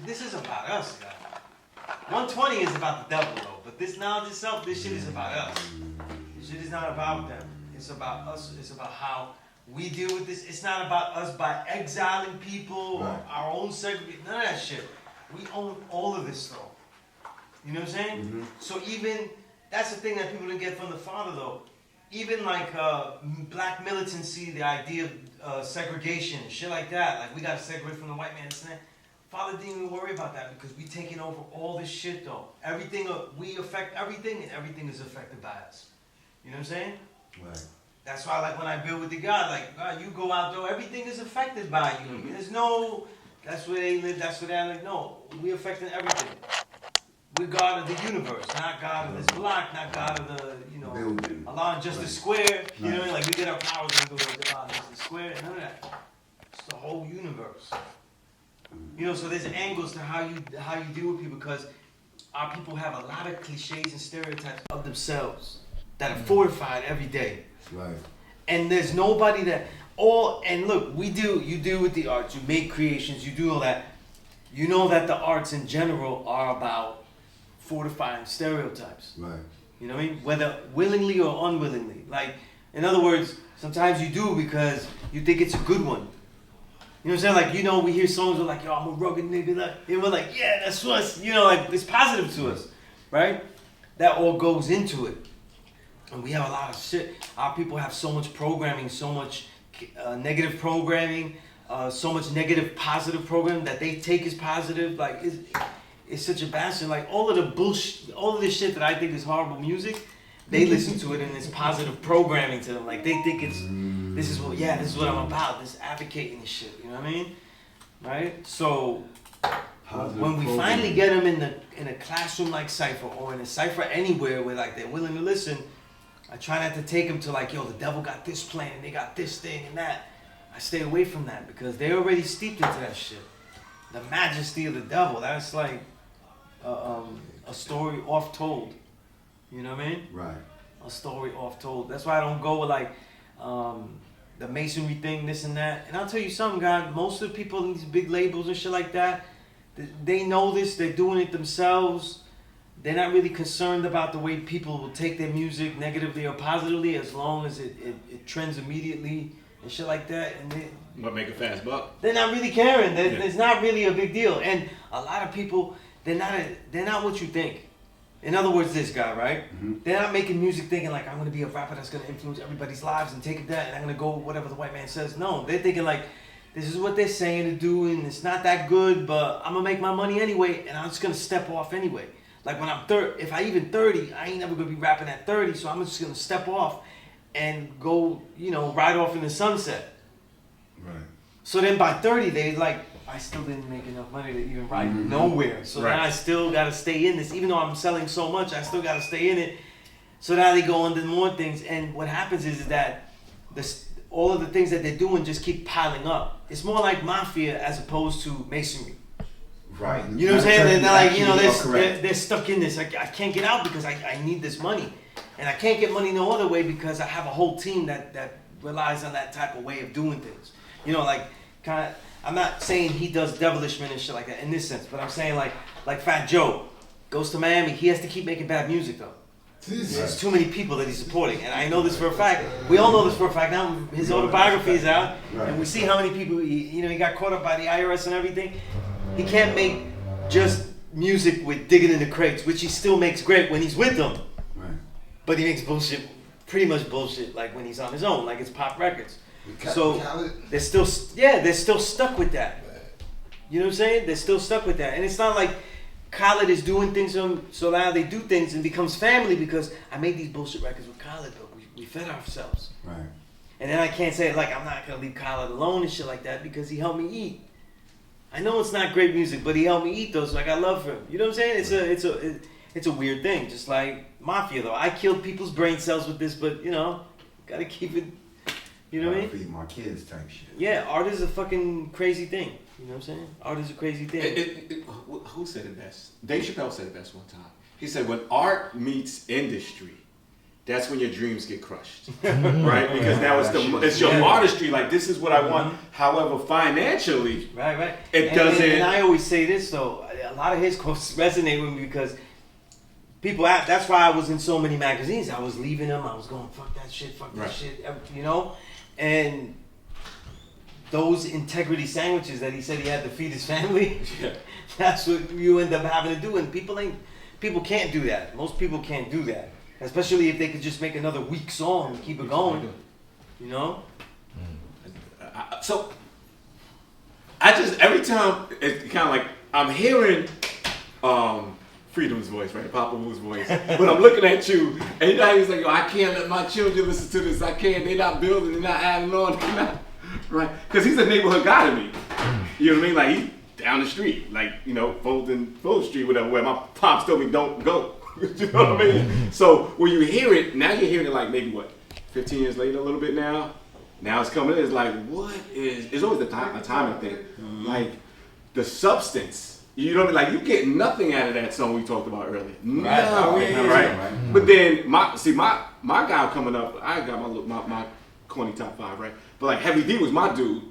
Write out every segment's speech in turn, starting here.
this is about us, guys. 120 is about the devil, though. But this knowledge itself, this shit is about us. This shit is not about them. It's about us. It's about how we deal with this. It's not about us by exiling people or our own segregation. None of that shit. We own all of this, though. You know what I'm saying? Mm-hmm. So even, that's the thing that people didn't get from the father, though. Even like black militancy, the idea of segregation, shit like that. Like, we got to separate from the white man. Father didn't even worry about that because we taking over all this shit, though. Everything, we affect everything, and everything is affected by us. You know what I'm saying? Right. That's why, like, when I build with the God, like, God, you go out there, everything is affected by you. Mm-hmm. There's no, that's where they live, that's where they live. No, we affecting everything. We're God of the universe, not God of this block, not God of the, you know, building. Allah and Justice Square. You know what I mean? Like, we get our powers and go to Allah and Justice Square. None of that. It's the whole universe. You know, so there's angles to how you deal with people, because our people have a lot of cliches and stereotypes of themselves that are fortified every day. Right. And there's nobody that and look, you do with the arts, you make creations, you do all that. You know that the arts in general are about fortifying stereotypes. Right. You know what I mean? Whether willingly or unwillingly. Like, in other words, sometimes you do because you think it's a good one. You know what I'm saying? Like, you know, we hear songs like, yo, I'm a rugged nigga. Like, and we're like, yeah, that's us. You know, like, it's positive to us. Right? That all goes into it. And we have a lot of shit. Our people have so much programming, so much negative programming, so much negative, positive programming that they take as positive. Like, it's such a bastard. Like, all of the bullshit, all of this shit that I think is horrible music, they listen to it and it's positive programming to them. Like, they think this is what I'm about. This advocating this shit. You know what I mean? Right? So, when we finally get them in a classroom like Cypher, or in a Cypher anywhere where, like, they're willing to listen, I try not to take them to, like, yo, the devil got this plan and they got this thing and that. I stay away from that because they're already steeped into that shit. The majesty of the devil, that's like a story oft told. You know what I mean? Right. A story oft told. That's why I don't go with, like, the masonry thing, this and that. And I'll tell you something, God, most of the people in these big labels and shit like that, they know this, they're doing it themselves. They're not really concerned about the way people will take their music negatively or positively, as long as it trends immediately and shit like that. And but make a fast buck. They're not really caring. It's not really a big deal. And a lot of people, they're not what you think. In other words, this guy, right? Mm-hmm. They're not making music thinking like, I'm going to be a rapper that's going to influence everybody's lives and take it that, and I'm going to go whatever the white man says. No, they're thinking like, this is what they're saying to do, and it's not that good, but I'm going to make my money anyway, and I'm just going to step off anyway. Like, when I'm 30, if I even 30, I ain't never going to be rapping at 30, so I'm just going to step off and go, you know, ride off in the sunset. Right. So then by 30, they like, I still didn't make enough money to even ride nowhere. So then I still got to stay in this. Even though I'm selling so much, I still got to stay in it. So now they go into more things. And what happens is that all of the things that they're doing just keep piling up. It's more like mafia as opposed to masonry. Right. You know what I'm saying? They're like, you know, they're stuck in this. I can't get out because I need this money. And I can't get money no other way because I have a whole team that relies on that type of way of doing things. You know, like, kind of, I'm not saying he does devilishment and shit like that in this sense, but I'm saying like Fat Joe goes to Miami, he has to keep making bad music though. There's too many people that he's supporting, and I know this for a fact. We all know this for a fact. Now his autobiography is out, and we see how many people he got caught up by the IRS and everything. He can't make just music with digging in the crates, which he still makes great when he's with them. Right. But he makes bullshit, pretty much bullshit, like when he's on his own, like it's pop records. So they're still stuck with that. You know what I'm saying? They're still stuck with that, and it's not like Khaled is doing things so now they do things and becomes family because I made these bullshit records with Khaled, but we fed ourselves. Right. And then I can't say like I'm not gonna leave Khaled alone and shit like that because he helped me eat. I know it's not great music, but he helped me eat though, so I got love for him. You know what I'm saying? It's a weird thing, just like mafia though. I killed people's brain cells with this, but you know, gotta keep it. You know what I mean? Feed my kids type shit. Yeah, art is a fucking crazy thing. You know what I'm saying? Art is a crazy thing. Who said it best? Dave Chappelle said it best one time. He said, when art meets industry, that's when your dreams get crushed, right? Because now it's your artistry. Like, this is what I want. However, financially, it doesn't. And I always say this though. A lot of his quotes resonate with me because people. That's why I was in so many magazines. I was leaving them. I was going, fuck that shit, you know. And those integrity sandwiches that he said he had to feed his family. That's what you end up having to do. And people can't do that. Most people can't do that. Especially if they could just make another weak song and keep it going, you know? So, I just, every time, it's kind of like, I'm hearing Freedom's voice, right? Papa Wu's voice. But I'm looking at you, and you know how he's like, yo, I can't let my children listen to this. I can't. They're not building, they're not adding on. Right? Because he's a neighborhood guy to me. You know what I mean? Like, he's down the street, like, you know, Fulton Street, whatever, where my pops told me don't go. You know what I mean? So when you hear it, now you're hearing it like maybe 15 years later, a little bit now. Now it's coming in. It's like, it's always a timing thing. Like the substance. You know what I mean? Like you get nothing out of that song we talked about earlier. Right? But then my guy coming up, I got my corny top 5, right? But like Heavy D was my dude.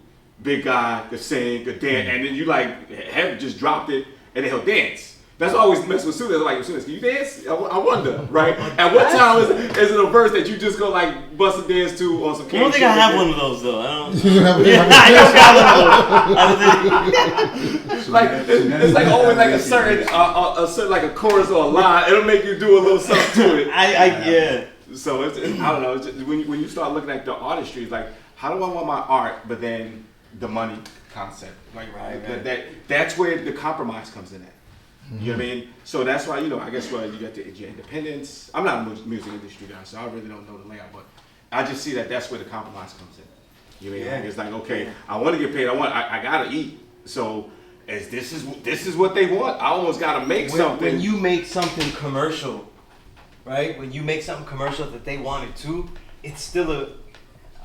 Big guy, could sing, could dance, and then you like Heavy just dropped it and then he'll dance. That's always mess with Sunez. Like, Sunez, can you dance? I wonder, right? At what time is it a verse that you just go like bust a dance to on some? I don't think I have one of those though. I don't. I don't got one of those. Like it's like always like a certain like a chorus or a line. It'll make you do a little something to it. Yeah. So it's I don't know. It's just, when you start looking at the artistry, it's like how do I want my art, but then the money concept, like that's where the compromise comes in at. You know what I mean? So that's why, you know, I guess you got your independence. I'm not a music industry guy, so I really don't know the layout, but I just see that's where the compromise comes in. You know what I mean? Like, it's like, okay, I want to get paid. I gotta eat. So as this is what they want. I almost gotta make something. When you make something commercial, right? When you make something commercial that they wanted to, it's still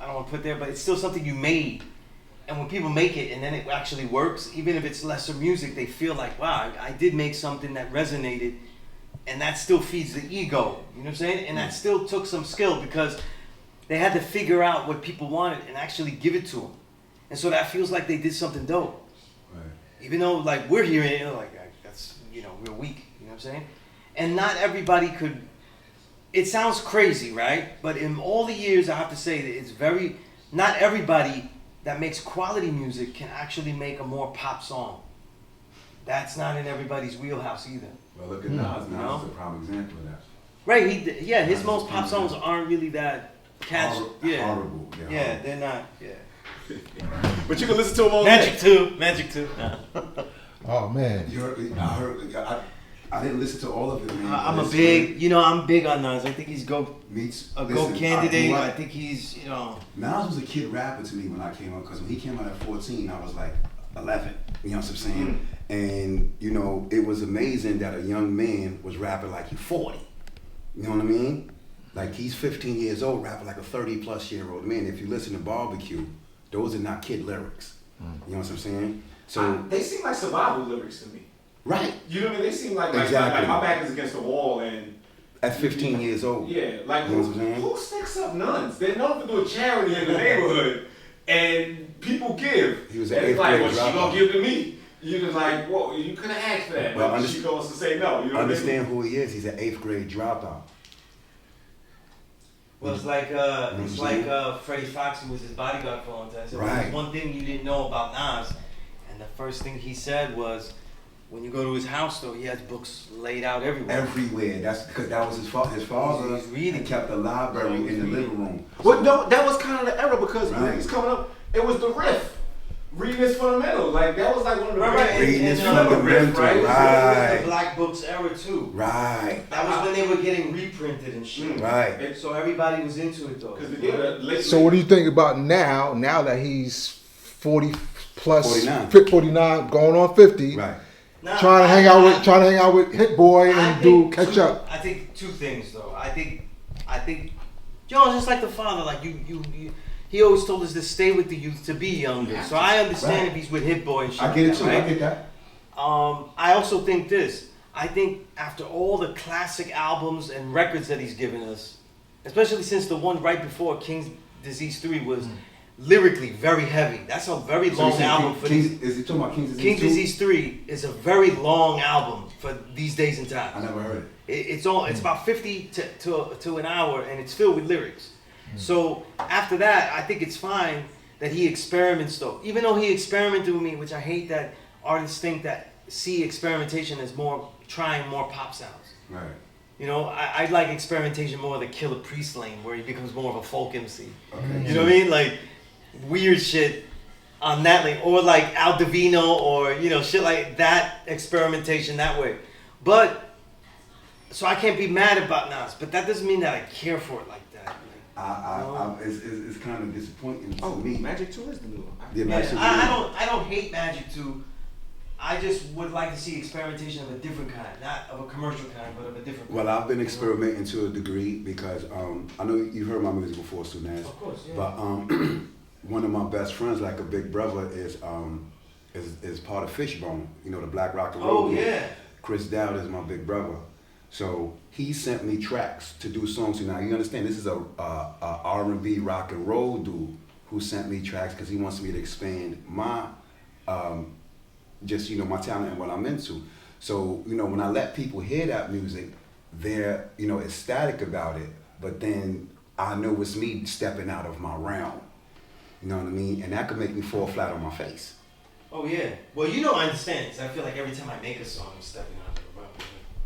I don't want to put there, but it's still something you made. And when people make it and then it actually works, even if it's lesser music, they feel like, wow, I did make something that resonated, and that still feeds the ego. You know what I'm saying? And that still took some skill because they had to figure out what people wanted and actually give it to them. And so that feels like they did something dope. Right. Even though like we're hearing it, like that's, you know, we're weak. You know what I'm saying? And not everybody could. It sounds crazy, right? But in all the years, I have to say that it's not everybody that makes quality music can actually make a more pop song. That's not in everybody's wheelhouse either. Well, look at Nas. Nas is a prime example of that. Right, his most pop songs aren't really that catchy. Horrible. They're not, But you can listen to them all Magic 2. Oh, man. I didn't listen to all of it, man. I'm big on Nas. I think he's a GOAT candidate. I think he's, you know. Nas was a kid rapper to me when I came up, because when he came out at 14, I was like 11. You know what I'm saying? And, you know, it was amazing that a young man was rapping like he's 40. You know what I mean? Like he's 15 years old, rapping like a 30-plus-year-old man. If you listen to Barbecue, those are not kid lyrics. You know what I'm saying? So they seem like survival lyrics to me. Right. You know what I mean? They seem like exactly. like my back is against the wall and... At 15 years old. Yeah, like who sticks up nuns? They're known for doing charity in the neighborhood and people give. He was an 8th grade well, she dropout. gonna give to me. You're just like, whoa, you couldn't ask for that. But she goes to say no. You know understand who he is. He's an 8th grade dropout. Well, it's like Freddie Fox, who was his bodyguard for a long time. So right. There's one thing you didn't know about Nas, and the first thing he said was, when you go to his house, though, he has books laid out everywhere. Everywhere. That's because that was his father. He's reading. Kept the library in the living room. Well, no, that was kind of the era because when he's coming up, it was the riff. Reading is fundamental. Like that was like one of the reading is fundamental. Right. The Black Books era too. Right. That was when they were getting reprinted and shit. Right. So everybody was into it though. So what do you think about now that he's 40 plus, 49, going on 50? Right. Trying to hang out with Hit Boy and catch up. I think two things though. I think, just like the father, like he always told us to stay with the youth, to be younger. So I understand if he's with Hit Boy and shit. I get it too. Right? I get that. I also think this. I think after all the classic albums and records that he's given us, especially since the one right before King's Disease 3 was lyrically very heavy. That's a very long album for these. Is he talking about King's Disease? King's Disease 3 is a very long album for these days and times. I never heard it. It's about 50 to an hour, and it's filled with lyrics. So after that, I think it's fine that he experiments though. Even though he experimented with me, which I hate that artists think that see experimentation as more trying more pop sounds. Right. You know, I like experimentation more the Killer Priest lane, where he becomes more of a folk MC. Okay. You know what I mean? Like weird shit on that lane, or like Al Divino, or you know, shit like that, experimentation that way. But so I can't be mad about Nas, but that doesn't mean that I care for it like that. It's kind of disappointing to Oh, me. Magic 2 is the new one. Yeah, Yeah, Magic I don't hate Magic 2. I just would like to see experimentation of a different kind, not of a commercial kind, but of a different kind. Well, I've been experimenting to a degree because I know you've heard my music before, Sunez. Of course, yeah. But one of my best friends, like a big brother, is part of Fishbone. You know, the Black Rock and Roll. Oh yeah. Chris Dowd is my big brother. So he sent me tracks to do songs. Now you understand, this is a R&B rock and roll dude who sent me tracks because he wants me to expand my just my talent and what I'm into. So when I let people hear that music, they're ecstatic about it. But then I know it's me stepping out of my realm. You know what I mean? And that could make me fall flat on my face. Oh yeah. Well, I understand. 'Cause I feel like every time I make a song, I'm stepping out of the realm.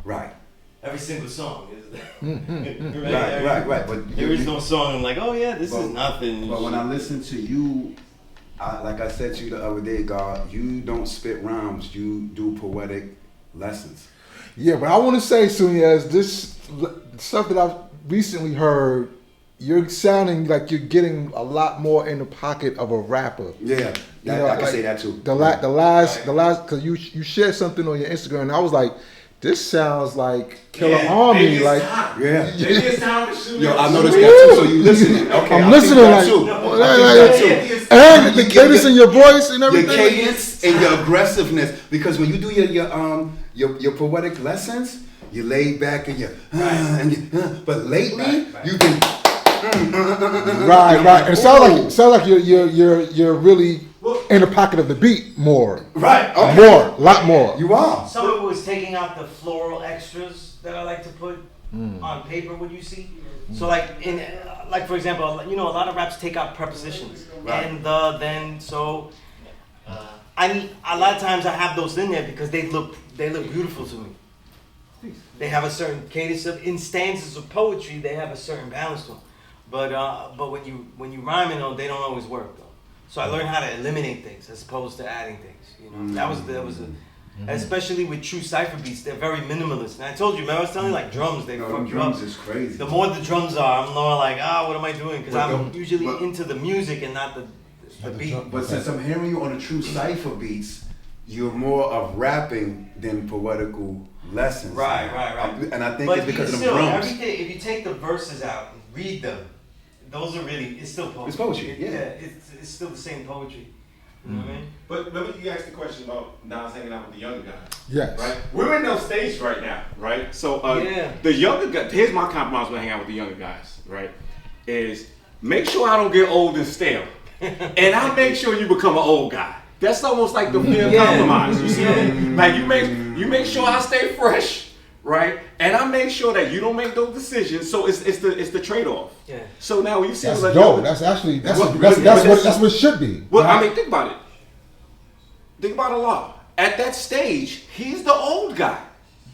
Right. Every single song is Right. But there is no song I'm like, oh yeah, this is nothing. But when I listen to you, like I said to you the other day, God, you don't spit rhymes, you do poetic lessons. Yeah, but I want to say, Sunez, this stuff that I've recently heard, you're sounding like you're getting a lot more in the pocket of a rapper. Yeah, I can say that too. The last, because you shared something on your Instagram, and I was like, this sounds like Killer Army, like yeah. Maybe it's time to shoot. Yo, I noticed that too. So you listening? Okay, I'm listening like, and the cadence in your voice and everything. Your cadence and your aggressiveness, because when you do your poetic lessons, you lay back and but lately you've been right. It sounds like you're really in the pocket of the beat more. Right. Okay. More, a lot more. You are. Some of it was taking out the floral extras that I like to put on paper. What you see? So like for example, a lot of raps take out prepositions and the, then, so. A lot of times I have those in there because they look beautiful to me. They have a certain cadence in stanzas of poetry. They have a certain balance to them. But when you rhyme in them, they don't always work though. So I learned how to eliminate things as opposed to adding things. That was especially with true cipher beats. They're very minimalist. And I told you, remember I was telling you, like drums, they fuck you up. Drums is crazy. The more the drums are, I'm more like, what am I doing? Because I'm usually into the music and not the beat. But since I'm hearing you on the true cipher beats, you're more of rapping than poetical lessons. Right. And I think But it's because of the still, drums. everything, if you take the verses out and read them, those are really, it's still poetry. It's poetry, yeah. It's still the same poetry. You know what I mean? But remember you asked the question about Nas hanging out with the younger guys. Yes. Right? We're in those stages right now, right? So Yeah. the younger guys, here's my compromise when I hang out with the younger guys, right? Is make sure I don't get old and stale. And I make sure you become an old guy. That's almost like the fair compromise. You see what I mean? Like you make sure I stay fresh, right? And I make sure that you don't make those decisions. So it's the trade-off. Yeah. So now when you see That's like, dope. That's what it should be. well, right? I mean, think about it. Think about a lot. At that stage, he's the old guy.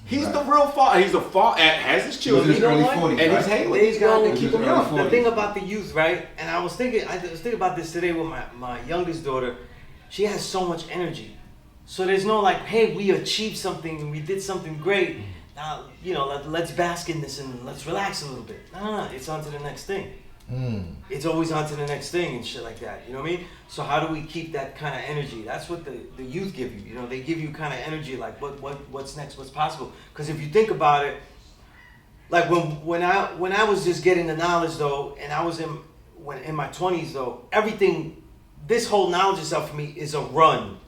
He's the real father. He's the father. Has his children. He's in his early 40s, and right? he's hanging with These these guys guys and keep them young. The thing about the youth, right? And I was thinking about this today with my youngest daughter. She has so much energy. So there's no like, hey, we achieved something and we did something great. Now, let's bask in this and let's relax a little bit. No, it's on to the next thing. It's always on to the next thing and shit like that. You know what I mean? So how do we keep that kind of energy? That's what the youth give you. They give you kind of energy, like what's next, what's possible. Because if you think about it, like when I was just getting the knowledge though, and I was in my 20s though, everything, this whole knowledge itself for me is a run.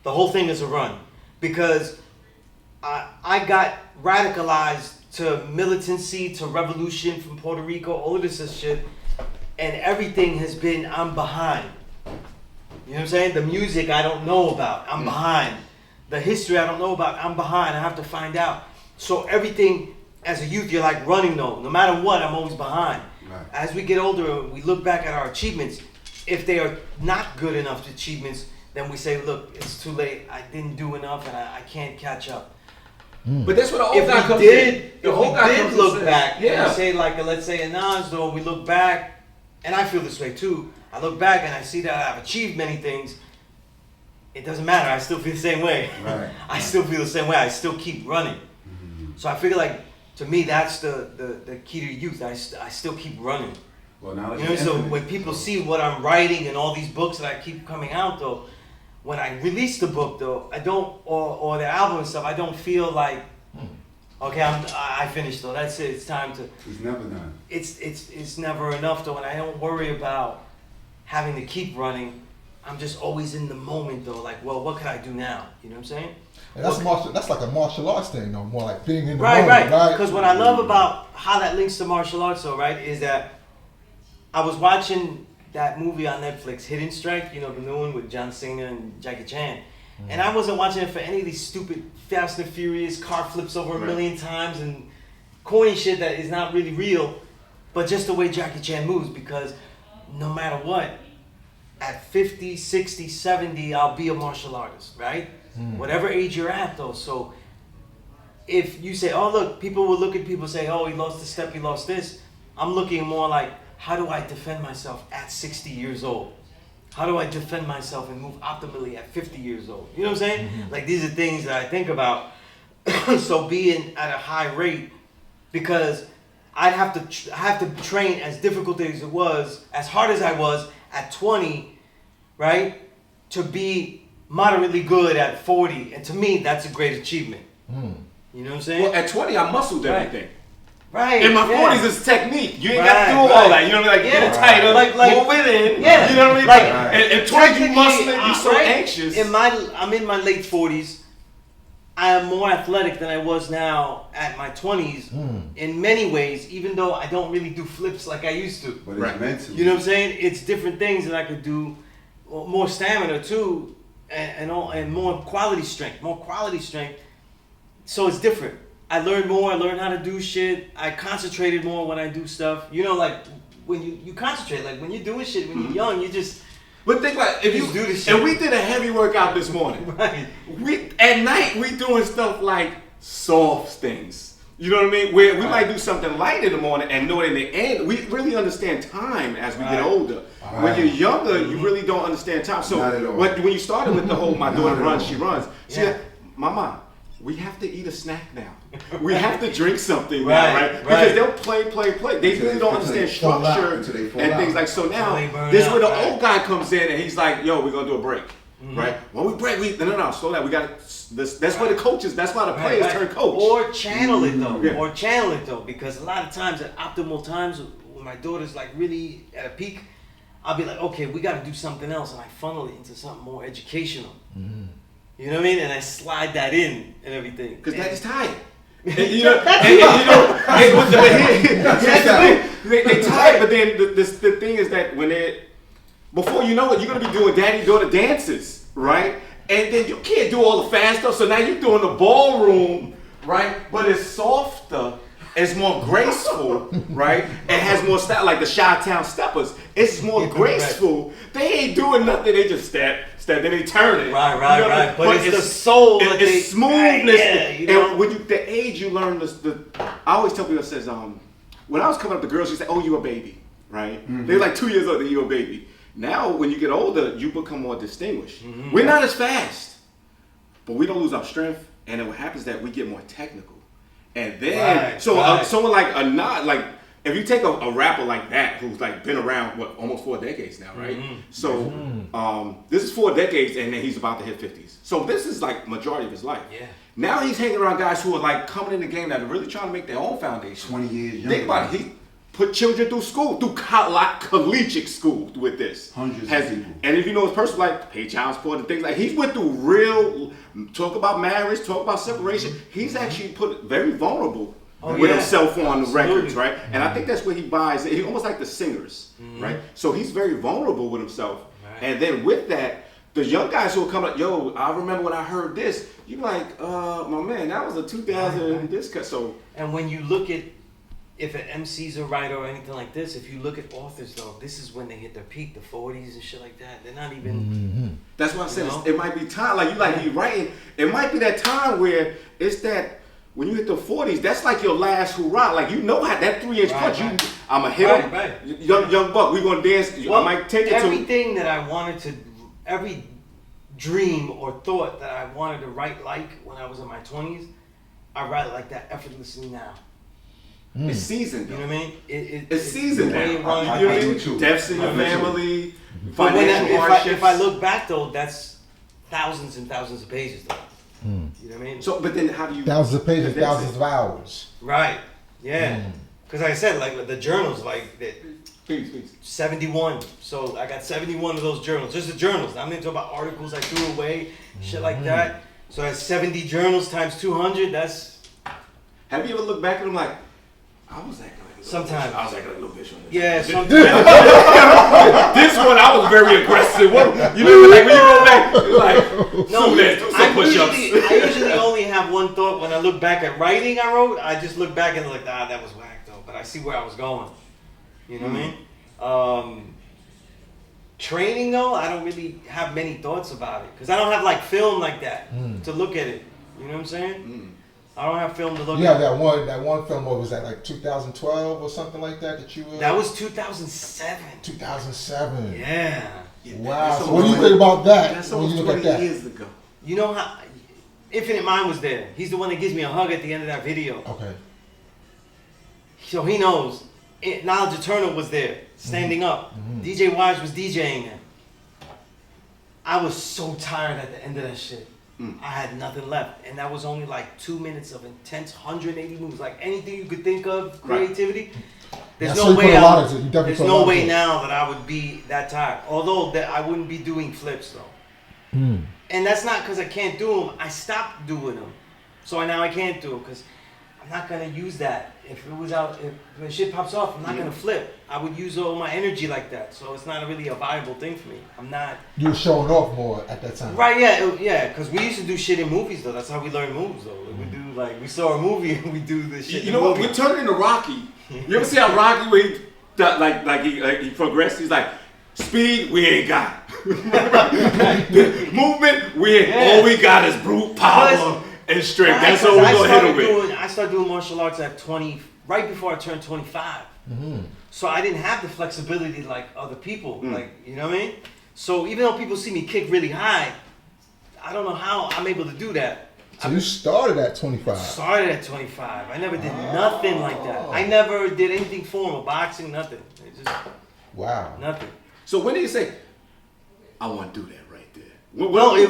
The whole thing is a run because I got radicalized to militancy to revolution from Puerto Rico, all of this shit, and everything has been I'm behind. You know what I'm saying? The music I don't know about, I'm behind. The history I don't know about, I'm behind. I have to find out. So everything as a youth, you're like running though. No matter what, I'm always behind. Right. As we get older, we look back at our achievements. If they are not good enough achievements, then we say, look, it's too late. I didn't do enough and I can't catch up. But that's what the old If guy we comes did, in. if The old we guy did comes and look says, back, yeah. and say like, let's say in Nas though, we look back, and I feel this way too. I look back and I see that I've achieved many things. It doesn't matter. I still feel the same way. Right. I still feel the same way. I still keep running. So I feel like, to me, that's the key to youth. I still keep running. Well, now You know, so when people see what I'm writing and all these books that I keep coming out, though, when I release the book, though, I don't, or the album and stuff, I don't feel like, okay, I finished, though. That's it. It's time to. It's never done. It's never enough, though, and I don't worry about having to keep running. I'm just always in the moment, though. Like, well, what can I do now? You know what I'm saying? And that's like a martial arts thing, though. More like being in the Right. moment, right? Because what I love about how that links to martial arts, though, right, is that I was watching that movie on Netflix, Hidden Strike, you know, the new one with John Cena and Jackie Chan. And I wasn't watching it for any of these stupid Fast and Furious car flips over a million times and corny shit that is not really real, but just the way Jackie Chan moves, because no matter what, at 50, 60, 70, I'll be a martial artist, right? Whatever age you're at, though. So if you say, oh, look, people will look at people and say, oh, he lost a step, he lost this. I'm looking more like, how do I defend myself at 60 years old? How do I defend myself and move optimally at 50 years old? You know what I'm saying? Like, these are things that I think about. So being at a high rate, because I have to train as difficult as it was, as hard as I was at 20, right? To be moderately good at 40. And to me, that's a great achievement. You know what I'm saying? Well, at 20, I muscled everything. Right. In my 40s, it's technique. You ain't got to do all that. You know what I mean? Like, get it tighter, like, move it in. Yeah. You know what I mean? Like, and 20, you muscling, you're so anxious. I'm in my late 40s. I am more athletic than I was now at my 20s in many ways, even though I don't really do flips like I used to. But it's meant to. You know what I'm saying? It's different things that I could do, more stamina too, and more quality strength. So it's different. I learned more. I learned how to do shit. I concentrated more when I do stuff. You know, like when you concentrate, like when you're doing shit when you're young, you just. But think like if you do this shit. And we did a heavy workout this morning. Right. At night we doing stuff like soft things. You know what I mean? Where we might do something light in the morning and know in the end we really understand time as we get older. When you're younger, you really don't understand time. So when you started with the whole my daughter runs, she runs. She said, Mama, we have to eat a snack now. We have to drink something now, right? Because they'll play. They really don't understand structure and things like so. Now this is where the old guy comes in and he's like, "Yo, we're gonna do a break, right? When we break, no, slow down. We got this. That's where the coaches. That's why the players turn coach. Or channel it though, because a lot of times at optimal times when my daughter's like really at a peak, I'll be like, okay, we got to do something else, and I funnel it into something more educational. You know what I mean? And I slide that in and everything. Because daddy's tired. They tired, but then the thing is that when before you know it, you're gonna be doing daddy-daughter dances, right? And then you can't do all the fast stuff, so now you're doing the ballroom, right? But it's softer, it's more graceful, right? It has more style, like the Chi-Town Steppers. It's more graceful. They ain't doing nothing, they just step, then they turn it. Right. But it's the soul. It's smoothness. And when the age you learn I always tell people, it says, when I was coming up, the girls used to say, oh, you a baby, right? They're like 2 years old, you're a baby. Now, when you get older, you become more distinguished. We're not as fast, but we don't lose our strength. And then what happens is that we get more technical. And then, someone like a Nas, like, if you take a rapper like that who's like been around almost 4 decades now, right? So this is 4 decades, and then he's about to hit 50s. So this is like majority of his life. Yeah. Now he's hanging around guys who are like coming in the game that are really trying to make their own foundation. 20 years younger. Think about it. He put children through school, through collegiate school with this. Hundreds of people. And if you know his personal life, pay child support and things like he's went through real talk about marriage, talk about separation. He's actually put very vulnerable. with yeah. himself on the Absolutely. records, right? And I think that's where he buys. He almost like the singers, right? So he's very vulnerable with himself. Right. And then with that, the young guys who will come up, yo, I remember when I heard this. You like, my man, that was a 2000 this cut. So And when you look at if an MC's a writer or anything like this, if you look at authors though, this is when they hit their peak, the 40s and shit like that. They're not even. that's why I said You know? it might be time. Like you writing. It might be that time where it's that. When you hit the 40s, that's like your last hurrah. Like you know how that 3-inch Right, punch. right. I'm a hit him. Right. Young buck, we gonna dance. Well, I might take it to. everything that I wanted to, every dream or thought that I wanted to write like when I was in my 20s, I write like that effortlessly now. It's seasoned. You know what I mean? It's seasoned the way you now. want it I to do be. too. Deaths in your I do too. family, But when financial hardships. if I look back though, that's thousands and thousands of pages though. You know what I mean? So, but then how do you? Thousands of pages, condense thousands it? of hours. Right. Yeah. Because like I said, like the journals, like that. Please. 71. So I got 71 of those journals. Just the journals. I'm into about articles I threw away, shit like that. So that's 70 journals times 200. That's Have you ever looked back at them like, I was acting like a little Sometimes. bitch. I was acting like a little bitch on this. yeah. Sometimes This one I was very aggressive. You know, like when you go back, you're like, no. let's do some push-ups. I usually only have one thought when I look back at writing I wrote. I just look back and like, that was whack though. But I see where I was going. You know what I mean? Training though, I don't really have many thoughts about it because I don't have like film like that to look at it. You know what I'm saying? I don't have film to look Yeah, at. that one film. What was that? Like 2012 or something like that? That you. That was 2007. 2007. Yeah. Wow. That's So what do you almost think about that That's when almost you look 20 at that? years ago. You know how Infinite Mind was there. He's the one that gives me a hug at the end of that video. Okay. So he knows. Knowledge Eternal was there, standing up. DJ Wise was DJing there. I was so tired at the end of that shit. I had nothing left. And that was only like 2 minutes of intense 180 moves. Like anything you could think of, creativity. There's Yeah, so no you way put a lot into it. You definitely there's put a no lot way into it. now that I would be that tired. Although that I wouldn't be doing flips though. And that's not because I can't do them. I stopped doing them. So now I can't do them because I'm not going to use that. If it was out, if when shit pops off, I'm not going to flip. I would use all my energy like that. So it's not really a viable thing for me. I'm not. You were showing off more at that time. Right, yeah. Because we used to do shit in movies though. That's how we learn moves though. We do like, we saw a movie and we do this shit. You know what? We turned into Rocky. You ever see how Rocky, when he, he progressed, he's like, speed, we ain't got. Movement, we ain't. All we got is brute power and strength. That's all we're going to hit him with. I started doing martial arts at 20, right before I turned 25. So I didn't have the flexibility like other people. Like, you know what I mean? So even though people see me kick really high, I don't know how I'm able to do that. So you started at 25. Started at 25. I never did nothing like that. I never did anything formal, boxing, nothing. It just Wow. nothing. So when did you say, I want to do that right there? No, it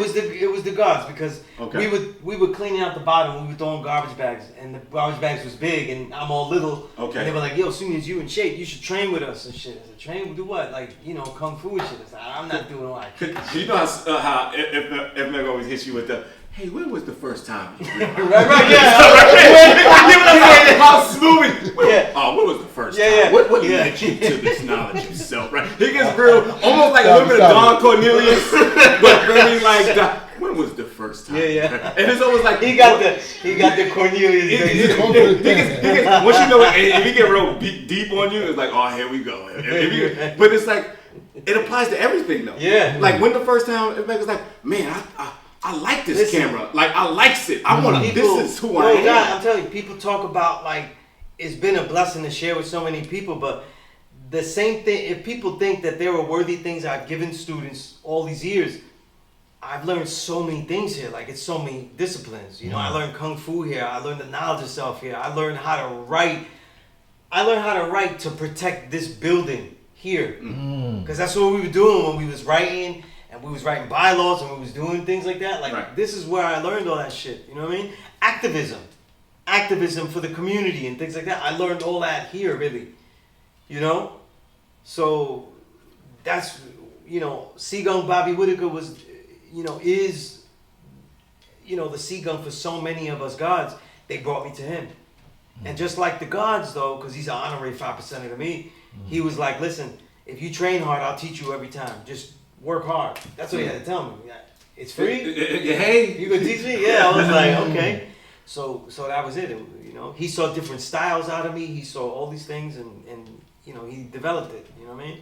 was the guards because Okay. we were cleaning out the bottom. We were throwing garbage bags, and the garbage bags was big, and I'm all little. Okay. And they were like, "Yo, as soon as you in shape, you should train with us and shit." I said, "Train? Do what? Like, you know, kung fu and shit." I said, "I'm not doing all that." You know how if Meg always hits you with the, hey, when was the first time? right, yeah. How smooth. Yeah. Oh, when was the first Yeah, time? yeah. What Yeah. led you to this knowledge of self, right? He gets real, almost like a little bit of Don Cornelius, but very like, when was the first time? Yeah. And it's almost like, He got the Cornelius. He baby. gets, once you know it, if he get real deep on you, it's like, oh, here we go. But it's like, it applies to everything though. Yeah. Like when the first time, it was like, man, I like this Listen. camera. Like I likes it. I want to. This is who I am. God, I'm telling you, people talk about like it's been a blessing to share with so many people, but the same thing. If people think that there are worthy things I've given students all these years, I've learned so many things here. Like it's so many disciplines. You know, I learned kung fu here. I learned the knowledge of self here. I learned how to write. I learned how to write to protect this building here, because that's what we were doing when we was writing. And we was writing bylaws and we was doing things like that. Like this is where I learned all that shit. You know what I mean? Activism for the community and things like that. I learned all that here, really. You know? So that's, you know, Seagun Bobby Whitaker was, you know, is, you know, the Seagun for so many of us gods. They brought me to him. And just like the gods, though, because he's an honorary 5%er to me, he was like, listen, if you train hard, I'll teach you every time. Just work hard. That's what he had to tell me. It's free? Hey. You gonna teach me? Yeah, I was like, okay. So that was it. You know, he saw different styles out of me. He saw all these things, and you know, he developed it. You know what I mean?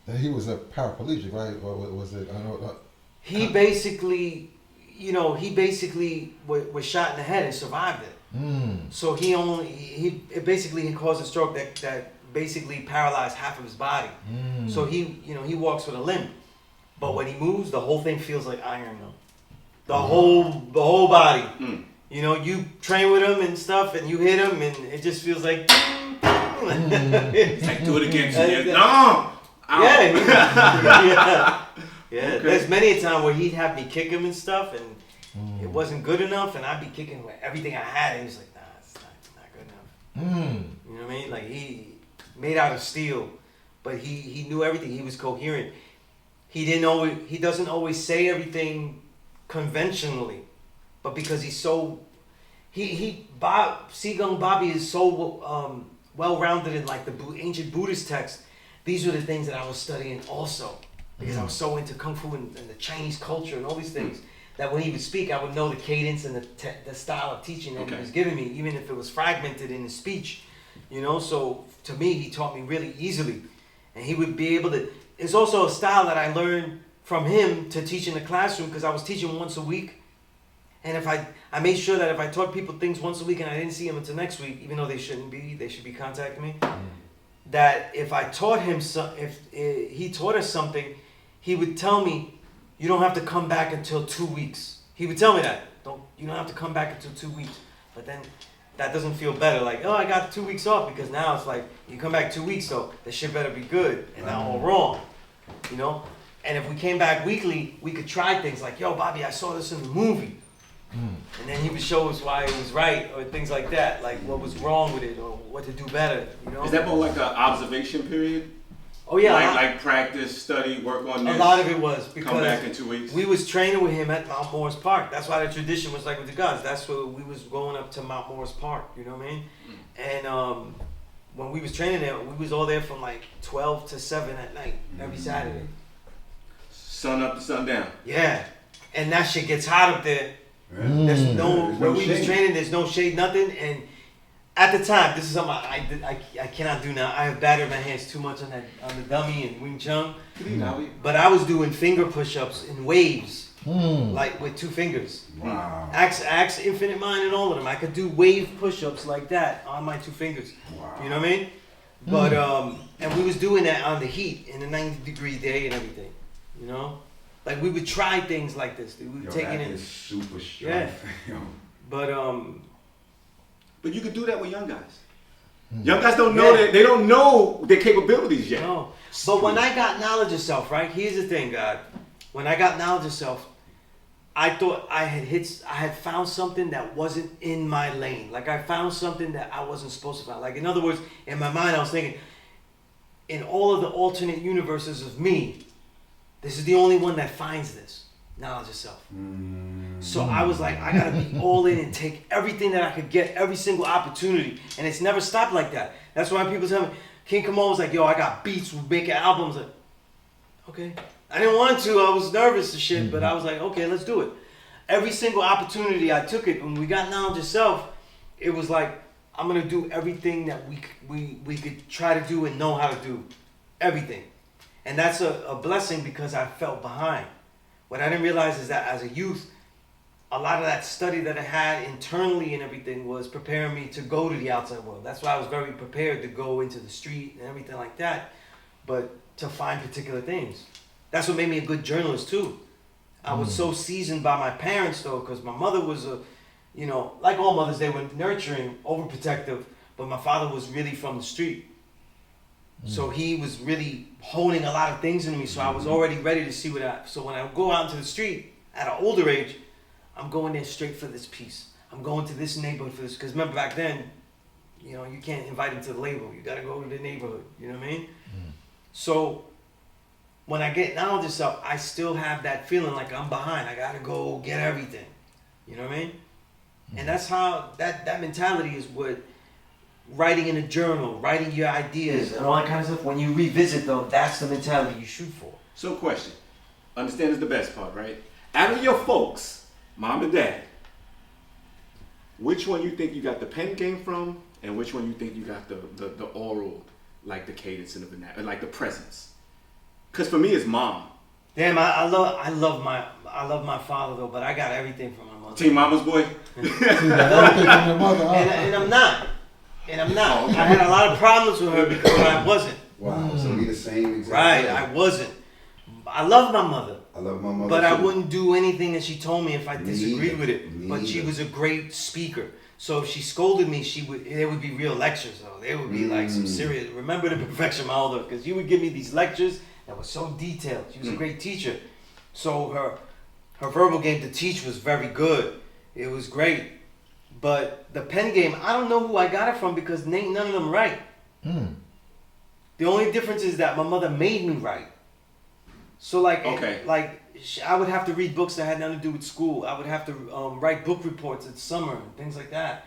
And he was a paraplegic, right? Or was it? I don't know. He basically, you know, was shot in the head and survived it. So it basically caused a stroke that basically paralyzed half of his body. So he walks with a limp, but when he moves, the whole thing feels like iron though. The whole body. You know, you train with him and stuff, and you hit him, and it just feels like. It's like, do it again. No. Yeah. Okay. There's many a time where he'd have me kick him and stuff, and it wasn't good enough, and I'd be kicking with everything I had, and he was like, nah, it's not good enough. You know what I mean? Like, he made out of steel, but he knew everything. He was coherent. He doesn't always say everything conventionally, but because he's so, Sigung Bobby is so well-rounded in like the ancient Buddhist texts. These were the things that I was studying also, because I was so into Kung Fu and the Chinese culture and all these things, that when he would speak, I would know the cadence and the style of teaching that he was giving me, even if it was fragmented in his speech, you know. So to me, he taught me really easily, and he would be able to. It's also a style that I learned from him to teach in the classroom, because I was teaching once a week, and if I made sure that if I taught people things once a week and I didn't see them until next week, even though they should be contacting me. That if I taught him if he taught us something, he would tell me, you don't have to come back until 2 weeks. He would tell me that. You don't have to come back until 2 weeks. But then that doesn't feel better. Like, oh, I got 2 weeks off, because now it's like, you come back 2 weeks, so the shit better be good and not all wrong. You know? And if we came back weekly, we could try things like, yo, Bobby, I saw this in the movie. And then he would show us why it was right, or things like that, like what was wrong with it, or what to do better. You know? Is that more like an observation period? Oh yeah, like practice, study, work on this. A lot of it was because come back in 2 weeks. We was training with him at Mount Morris Park. That's why the tradition was like with the guns. That's where we was going up to Mount Morris Park. You know what I mean? And when we was training there, we was all there from like 12 to 7 at night every Saturday. Sun up to sundown. Yeah, and that shit gets hot up there. There's no where we was training. There's no shade, nothing. And at the time, this is something I cannot do now. I have battered my hands too much on the dummy and Wing Chun. But I was doing finger push-ups in waves, like with 2 fingers. Wow. Axe Infinite Mind and all of them. I could do wave push-ups like that on my 2 fingers. Wow. You know what I mean? But and we was doing that on the heat in a 90-degree day and everything. You know. Like, we would try things like this. We would take it in. Super strength. Yeah. But you could do that with young guys. Young guys don't know that. They don't know their capabilities yet. No. But when I got knowledge of self, right? Here's the thing, God. When I got knowledge of self, I thought I had found something that wasn't in my lane. Like, I found something that I wasn't supposed to find. Like, in other words, in my mind, I was thinking, in all of the alternate universes of me, this is the only one that finds this knowledge of self. So I was like, I gotta be all in and take everything that I could get, every single opportunity. And it's never stopped like that. That's why people tell me, King Kamal was like, yo, I got beats, we're making albums. Like, okay. I didn't want to, I was nervous and shit, but I was like, okay, let's do it. Every single opportunity I took it. When we got knowledge of self, it was like, I'm gonna do everything that we could try to do and know how to do. Everything. And that's a blessing, because I felt behind. What I didn't realize is that as a youth, a lot of that study that I had internally and everything was preparing me to go to the outside world. That's why I was very prepared to go into the street and everything like that, but to find particular things. That's what made me a good journalist too. I was so seasoned by my parents though, because my mother was like all mothers, they were nurturing, overprotective, but my father was really from the street. So he was really honing a lot of things in me. So I was already ready to see so when I go out into the street at an older age, I'm going there straight for this piece. I'm going to this neighborhood for this. Because remember back then, you can't invite him to the label. You got to go to the neighborhood. You know what I mean? So when I get knowledge of self, I still have that feeling like I'm behind. I got to go get everything. You know what I mean? And that's how, that mentality is what writing in a journal, writing your ideas and all that kind of stuff. When you revisit them, that's the mentality you shoot for. So question, understand is the best part, right? Out of your folks, mom and dad, which one you think you got the pen game from, and which one you think you got the oral, like the cadence and the vernacular, like the presence? Because for me, it's mom. Damn, I love my father though, but I got everything from my mother. Team Mama's boy. See, that everything from your mother, huh? And I'm not. Oh, okay. I had a lot of problems with her because I wasn't. Wow. So we the same exact Right, way. I wasn't. I love my mother. I love my mother. But I too. wouldn't do anything that she told me if I Me disagreed either. with it. Me But she either. was a great speaker. So if she scolded me, there would be real lectures though. There would be like some serious, remember the perfection Maldo, because you would give me these lectures that were so detailed. She was a great teacher. So her verbal game to teach was very good. It was great. But the pen game, I don't know who I got it from because ain't none of them right. The only difference is that my mother made me write. So like, I would have to read books that had nothing to do with school. I would have to write book reports at summer and things like that.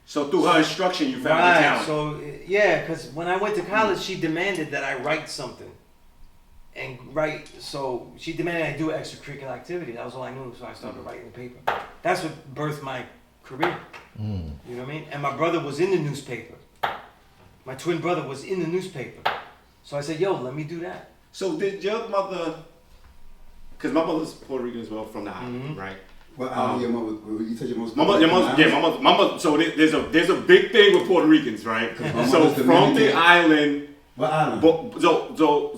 So through her instruction, you found the talent. So yeah, because when I went to college, she demanded that I write something. So she demanded I do an extracurricular activity. That was all I knew, so I started writing the paper. That's what birthed my career. You know what I mean? And my brother was in the newspaper. My twin brother was in the newspaper. So I said, yo, let me do that. So did your mother, because my mother's Puerto Rican as well, from the island, right? Well, your mother, you said your mother's My mother. So there's a big thing with Puerto Ricans, right? So from the island. What island?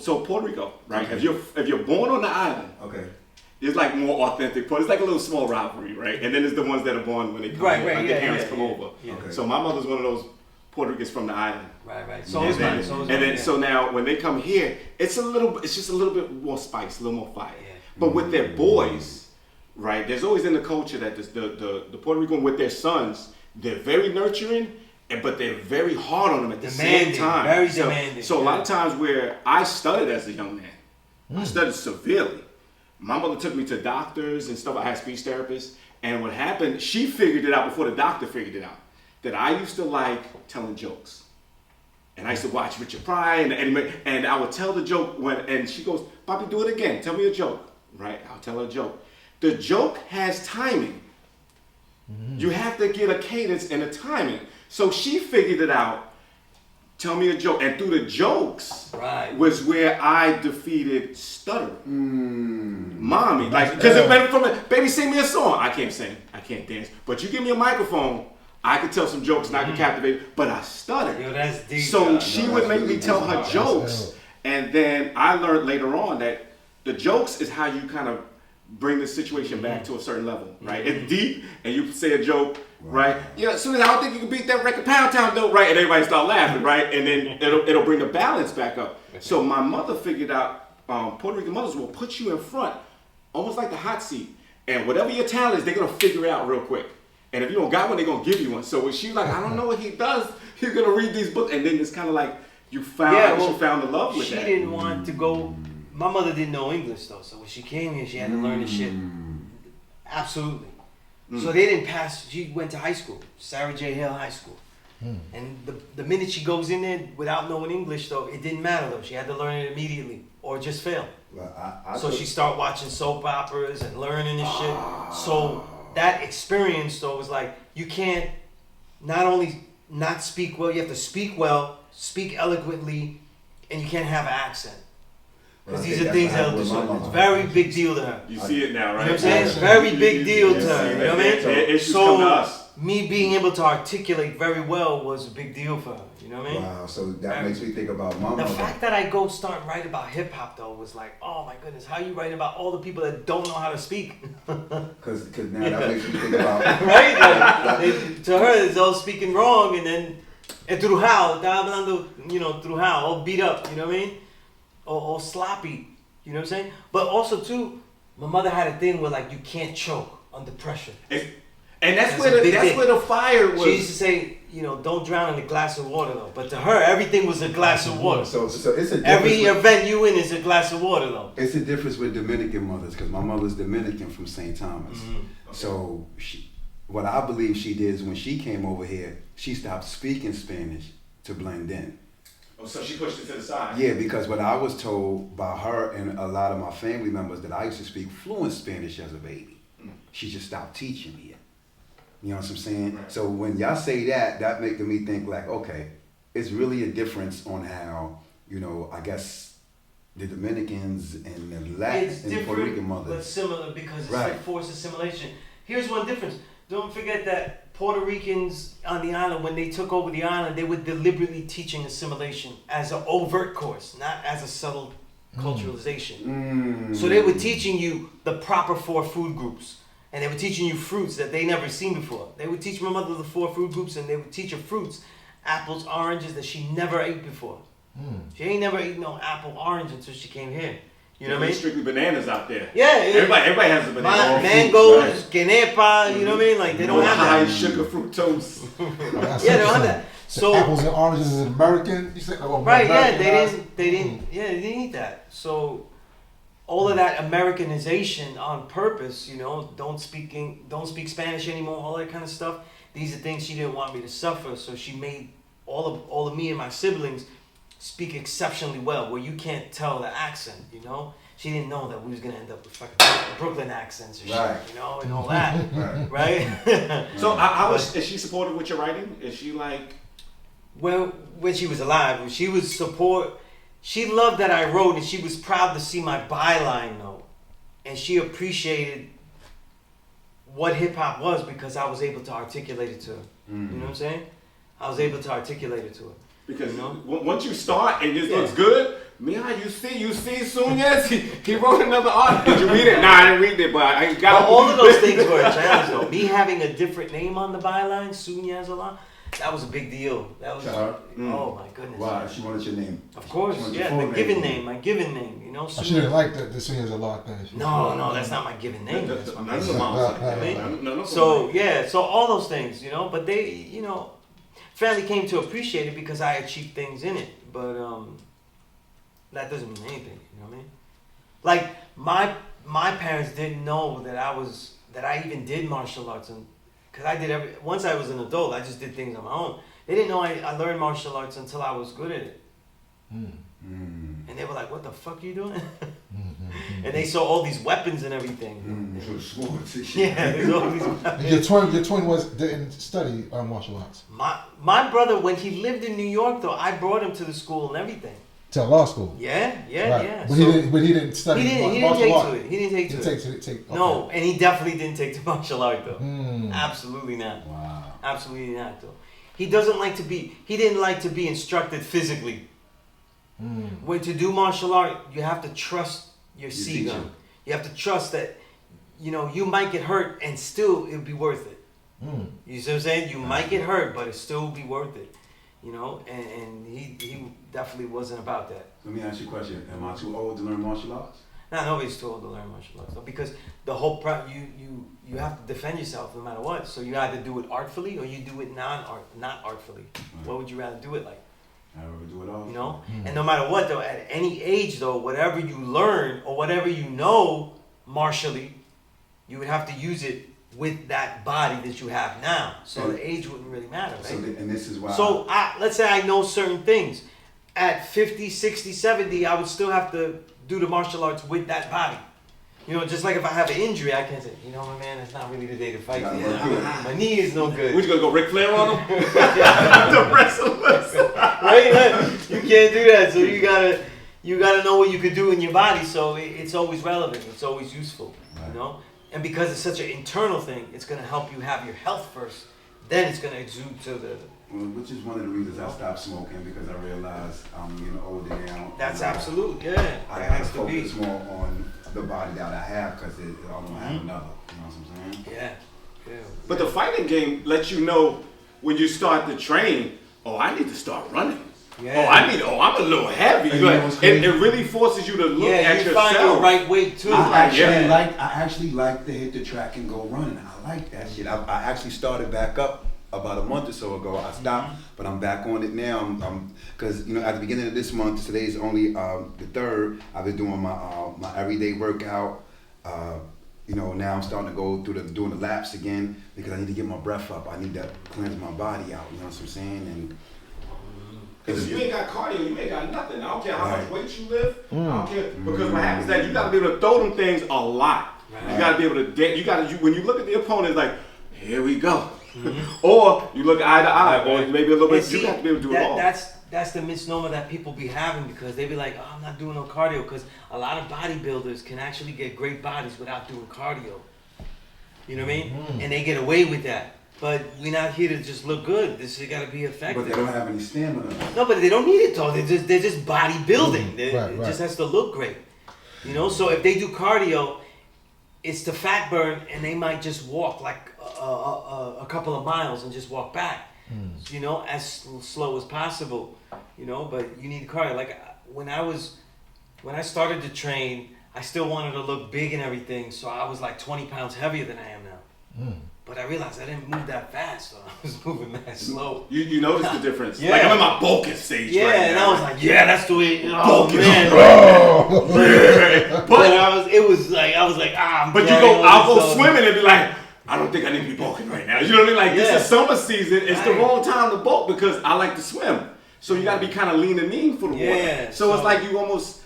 So Puerto Rico, right? Okay. If you're born on the island, Okay. it's like more authentic. It's like a little small rivalry, right? And then there's the ones that are born when they come over, like their parents come over. Yeah. Okay. So my mother's one of those Puerto Ricans from the island. Right. So And is then, mine. So now when they come here, it's just a little bit more spice, a little more fire. Yeah. But with their boys, right? There's always in the culture that the Puerto Rican with their sons, they're very nurturing, but they're very hard on them at the same time. Very demanding. So a lot of times where I studied as a young man, I studied severely. My mother took me to doctors and stuff. I had speech therapists, and what happened? She figured it out before the doctor figured it out. That I used to like telling jokes. And I used to watch Richard Pryor and I would tell the joke and she goes, Bobby, do it again. Tell me a joke. Right? I'll tell her a joke. The joke has timing. You have to get a cadence and a timing. So she figured it out. Tell me a joke. And through the jokes was where I defeated stuttering. Mommy. Like, because it went from baby, sing me a song. I can't sing. I can't dance. But you give me a microphone, I could tell some jokes and I could captivate, but I stuttered. Yo, that's deep. So she would make me tell her jokes. And then I learned later on that the jokes is how you kind of bring the situation back to a certain level, right? It's deep, and you say a joke, right? Yeah, as soon as I don't think you can beat that record, Pound Town dope, right? And everybody start laughing, right? And then it'll bring the balance back up. So my mother figured out Puerto Rican mothers will put you in front, almost like the hot seat, and whatever your talent is, they're gonna figure it out real quick. And if you don't got one, they're gonna give you one. So when she's like, I don't know what he does, he's gonna read these books, and then it's kind of like you found the love with she that. She didn't want to go. My mother didn't know English though, so when she came here, she had to learn this shit. Absolutely. So they didn't pass. She went to high school, Sarah J. Hale High School. And the minute she goes in there without knowing English though, it didn't matter though. She had to learn it immediately or just fail. Well, So she started watching soap operas and learning this shit. So that experience though was like, you can't not only not speak well, you have to speak well, speak eloquently, and you can't have an accent. Because these are things that it's a very big deal to her. You see it now, right? You know what I'm saying? It's very big deal to her. You know what I mean? Issues come to us. Me being able to articulate very well was a big deal for her. You know what I mean? Wow, so that makes me think about my mother. The fact that I go start and write about hip hop though was like, oh my goodness, how you write about all the people that don't know how to speak? Because now that makes me think about right? Like, to her, it's all speaking wrong, and then etrujado, está hablando, trujado, all beat up. You know what I mean? Or sloppy. You know what I'm saying? But also too, my mother had a thing where like you can't choke under pressure. And that's where the fire was. She used to say, don't drown in a glass of water though. But to her, everything was a glass of water. So it's a difference. Every event you in is a glass of water though. It's a difference with Dominican mothers because my mother's Dominican from St. Thomas. So what I believe she did is when she came over here, she stopped speaking Spanish to blend in. Oh, so she pushed it to the side. Yeah, because what I was told by her and a lot of my family members that I used to speak fluent Spanish as a baby. She just stopped teaching me it. You know what I'm saying? Right. So when y'all say that making me think like, okay, it's really a difference on how, you know, I guess the Dominicans and the Latin It's and Puerto Rican different, mothers. but similar because it's Right. like forced assimilation. Here's one difference. Don't forget that Puerto Ricans on the island, when they took over the island, they were deliberately teaching assimilation as an overt course, not as a subtle culturalization. So they were teaching you the proper 4 food groups. And they were teaching you fruits that they never seen before. They would teach my mother the 4 food groups, and they would teach her fruits, apples, oranges that she never ate before. She ain't never eaten no apple, orange until she came here. You know what I mean? Strictly bananas out there. Yeah. Everybody has a banana. Mangoes, quenepa, you know what I mean? Like they don't have high that. sugar fructose. Yeah, they don't have that. So apples and oranges is American. You said, right, yeah, Americanized? they didn't eat that. So all of that Americanization on purpose, you know, don't speak Spanish anymore, all that kind of stuff. These are things she didn't want me to suffer, so she made all of me and my siblings speak exceptionally well, where you can't tell the accent, you know. She didn't know that we was gonna end up with fucking Brooklyn accents and Right. shit, you know, and all that, right? So how is she supportive with your writing? Is she like? Well, when she was alive, she loved that I wrote, and she was proud to see my byline though, and she appreciated what hip hop was because I was able to articulate it to her. You know what I'm saying? I was able to articulate it to her. Because you know? Once you start and it looks good, you see Sunez, he wrote another article. Did you read it? Nah, I didn't read it, but I got Well, all of those things were a challenge though. Me having a different name on the byline, Sunez a lot, that was a big deal. That was, oh my goodness. Why? She wanted your name. Of course, She wanted yeah, your full my given name, you know. She didn't like the Sunez a lot thing. No, that's not my given name. That's my None of given the moms like name. that. None of them. So all those things, you know, but they, you know, family came to appreciate it because I achieved things in it, but that doesn't mean anything, you know what I mean? Like my parents didn't know that I even did martial arts, and because once I was an adult, I just did things on my own. They didn't know I learned martial arts until I was good at it. And they were like, "What the fuck are you doing?" And they saw all these weapons and everything. Yeah, there's all these weapons. Your twin didn't study martial arts. My brother, when he lived in New York, though, I brought him to the school and everything. To law school. Yeah. But he didn't study He didn't martial take art. to it. He didn't take to it. Okay. No, and he definitely didn't take to martial art though. Absolutely not. Wow. Absolutely not though. He didn't like to be instructed physically. When to do martial art, you have to trust your gun. You have to trust that, you know, you might get hurt and still it'll be worth it. You see what I'm saying? You might get hurt, but it still be worth it. You know, and he definitely wasn't about that. Let me ask you a question. Am I too old to learn martial arts? Nah, nobody's too old to learn martial arts though, because the whole you have to defend yourself no matter what. So you either do it artfully or you do it not artfully. Right. What would you rather do it like? I would do it all. You know, and no matter what though, at any age though, whatever you learn or whatever you know martially, you would have to use it with that body that you have now. So the age wouldn't really matter, right? And this is why. So let's say I know certain things. At 50, 60, 70, I would still have to do the martial arts with that body. You know, just like if I have an injury, I can't say, you know, my man, it's not really the day to fight. My knee is no good. We're just gonna go Ric Flair on him? The wrestlers. Right? You can't do that. So you gotta know what you could do in your body. So it's always relevant. It's always useful. Right. You know? And because it's such an internal thing, it's gonna help you have your health first. Then it's gonna exude to the. Well, which is one of the reasons I stopped smoking, because I realized I'm getting older now. That's absolute, yeah. I gotta focus more on the body that I have, because I don't have another. You know what I'm saying? Yeah. But the fighting game lets you know when you start to train, I need to start running. Yeah. I'm a little heavy. It really forces you to look at yourself. You find your right weight too. I actually like to hit the track and go running. I like that shit. I actually started back up about a month or so ago. I stopped, but I'm back on it now. Because you know, at the beginning of this month, today's only the 3rd. I've been doing my everyday workout. you know, now I'm starting to go through doing the laps again because I need to get my breath up. I need to cleanse my body out. You know what I'm saying? And because if you ain't got cardio, you ain't got nothing. I don't care how Right. much weight you lift. I don't care because what happens is that you got to be able to throw them things a lot. Right. You got to be able to. You got to. When you look at the opponent, it's like, here we go. Or you look eye to eye, or maybe a little bit. See, you have to be able to do it all. That's the misnomer that people be having because they be like, oh, I'm not doing no cardio because a lot of bodybuilders can actually get great bodies without doing cardio. You know what I mean? And they get away with that. But we're not here to just look good. This has got to be effective. but they don't have any stamina. No, but they don't need it though. They're just bodybuilding. Right, It just has to look great. You know, so if they do cardio, it's the fat burn, and they might just walk like a couple of miles and just walk back. You know, as slow as possible. You know, but you need cardio. Like when I started to train, I still wanted to look big and everything, so I was like 20 pounds heavier than I am now. But I realized I didn't move that fast, so I was moving that slow. You notice the difference. Yeah. Like I'm in my bulking stage Yeah, right and now. I was like, yeah, that's the way. Oh Bulking. man. But But I was like, ah. I'm But carrying all I'll this go stuff. swimming and be like, I don't think I need to be bulking right now. You know what I mean? Like Yeah. this is summer season. It's the Right. wrong time to bulk because I like to swim. So you got to be kind of lean and mean for the water. Yeah, So it's so like you almost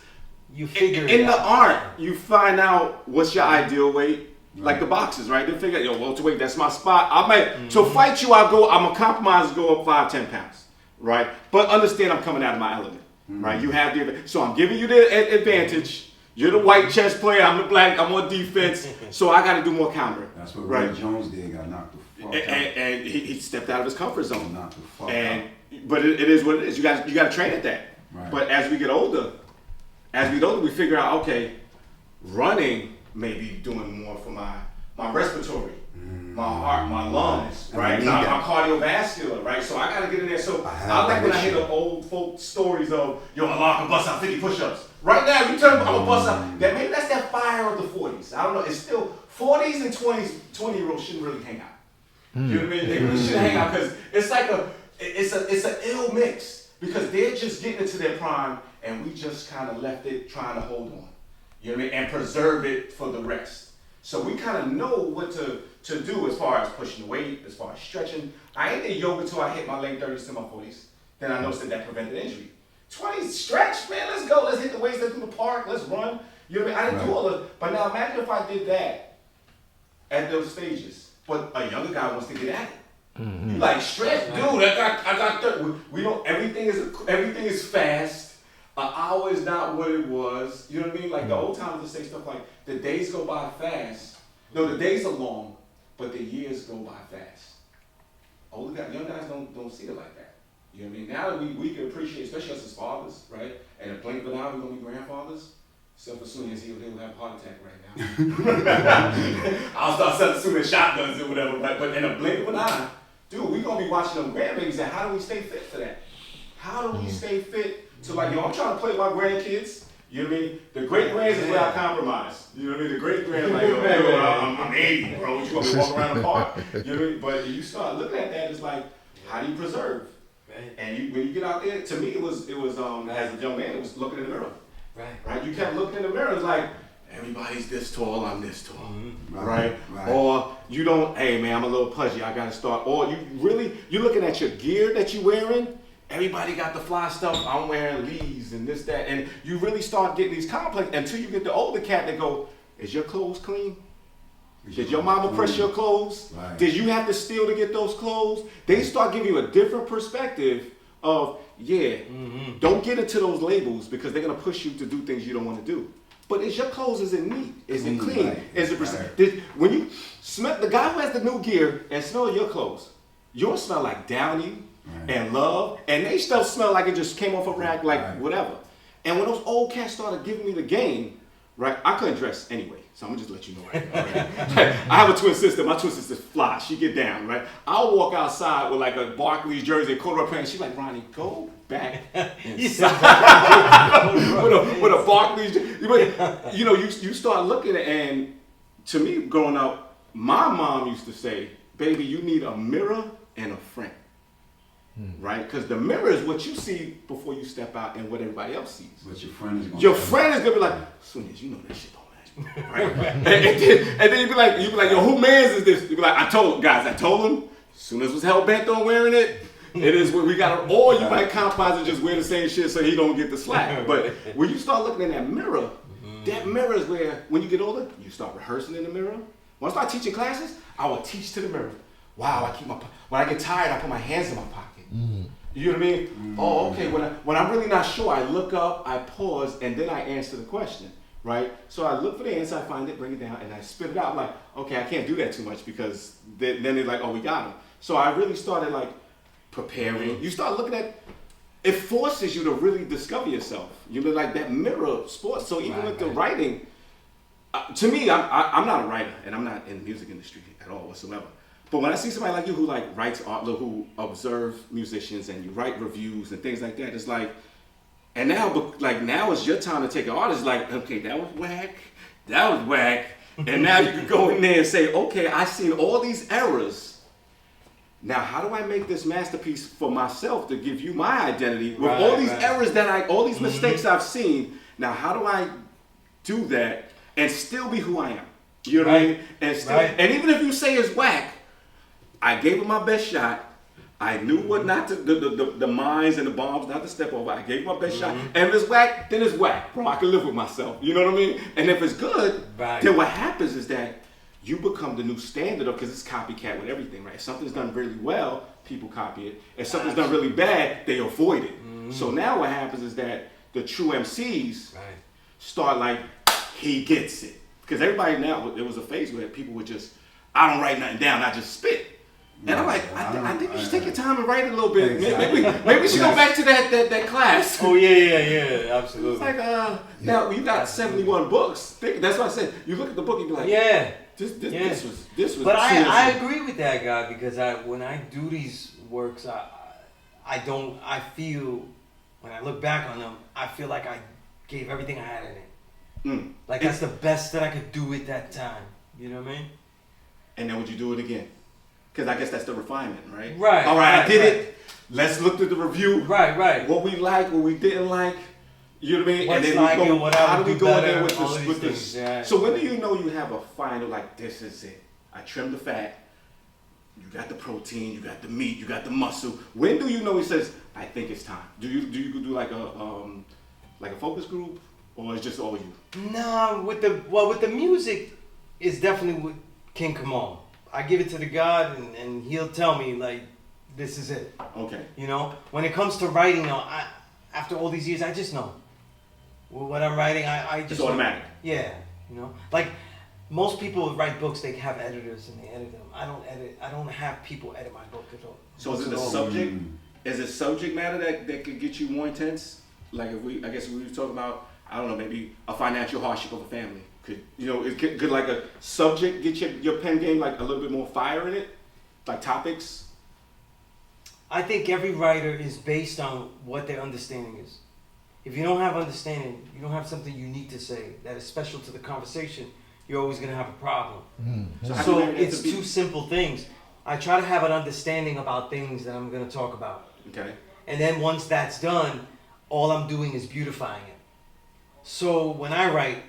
You figure it in the out. art you find out what's your ideal weight. Like the boxers, right? They figure, yo, welterweight, that's my spot. I might to fight you. I'm a compromise, go up 5-10 pounds, right? But understand, I'm coming out of my element, right? You have so I'm giving you the advantage. You're the white chess player. I'm the black. I'm on defense, so I got to do more countering. That's what right? Ray Jones did. Got knocked the fuck out. And he stepped out of his comfort zone. Knocked the fuck And out. but it is what it is. You got to train at that. Right. But as we get older, we figure out, okay, running may be doing more for my respiratory, my heart, my lungs, And right? I need My that. cardiovascular, right? So I gotta get in there. So I I like when I hear the old folk stories of, yo, I can bust out 50 push-ups. Right now, you tell me I'm gonna bust out. That maybe that's that fire of the 40s. I don't know. It's still 40s and 20s. 20-year-olds shouldn't really hang out. You know what I mean? They really shouldn't hang out because it's like it's an ill mix because they're just getting into their prime and we just kind of left it trying to hold on. You know what I mean? And preserve it for the rest. So we kind of know what to do as far as pushing the weight, as far as stretching. I ain't did yoga till I hit my late 30s to my 40s. Then I noticed that prevented injury. 20s, stretch, man, let's go. Let's hit the weights, let's do the park, let's run. You know what I mean? I didn't do all of but now imagine if I did that at those stages. But a younger guy wants to get at it. You like stretch, dude, I got 30. We don't, everything is fast. An hour is not what it was. You know what I mean? Like the old timers would say stuff like, the days go by fast. No, the days are long, but the years go by fast. Older guys, young guys don't see it like that. You know what I mean? Now that we can appreciate, especially us as fathers, right? And a blink of an eye, we're gonna be grandfathers. Except for Sunez, he'll have a heart attack right now. I'll start substituting shotguns or whatever, right? But in a blink of an eye, dude, we're gonna be watching them grandbabies and how do we stay fit for that? How do we stay fit? So like, yo, I'm trying to play with my grandkids. You know what I mean? The great grands is where I compromise. You know what I mean? The great grands like, yo, I'm 80, bro. You gonna be walking around the park. You know what I mean? But you start looking at that, it's like, how do you preserve? Right. And when you get out there, to me, it was as a young man, it was looking in the mirror. Right? You kept looking in the mirror, it's like, everybody's this tall, I'm this tall. Right? Or you don't, hey man, I'm a little pudgy, I gotta start. Or you're looking at your gear that you're wearing, everybody got the fly stuff, I'm wearing Lee's and this, that, and you really start getting these complex until you get the older cat that go, is your clothes clean? Did your mama press your clothes? Right. Did you have to steal to get those clothes? They start giving you a different perspective of, don't get into those labels because they're gonna push you to do things you don't want to do. But is your clothes, is it neat? Is it clean? Right. Is it Right. when you smell the guy who has the new gear and smell your clothes, yours smell like Downy and Love, and they stuff smell like it just came off a rack, like whatever. And when those old cats started giving me the game, right, I couldn't dress anyway. So I'm gonna just let you know right now. Right? I have a twin sister. My twin sister's fly. She get down, right? I'll walk outside with like a Barclays jersey and corduroy pants. She's like, Ronnie, go back inside. with a Barclays jersey. But, you know, you start looking at, and to me, growing up, my mom used to say, baby, you need a mirror and a friend. Right? Because the mirror is what you see before you step out and what everybody else sees. But your friend is gonna Your friend is gonna be like, Sunez, you know that shit don't last. Right? and then you'd be like, yo, who man's is this? You'd be like, I told him. Sunez was hell bent on wearing it. It is what we got. Or you might compromise and just wear the same shit so he don't get the slack. But when you start looking in that mirror is where, when you get older, you start rehearsing in the mirror. When I start teaching classes, I will teach to the mirror. Wow, when I get tired, I put my hands in my pocket. You know what I mean? Oh, okay. When I'm really not sure, I look up, I pause, and then I answer the question. Right? So I look for the answer, I find it, bring it down, and I spit it out. I'm like, okay, I can't do that too much because then they're like, oh, we got him. So I really started like preparing. You start looking at, it forces you to really discover yourself. You know, like that mirror sports. So even with the writing, to me, I'm not a writer, and I'm not in the music industry at all whatsoever. But when I see somebody like you who like writes art, who observe musicians, and you write reviews and things like that, it's like, and now it's your time to take an artist. Like, okay, that was whack, and now you can go in there and say, okay, I've seen all these errors. Now, how do I make this masterpiece for myself to give you my identity with all these errors all these mistakes I've seen? Now, how do I do that and still be who I am? You know what I mean? And even if you say it's whack, I gave it my best shot. I knew what not to, the mines and the bombs not to step over. I gave it my best shot. And if it's whack, then it's whack, bro. I can live with myself. You know what I mean? And if it's good, then what happens is that you become the new standard because it's copycat with everything, right? If something's done really well, people copy it. If something's done really bad, they avoid it. So now what happens is that the true MCs start like, he gets it. Because everybody now, there was a phase where people would just, I don't write nothing down, I just spit. And I'm like, I think you should take your time and write it a little bit. Exactly. Maybe we should go back to that class. Oh yeah, absolutely. It's like, now you got 71 books. That's what I said. You look at the book and be like, this was. But I agree with that guy because when I do these works, I feel, when I look back on them, I feel like I gave everything I had in it. Like that's the best that I could do at that time. You know what I mean? And then would you do it again? Because I guess that's the refinement, right? Right. All right, I did it. Let's look through the review. Right. What we like, what we didn't like. You know what I mean? What's and then we go, how do we go in there with this? Yeah. So when do you know you have a final, like, this is it? I trimmed the fat. You got the protein, you got the meat, you got the muscle. When do you know he says, I think it's time? Do you do like a focus group? Or it's just all you? No, with the music, it's definitely what can come on. I give it to the God, and He'll tell me like, this is it. Okay. You know, when it comes to writing, though, after all these years, I just know. What I'm writing, I just. It's automatic. Yeah, you know, like most people write books, they have editors and they edit them. I don't edit. I don't have people edit my book at all. So is it the subject? Is it subject matter that could get you more intense? Like I guess we were talking about, I don't know, maybe a financial hardship of a family. Could like a subject get your pen game like a little bit more fire in it? Like topics? I think every writer is based on what their understanding is. If you don't have understanding, you don't have something unique to say that is special to the conversation, you're always going to have a problem. So it's two simple things. I try to have an understanding about things that I'm going to talk about. Okay. And then once that's done, all I'm doing is beautifying it. So when I write,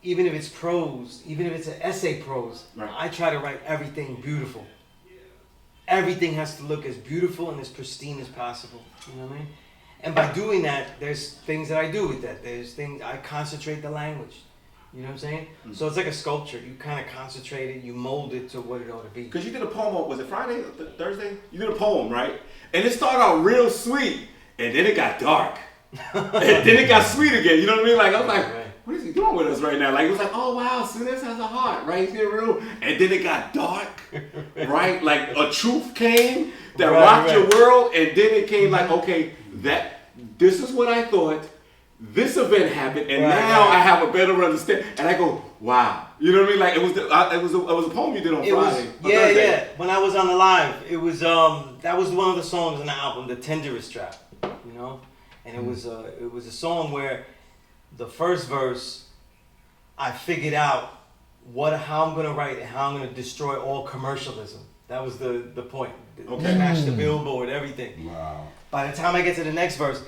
even if it's prose, even if it's an essay prose, I try to write everything beautiful. Everything has to look as beautiful and as pristine as possible. You know what I mean? And by doing that, there's things that I do with that. There's things, I concentrate the language. You know what I'm saying? So it's like a sculpture. You kind of concentrate it, you mold it to what it ought to be. Because you did a poem, was it Friday, Thursday? You did a poem, right? And it started out real sweet, and then it got dark. And then it got sweet again, you know what I mean? Like, I was like, what is he doing with us right now? Like, it was like, oh wow, Sunez has a heart, right? He's getting real. And then it got dark, right? Like a truth came that rocked your world, and then it came like, okay, this is what I thought. This event happened, and now I have a better understanding. And I go, wow, you know what I mean? Like it was a poem you did on Friday. Yeah. When I was on the live, it was that was one of the songs on the album, the Tenderest Trap, you know, and it was a song where the first verse, I figured out how I'm gonna write and how I'm gonna destroy all commercialism. That was the point. Okay. Smash the billboard, everything. Wow. By the time I get to the next verse,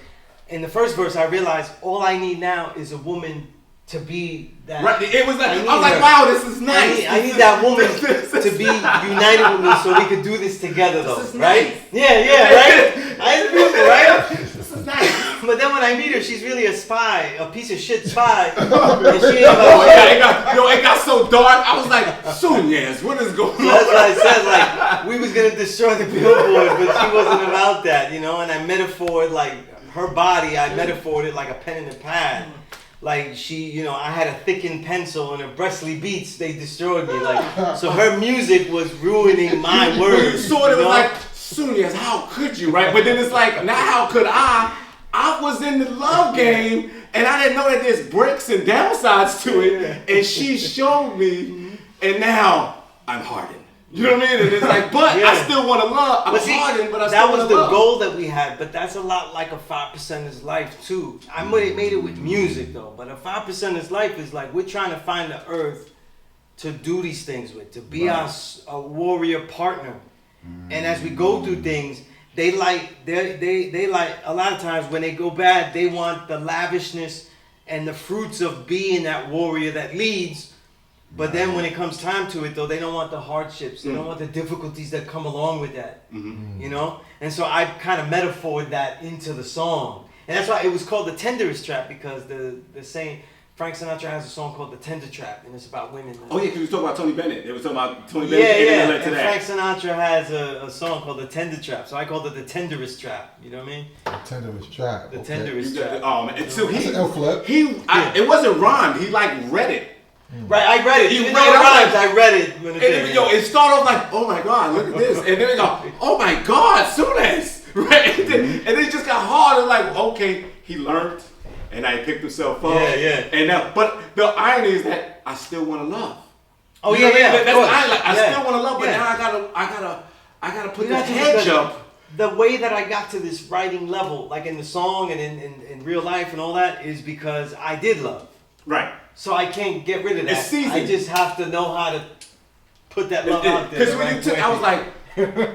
in the first verse, I realized all I need now is a woman to be that. Right. It was like, I was her. like, wow, this is nice. I need that woman to be united with me so we could do this together, though. This is right? nice. Yeah, right? It's beautiful, right? This is nice. But then when I meet her, she's really a spy, a piece of shit spy. And she ain't It got so dark. I was like, Sunez, what is going on? So that's what I said, like, we was gonna destroy the billboard, but she wasn't about that, you know? And I metaphored, like, her body, I metaphored it like a pen and a pad. Like, she, you know, I had a thickened pencil and her breastly beats, they destroyed me. Like, so her music was ruining my words. You saw it was like, Sunez, how could you, right? But then it's like, now how could I was in the love game, and I didn't know that there's breaks and downsides to it, and she showed me, and now I'm hardened. You know what I mean? And it's like, but I still want to love. I'm hardened, but I still want to love. That was the goal that we had, but that's a lot like a 5%er's life too. I made it with music though, but a 5%er's life is like we're trying to find the earth to do these things with, to be a warrior partner. And as we go through things, they like a lot of times when they go bad, they want the lavishness and the fruits of being that warrior that leads. But then when it comes time to it, though, they don't want the hardships. They don't want the difficulties that come along with that. You know? And so I kind of metaphored that into the song. And that's why it was called the Tenderest Trap, because the saying, Frank Sinatra has a song called The Tender Trap, and it's about women. Oh, yeah, because we was talking about Tony Bennett. They was talking about Tony Bennett. Yeah. And Frank Sinatra has a song called The Tender Trap, so I called it The Tenderest Trap. You know what I mean? The Tenderest Trap. The Tenderest Trap. Oh, man. So That's an L flip. It wasn't rhymed. He, like, read it. Right, I read it. Even though it rhymes, I read it. When it started off like, oh my God, look at this. And then it go, oh my God, Sunez. Right? And then it just got hard. And like, okay, he learned. And I picked himself up. Yeah. And now, but the irony is that I still want to love. Oh, you know yeah. That's the irony. I still want to love, but now I gotta put this hedge up. The way that I got to this writing level, like in the song and in real life and all that, is because I did love. Right. So I can't get rid of that. It's seasoned. I just have to know how to put that love out there. Because when you took, I was like,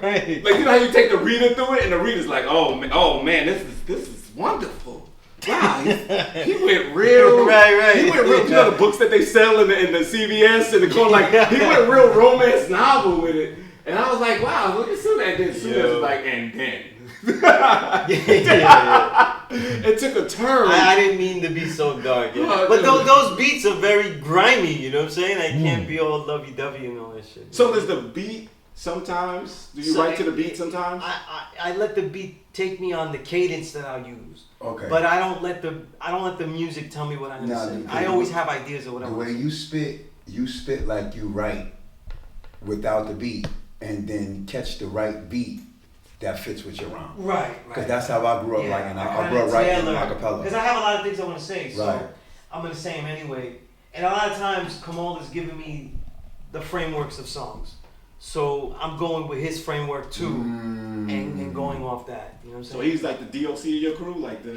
like you know how you take the reader through it, and the reader's like, oh man, this is wonderful. Wow, he went real. Right. He went real. You know the books that they sell in the CVS and the corner, like he went real romance novel with it, and I was like, wow, look at Sunez. Then Sunez was like, and then. It took a turn. I didn't mean to be so dark. Yeah. But those beats are very grimy, you know what I'm saying? I can't be all lovey-dovey and all that shit. So does the beat sometimes? Do you write to the beat sometimes? I let the beat take me on the cadence that I'll use. Okay. But I don't let the music tell me what I'm gonna say. I always have ideas of what I'm gonna say. The way you spit like you write without the beat, and then catch the right beat that fits with your rhyme. Right. Because that's how I grew up writing. I grew up writing in acapella. Because I have a lot of things I want to say, so Right. I'm going to say them anyway. And a lot of times, Kamal is giving me the frameworks of songs. So I'm going with his framework too, and going off that. You know what I'm saying? So he's like the DOC of your crew, like the.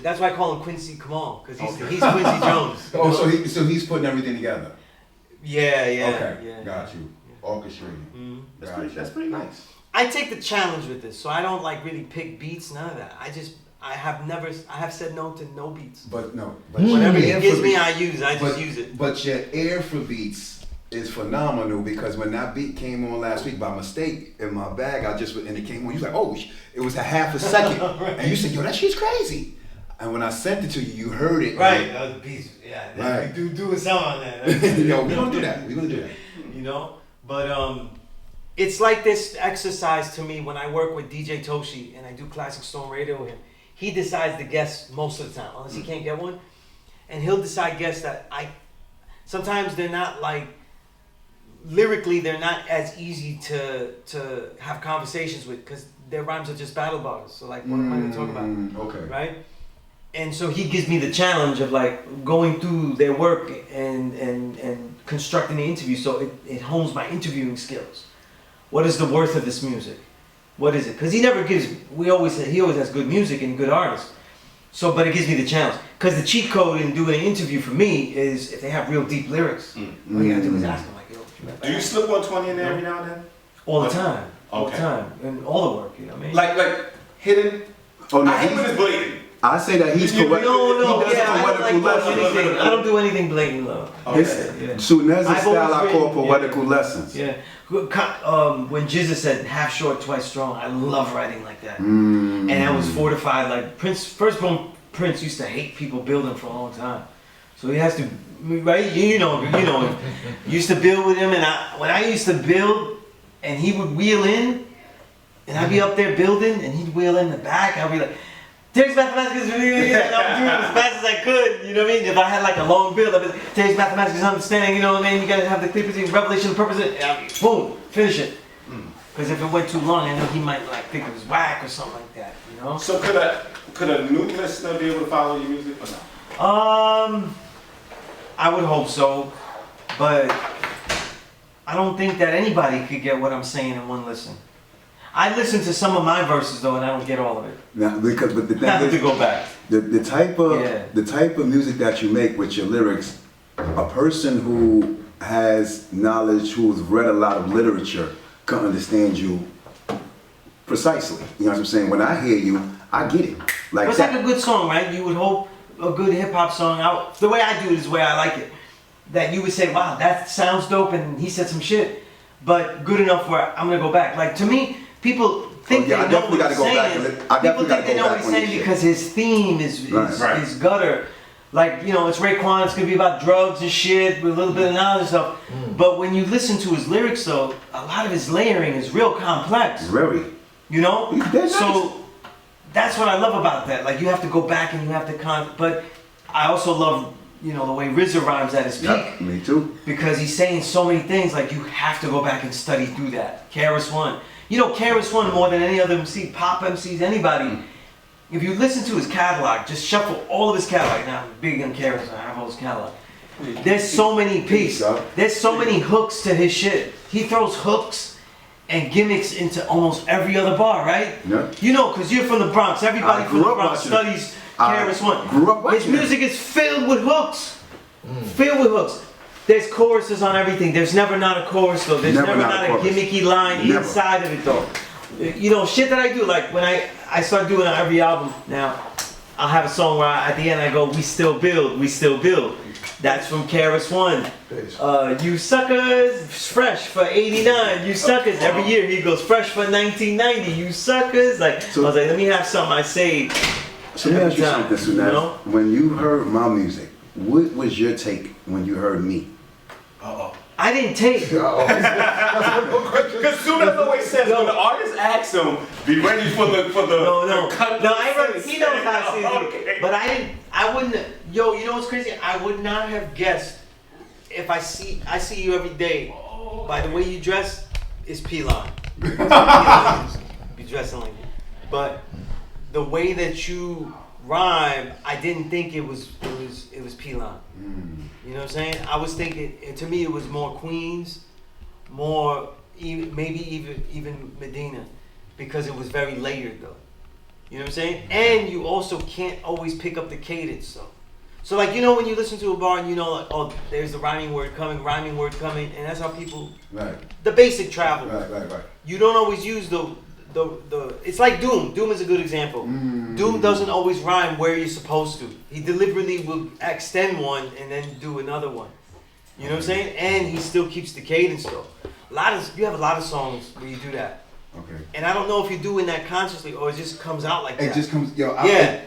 That's why I call him Quincy Kamal, because he's Quincy Jones. Oh, so he's putting everything together. Yeah. Okay, got you. Orchestrating. That's pretty nice. I take the challenge with this, so I don't like really pick beats, none of that. I have said no to no beats. But whatever he gives me, I use. I just use it. But your ear for beats is phenomenal, because when that beat came on last week by mistake in my bag, and it came on, you was like, oh, it was a half a second, right. And you said, yo, that shit's crazy. And when I sent it to you, you heard it. Right, that was a piece. Yeah, right. We doing something on that. No, we're gonna do that. You know, but it's like this exercise to me when I work with DJ Toshi and I do Classic Stone Radio with him. He decides the guests most of the time, unless he can't get one, and he'll decide guests that sometimes they're not like, lyrically they're not as easy to have conversations with, because their rhymes are just battle bars. So like, what am I going to talk about? Okay. Right? And so he gives me the challenge of like going through their work and constructing the interview, so it hones my interviewing skills. What is the worth of this music? What is it? Because he always has good music and good artists. So, but it gives me the challenge. Because the cheat code in doing an interview for me is if they have real deep lyrics, all you gotta do is ask them like, yo, do you slip 120 in there every now and then? All the time. All the Okay. time. And all the work, you know what I mean? Like hidden. Oh, no, I hate when it's blatant. I say that he's correct. No, he does yeah, I don't poetical like doing lessons. anything. I don't do anything blatant, though. Sunez's I've style I always call written- poetical lessons. Yeah. When Jesus said half short, twice strong, I love writing like that. And I was fortified. Like Prince used to hate people building for a long time. So he has to, right? You know, used to build with him. And when I used to build and he would wheel in, and I'd be up there building and he'd wheel in the back, I'd be like, Terry's mathematics is really, and I'm doing it as fast as I could, you know what I mean? If I had like a long build, I'd be like, Terry's mathematics is understanding, you know what I mean? You gotta have the clear between revelation and purpose, and I'd be, boom, finish it. Because if it went too long, I know he might like think it was whack or something like that, you know? So could a new listener be able to follow your music or no? I would hope so, but I don't think that anybody could get what I'm saying in one listen. I listen to some of my verses though, and I don't get all of it. Now, but the thing I have is, to go back. the type of music that you make with your lyrics, a person who has knowledge, who's read a lot of literature, can understand you precisely. You know what I'm saying? When I hear you, I get it. But it's like a good song, right? You would hope a good hip hop song out. The way I do it is the way I like it. That you would say, wow, that sounds dope, and he said some shit, but good enough where I'm gonna go back. Like to me, people think they know what he's saying. People think they know what he's saying because his theme is gutter. Like, you know, it's Raekwon, it's gonna be about drugs and shit with a little bit of knowledge and stuff. But when you listen to his lyrics though, a lot of his layering is real complex. Very. You know? Nice. So that's what I love about that. Like you have to go back and you have to but I also love, you know, the way RZA rhymes at his peak. Yep, me too. Because he's saying so many things, like you have to go back and study through that. KRS-One. You know KRS-One more than any other MC, pop MCs, anybody. If you listen to his catalog, just shuffle all of his catalog. Now, I'm big on KRS, I have all his catalog. There's so many pieces. There's so many hooks to his shit. He throws hooks and gimmicks into almost every other bar, right? Yeah. You know, because you're from the Bronx. Everybody from the Bronx studies KRS-One. His music is filled with hooks. Filled with hooks. There's choruses on everything. There's never not a chorus though. There's never not a gimmicky line inside of it though. You know, shit that I do, like when I start doing on every album now, I'll have a song where at the end I go, we still build, we still build. That's from KRS-One. You suckers, fresh for 89, you suckers. Every year he goes, fresh for 1990, you suckers. Like, so, I was like, let me have something I say. So let me ask you something, Sunez. You know? When you heard my music, what was your take when you heard me? I didn't take. Because Sunez always says when the artist asks him, be ready for the No, I remember, he knows how to see it. But I wouldn't, yo, you know what's crazy? I would not have guessed if I see you every day. By the way you dress, it's P.E.A.C.E. Be dressing like that. But the way that you rhyme, I didn't think it was P.E.A.C.E. You know what I'm saying? I was thinking, to me it was more Queens, more maybe even Medina, because it was very layered though. You know what I'm saying? And you also can't always pick up the cadence though. So like, you know when you listen to a bar and you know like, oh, there's the rhyming word coming, and that's how people, the basic travel. Right. You don't always use the it's like Doom. Doom is a good example. Doom doesn't always rhyme where you're supposed to. He deliberately will extend one and then do another one. You know what I'm saying? And he still keeps the cadence though. You have a lot of songs where you do that. Okay. And I don't know if you're doing that consciously or it just comes out like that. It just comes, yo. I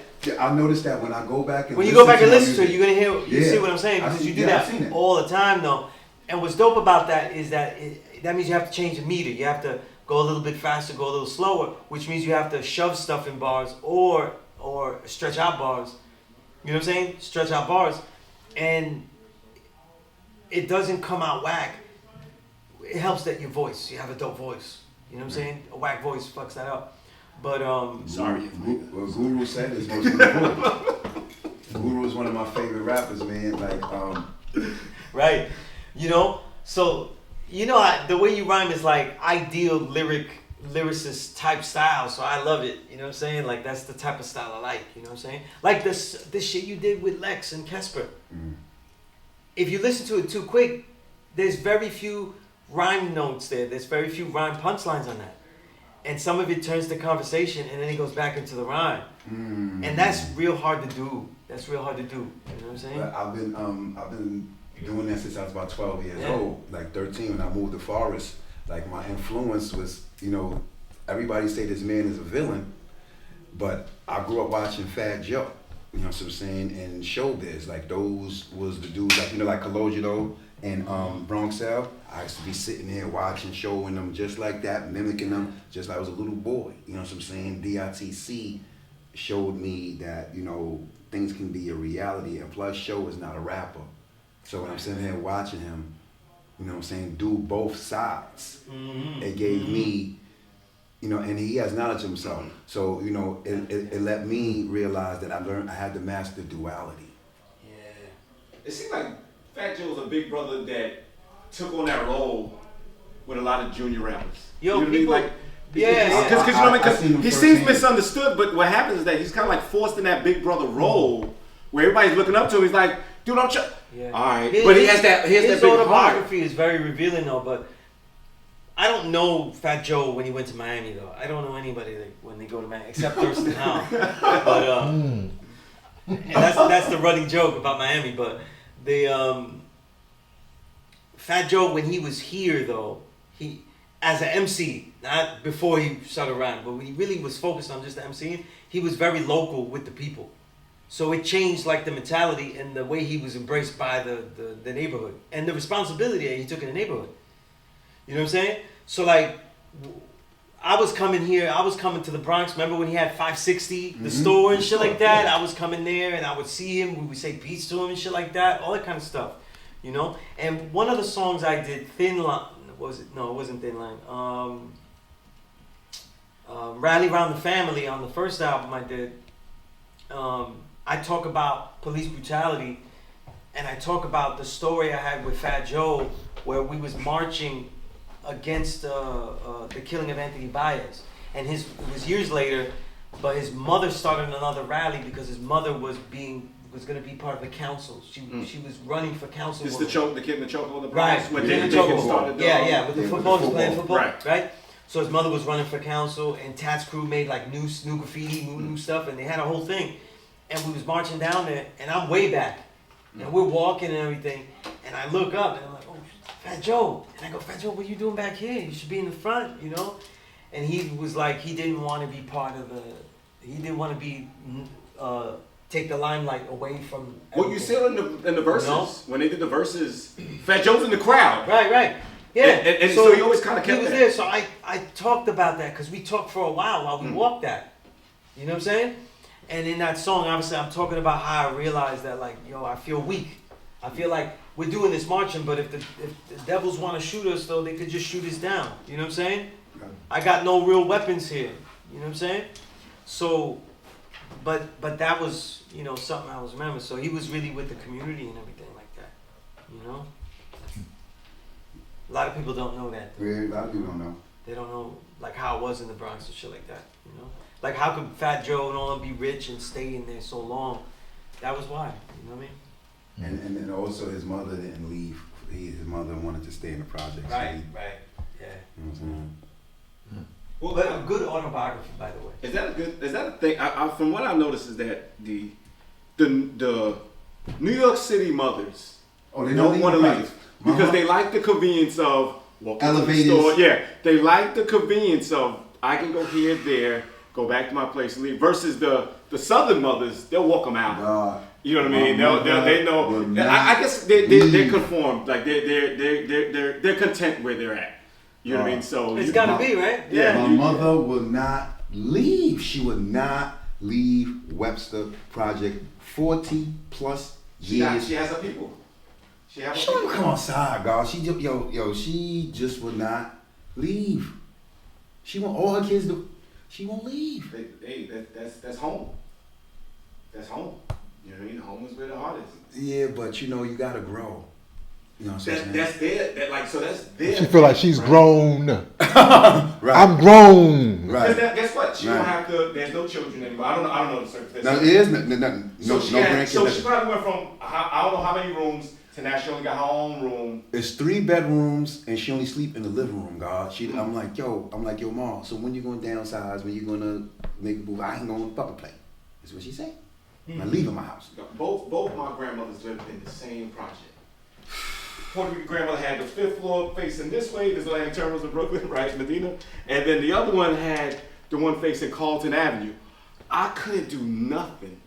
noticed that when I go back and when you go back and listen to it, you're gonna hear, see what I'm saying, because you do that all the time though. And what's dope about that is that that means you have to change the meter. You have to go a little bit faster, go a little slower, which means you have to shove stuff in bars or stretch out bars. You know what I'm saying? Stretch out bars. And it doesn't come out whack. It helps that your voice, you have a dope voice. You know what I'm saying? A whack voice fucks that up. But sorry. What Guru said is most Guru. Guru is one of my favorite rappers, man. Like right. You know? So you know, the way you rhyme is like ideal lyricist type style, so I love it. You know what I'm saying? Like that's the type of style I like. You know what I'm saying? Like this shit you did with Lex and Kesper. If you listen to it too quick, there's very few rhyme notes there. There's very few rhyme punchlines on that. and some of it turns to conversation, and then it goes back into the rhyme. And that's real hard to do. That's real hard to do. You know what I'm saying? But I've been doing that since I was about 12 years Yeah. old, like 13 when I moved to Forest. Like my influence was, you know, everybody say this man is a villain, but I grew up watching Fat Joe, you know what I'm saying, and Showbiz. Like those was the dudes, like, you know, like Cologito and Bronx L. I used to be sitting there watching, showing them just like that, mimicking them, just like I was a little boy. You know what I'm saying? DITC showed me that, you know, things can be a reality, and plus Show is not a rapper. So when I'm sitting here watching him, you know what I'm saying, do both sides, it gave me, you know, and he has knowledge of himself. So, you know, it let me realize that I had to master duality. Yeah. It seemed like Fat Joe was a big brother that took on that role with a lot of junior rappers. Yo, you know what I mean? people- Like, yeah. Because you know what I I seen mean? him He seems firsthand. misunderstood, but what happens is that he's kind of like forced in that big brother role where everybody's looking up to him. He's like, dude, I'm trying. Yeah. All right. But he has that His big heart. autobiography is very revealing though, but I don't know Fat Joe when he went to Miami though. I don't know anybody that when they go to Miami except Thurston Howe. But and that's the running joke about Miami. But the Fat Joe when he was here though, he as an MC, not before he started rapping, but when he really was focused on just the MCing, he was very local with the people. So it changed like the mentality and the way he was embraced by the neighborhood and the responsibility that he took in the neighborhood. You know what I'm saying? So like, I was coming to the Bronx. Remember when he had 560, the store and shit like that? I was coming there and I would see him. We would say peace to him and shit like that. All that kind of stuff, you know? And one of the songs I did, Thin Line, was it? No, it wasn't Thin Line. Rally Around the Family on the first album I did. I talk about police brutality, and I talk about the story I had with Fat Joe, where we was marching against the killing of Anthony Baez, and it was years later, but his mother started another rally because his mother was going to be part of the council. She was running for council. This the kid in the choke on the right? When Yeah, they the chokehold. started the, Yeah, with the football, he was playing football, Right. right? So his mother was running for council, and Tat's crew made like new graffiti, new stuff, and they had a whole thing. And we was marching down there, and I'm way back, and we're walking and everything, and I look up, and I'm like, oh, Fat Joe. And I go, Fat Joe, what are you doing back here? You should be in the front, you know? And he was like, he didn't want to be part of he didn't want to be, take the limelight away from What you everything. said in the verses, No. when they did the verses, Fat Joe's in the crowd. Right. Yeah. And so he always kinda kept He was that. there, so I talked about that because we talked for a while we walked that. You know what I'm saying? And in that song, obviously, I'm talking about how I realized that, like, yo, I feel weak. I feel like we're doing this marching, but if the devils want to shoot us, though, they could just shoot us down. You know what I'm saying? I got no real weapons here. You know what I'm saying? So, but that was, you know, something I was remembering. So he was really with the community and everything like that. You know? A lot of people don't know that. Though. Yeah, a lot of people don't know. They don't know, like, how it was in the Bronx and shit like that, you know? Like, how could Fat Joe and all be rich and stay in there so long? That was why, you know what I mean? And then also his mother didn't leave. His mother wanted to stay in the project. So Right, he, yeah. you know what I'm saying? Well, But a good autobiography, by the way. is that a thing? From what I noticed is that the New York City mothers Oh, they don't want to right. leave because they like the convenience of walking to the Elevators. store. Yeah, they like the convenience of I can go here, there, go back to my place, and leave. Versus the Southern mothers, they'll walk them out. You know what I mean? They know. I guess they're conformed. Like they're content where they're at. You know what I mean? So It's gotta be, right? Yeah. My mother would not leave. She would not leave Webster Project 40 plus years. She has her people. She has her She people. don't come outside, God. She just she just would not leave. She want all her kids to. She won't leave. Hey, that's home. That's home. You know what I mean? Home is where the heart is. Yeah, but you know you gotta grow. You know what I'm saying? That's their. So that's their. She feel like she's grown. right. I'm grown. Right. Guess what? She don't Right. have to. There's no children anymore. I don't know the circumstances. No, it is no So she grandkids. probably went from I don't know how many rooms So now she only got her own room. It's 3 bedrooms and she only sleep in the living room, God. I'm like, yo, Mom, so when you gonna downsize, when you gonna make a move? I ain't gonna fucking play. That's what she say. I'm leaving my house. Both my grandmothers lived in the same project. Puerto Rican grandmother had the 5th floor facing this way, this Atlantic Terminals in Brooklyn, right, Medina. And then the other one had the one facing Carlton Avenue. I couldn't do nothing.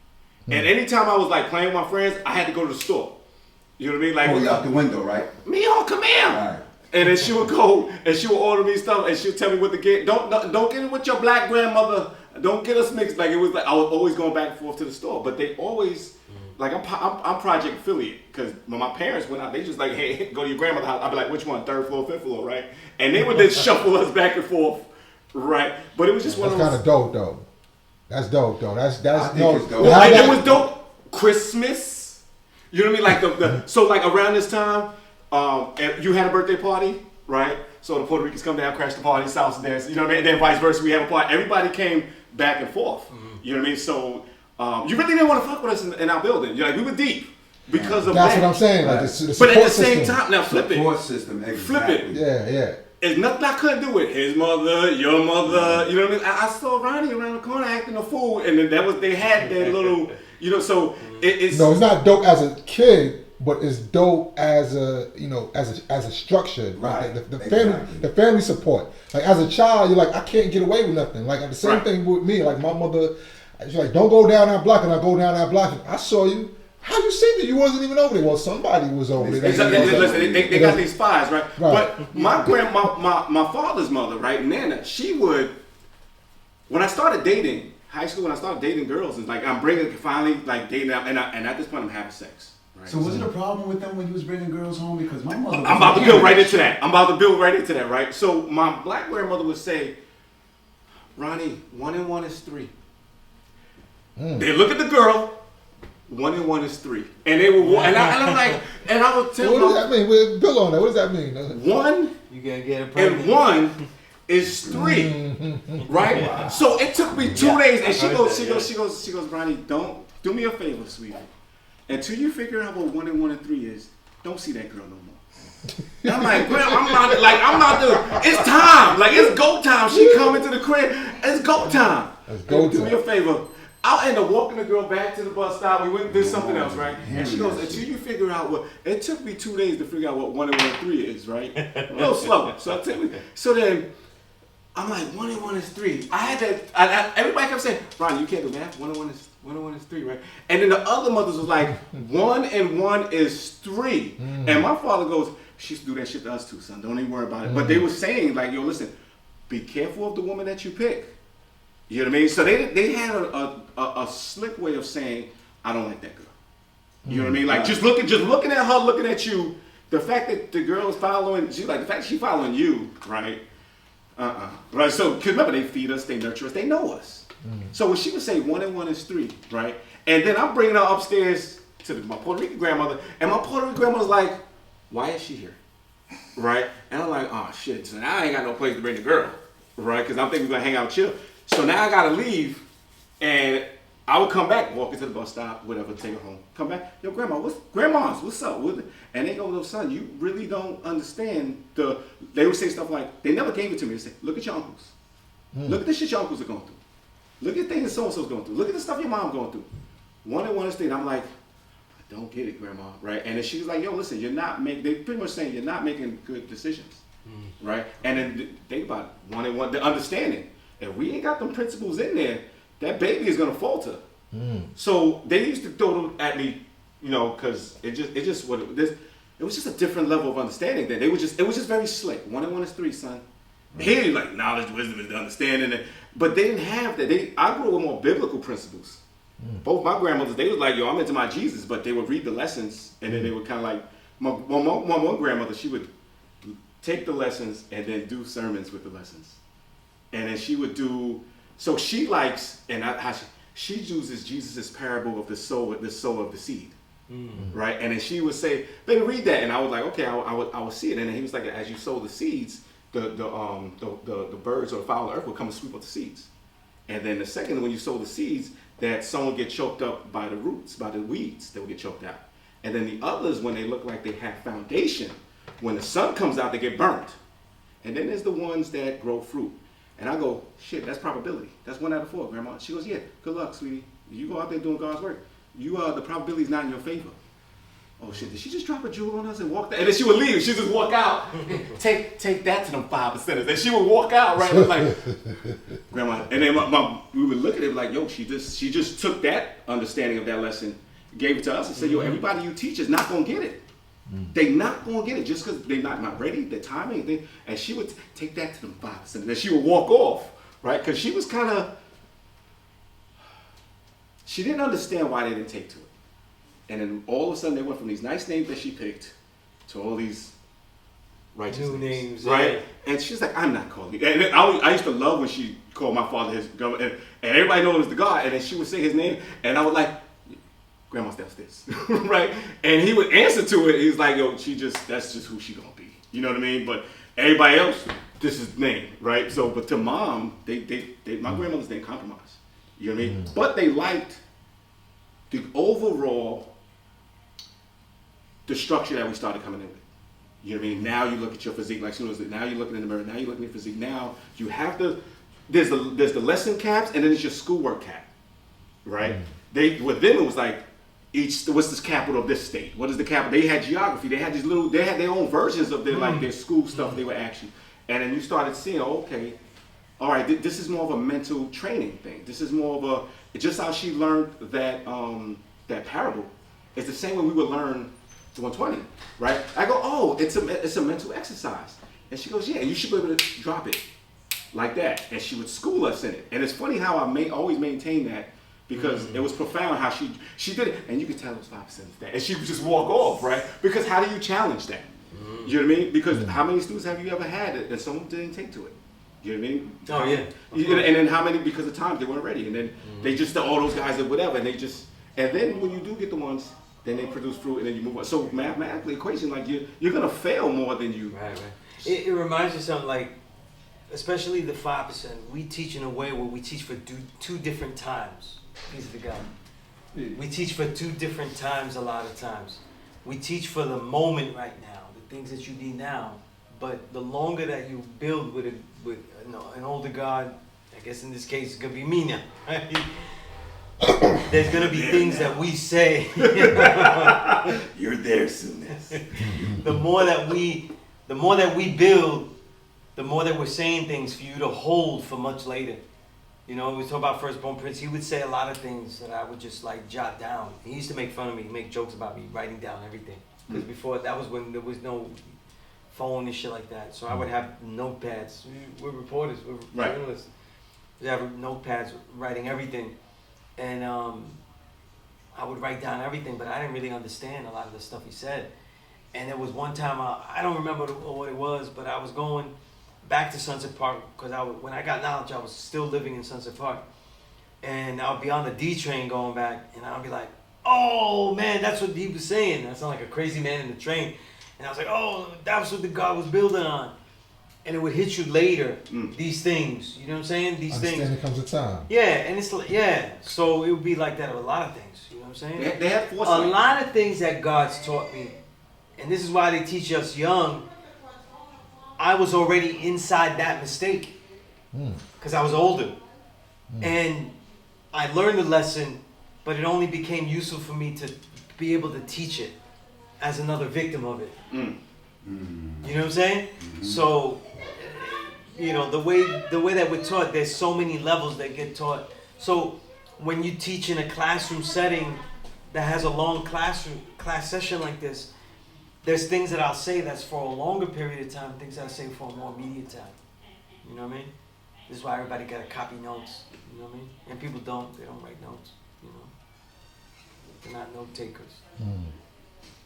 And anytime I was like playing with my friends, I had to go to the store. You know what I mean? Like, Oh, you out the window, right? Mijo, come here. Right. And then she would go and she would order me stuff and she would tell me what to get. Don't get it with your black grandmother. Don't get us mixed. Like, it was like I was always going back and forth to the store. But they always, like, I'm Project Affiliate, because when my parents went out, they just like, hey, go to your grandmother's house. I'd be like, which one? 3rd floor, 5th floor, right? And they would then shuffle us back and forth, right? But it was just one of those. That's kind of dope, though. That's dope, though. That's think it's dope. Well, and it was dope. Christmas, you know what I mean? Like so like around this time, you had a birthday party, right? So the Puerto Ricans come down, crash the party, salsa dance, you know what I mean? And then vice versa, we have a party. Everybody came back and forth, you know what I mean? So you really didn't want to fuck with us in our building. You're like, we were deep because of That's that. what I'm saying. Like the But at the support same system. time, now flip it. Support system, exactly. Flip it. Yeah. It's nothing I couldn't do with his mother, your mother, you know what I mean? I saw Ronnie around the corner acting a fool, and then they had their little, you know, so it's... No, it's not dope as a kid, but it's dope as a, you know, as a structure. Right. Like the Exactly. family support. Like as a child, you're like, I can't get away with nothing. Like the same Right. thing with me. Like my mother, she's like, don't go down that block, and I go down that block. And I saw you. How you seen it? You wasn't even over there. Well, somebody was over there. Exactly. Listen, they got these spies, right? Right. But my father's mother, right, Nana, she would, when I started dating, high school, when I started dating girls, it's like I'm finally like dating them, and at this point I'm having sex. Right? So was it a problem with them when you was bringing girls home? Because my mother was I'm about to build right into that. Right? So my black grandmother would say, Ronnie, 1 and 1 is 3. They look at the girl. 1 and 1 is 3, and they will. And I'm like, and I would tell What them, does that mean? With Bill on that, what does that mean? 1 You gonna get it pregnant. and 1 is 3, right? Wow. So it took me 2 days, and she goes, Ronnie, don't do me a favor, sweetie. Until you figure out what 1 and 1 and 3 is, don't see that girl no more. And I'm like, Grandma, I'm not the. It's time, like it's go time. She come into the crib, it's go time. It's go Do me time. a favor. I'll end up walking the girl back to the bus stop. We went and did something else, right? And she goes, until you figure out what, it took me 2 days to figure out what 1 and 1 and 3 is, right? A little slow. So then, I'm like, 1 and 1 is 3. I had that, everybody kept saying, Ron, you can't do math. 1 and 1 is 3, right? And then the other mothers was like, 1 and 1 is 3. And my father goes, she used to do that shit to us too, son. Don't even worry about it. But they were saying, like, yo, listen, be careful of the woman that you pick. You know what I mean? So they had a slick way of saying, I don't like that girl. You know what I mean? Like just looking at her, looking at you. The fact that the girl is following, the fact that she's following you, right? Right. So, cause remember, they feed us, they nurture us, they know us. So when she would say 1 and 1 is 3, right? And then I'm bringing her upstairs to my Puerto Rican grandmother, and my Puerto Rican grandmother's like, why is she here? Right? And I'm like, oh shit. So now I ain't got no place to bring the girl, right? Because I'm thinking we're gonna hang out, chill. So now I gotta leave, and I would come back, walk into the bus stop, whatever, take her home. Come back, yo, grandmas, what's up? And they go, no, son, you really don't understand they would say stuff like, they never gave it to me. They say, look at your uncles. Look at the shit your uncles are going through. Look at things so-and-so's going through. Look at the stuff your mom's going through. 1 and 1 is 3. And I'm like, I don't get it, grandma, right? And then she was like, yo, listen, they pretty much saying you're not making good decisions, right? And then think about it, 1 and 1, the understanding. If we ain't got them principles in there, that baby is gonna falter. So they used to throw them at me, you know, because it was just a different level of understanding. Then it was just very slick. 1 and 1 is 3, son. Here, like knowledge, wisdom is the understanding. But they didn't have that. I grew up with more biblical principles. Both my grandmothers, they was like, yo, I'm into my Jesus, but they would read the lessons, and then they would kind of like, my one grandmother, she would take the lessons and then do sermons with the lessons. And then she would do, so she likes, and she uses Jesus' parable of the sower of the seed, right? And then she would say, baby, read that. And I was like, okay, I would see it. And then he was like, as you sow the seeds, the birds or the fowl of the earth will come and sweep up the seeds. And then the second, when you sow the seeds, that some will get choked up by the roots, by the weeds that will get choked out. And then the others, when they look like they have foundation, when the sun comes out, they get burnt. And then there's the ones that grow fruit. And I go, shit, that's probability. That's 1 out of 4, Grandma. She goes, yeah, good luck, sweetie. You go out there doing God's work. The probability is not in your favor. Oh shit, did she just drop a jewel on us and walk that? And then she would leave. She'd just walk out. Take that to them 5%. And she would walk out, right? It was like, Grandma. And then we would look at it like, yo, she just took that understanding of that lesson, gave it to us and said, yo, everybody you teach is not going to get it. They not going to get it just because they're not ready, their timing. And she would take that to them 5%. And then she would walk off, right? Because she was kind of, she didn't understand why they didn't take to it. And then all of a sudden they went from these nice names that she picked to all these righteous New names, right? yeah. And she's like, I'm not calling you. And I used to love when she called my father his government, and everybody knows the God. And then she would say his name, and I would like, Grandma's downstairs, right? And he would answer to it. He's like, yo, that's just who she gonna be. You know what I mean? But everybody else, this is the name, right? So, but to mom, my grandmothers didn't compromise. You know what I mean? But they liked the overall, the structure that we started coming in with. You know what I mean? Now you look at your physique like soon as now you're looking in the mirror, now you're looking at your physique. Now you have there's the lesson caps, and then there's your schoolwork cap, right? With them it was like, what's the capital of this state? What is the capital? They had geography. They had their own versions of their school stuff they were actually. And then you started seeing, okay, all right, this is more of a mental training thing. This is more of just how she learned that parable. It's the same way we would learn the 120, right? I go, oh, it's a mental exercise. And she goes, yeah, you should be able to drop it like that. And she would school us in it. And it's funny how I always maintain that, because it was profound how she did it. And you could tell it was 5% of that. And she would just walk off, right? Because how do you challenge that? You know what I mean? Because how many students have you ever had that someone didn't take to it? You know what I mean? Oh, yeah. And then how many, because of times they weren't ready. And then they just, all those guys or whatever, and then when you do get the ones, then they produce fruit and then you move on. So mathematically, equation, like you're going to fail more than you. Right. It reminds me of something like, especially the 5%, we teach in a way where we teach for two different times. Peace to God. We teach for 2 different times a lot of times. We teach for the moment right now, the things that you need now. But the longer that you build with an older God, I guess in this case it's gonna be me now. Right? There's gonna be things that we say. You're there, Sunez. The more that we build, the more that we're saying things for you to hold for much later. You know, we talk about Firstborn Prince. He would say a lot of things that I would just like jot down. He used to make fun of me, make jokes about me writing down everything. Because before, that was when there was no phone and shit like that. So I would have notepads. We're reporters, we're journalists. We have notepads writing everything. And I would write down everything, but I didn't really understand a lot of the stuff he said. And there was one time, I don't remember what it was, but I was going back to Sunset Park, because when I got knowledge, I was still living in Sunset Park. And I would be on the D train going back, and I would be like, oh man, that's what he was saying. I sound like a crazy man in the train. And I was like, oh, that's what the God was building on. And it would hit you later, these things. You know what I'm saying? These things. Understanding comes with time. Yeah, and it's like, so it would be like that with a lot of things. You know what I'm saying? They have foresight. A lot of things that God's taught me, and this is why they teach us young, I was already inside that mistake. Because I was older. And I learned the lesson, but it only became useful for me to be able to teach it as another victim of it. You know what I'm saying? So, you know, the way that we're taught, there's so many levels that get taught. So when you teach in a classroom setting that has a long class session like this, there's things that I'll say that's for a longer period of time, things that I say for a more immediate time. You know what I mean? This is why everybody got to copy notes. You know what I mean? And people don't. They don't write notes. You know, they're not note takers.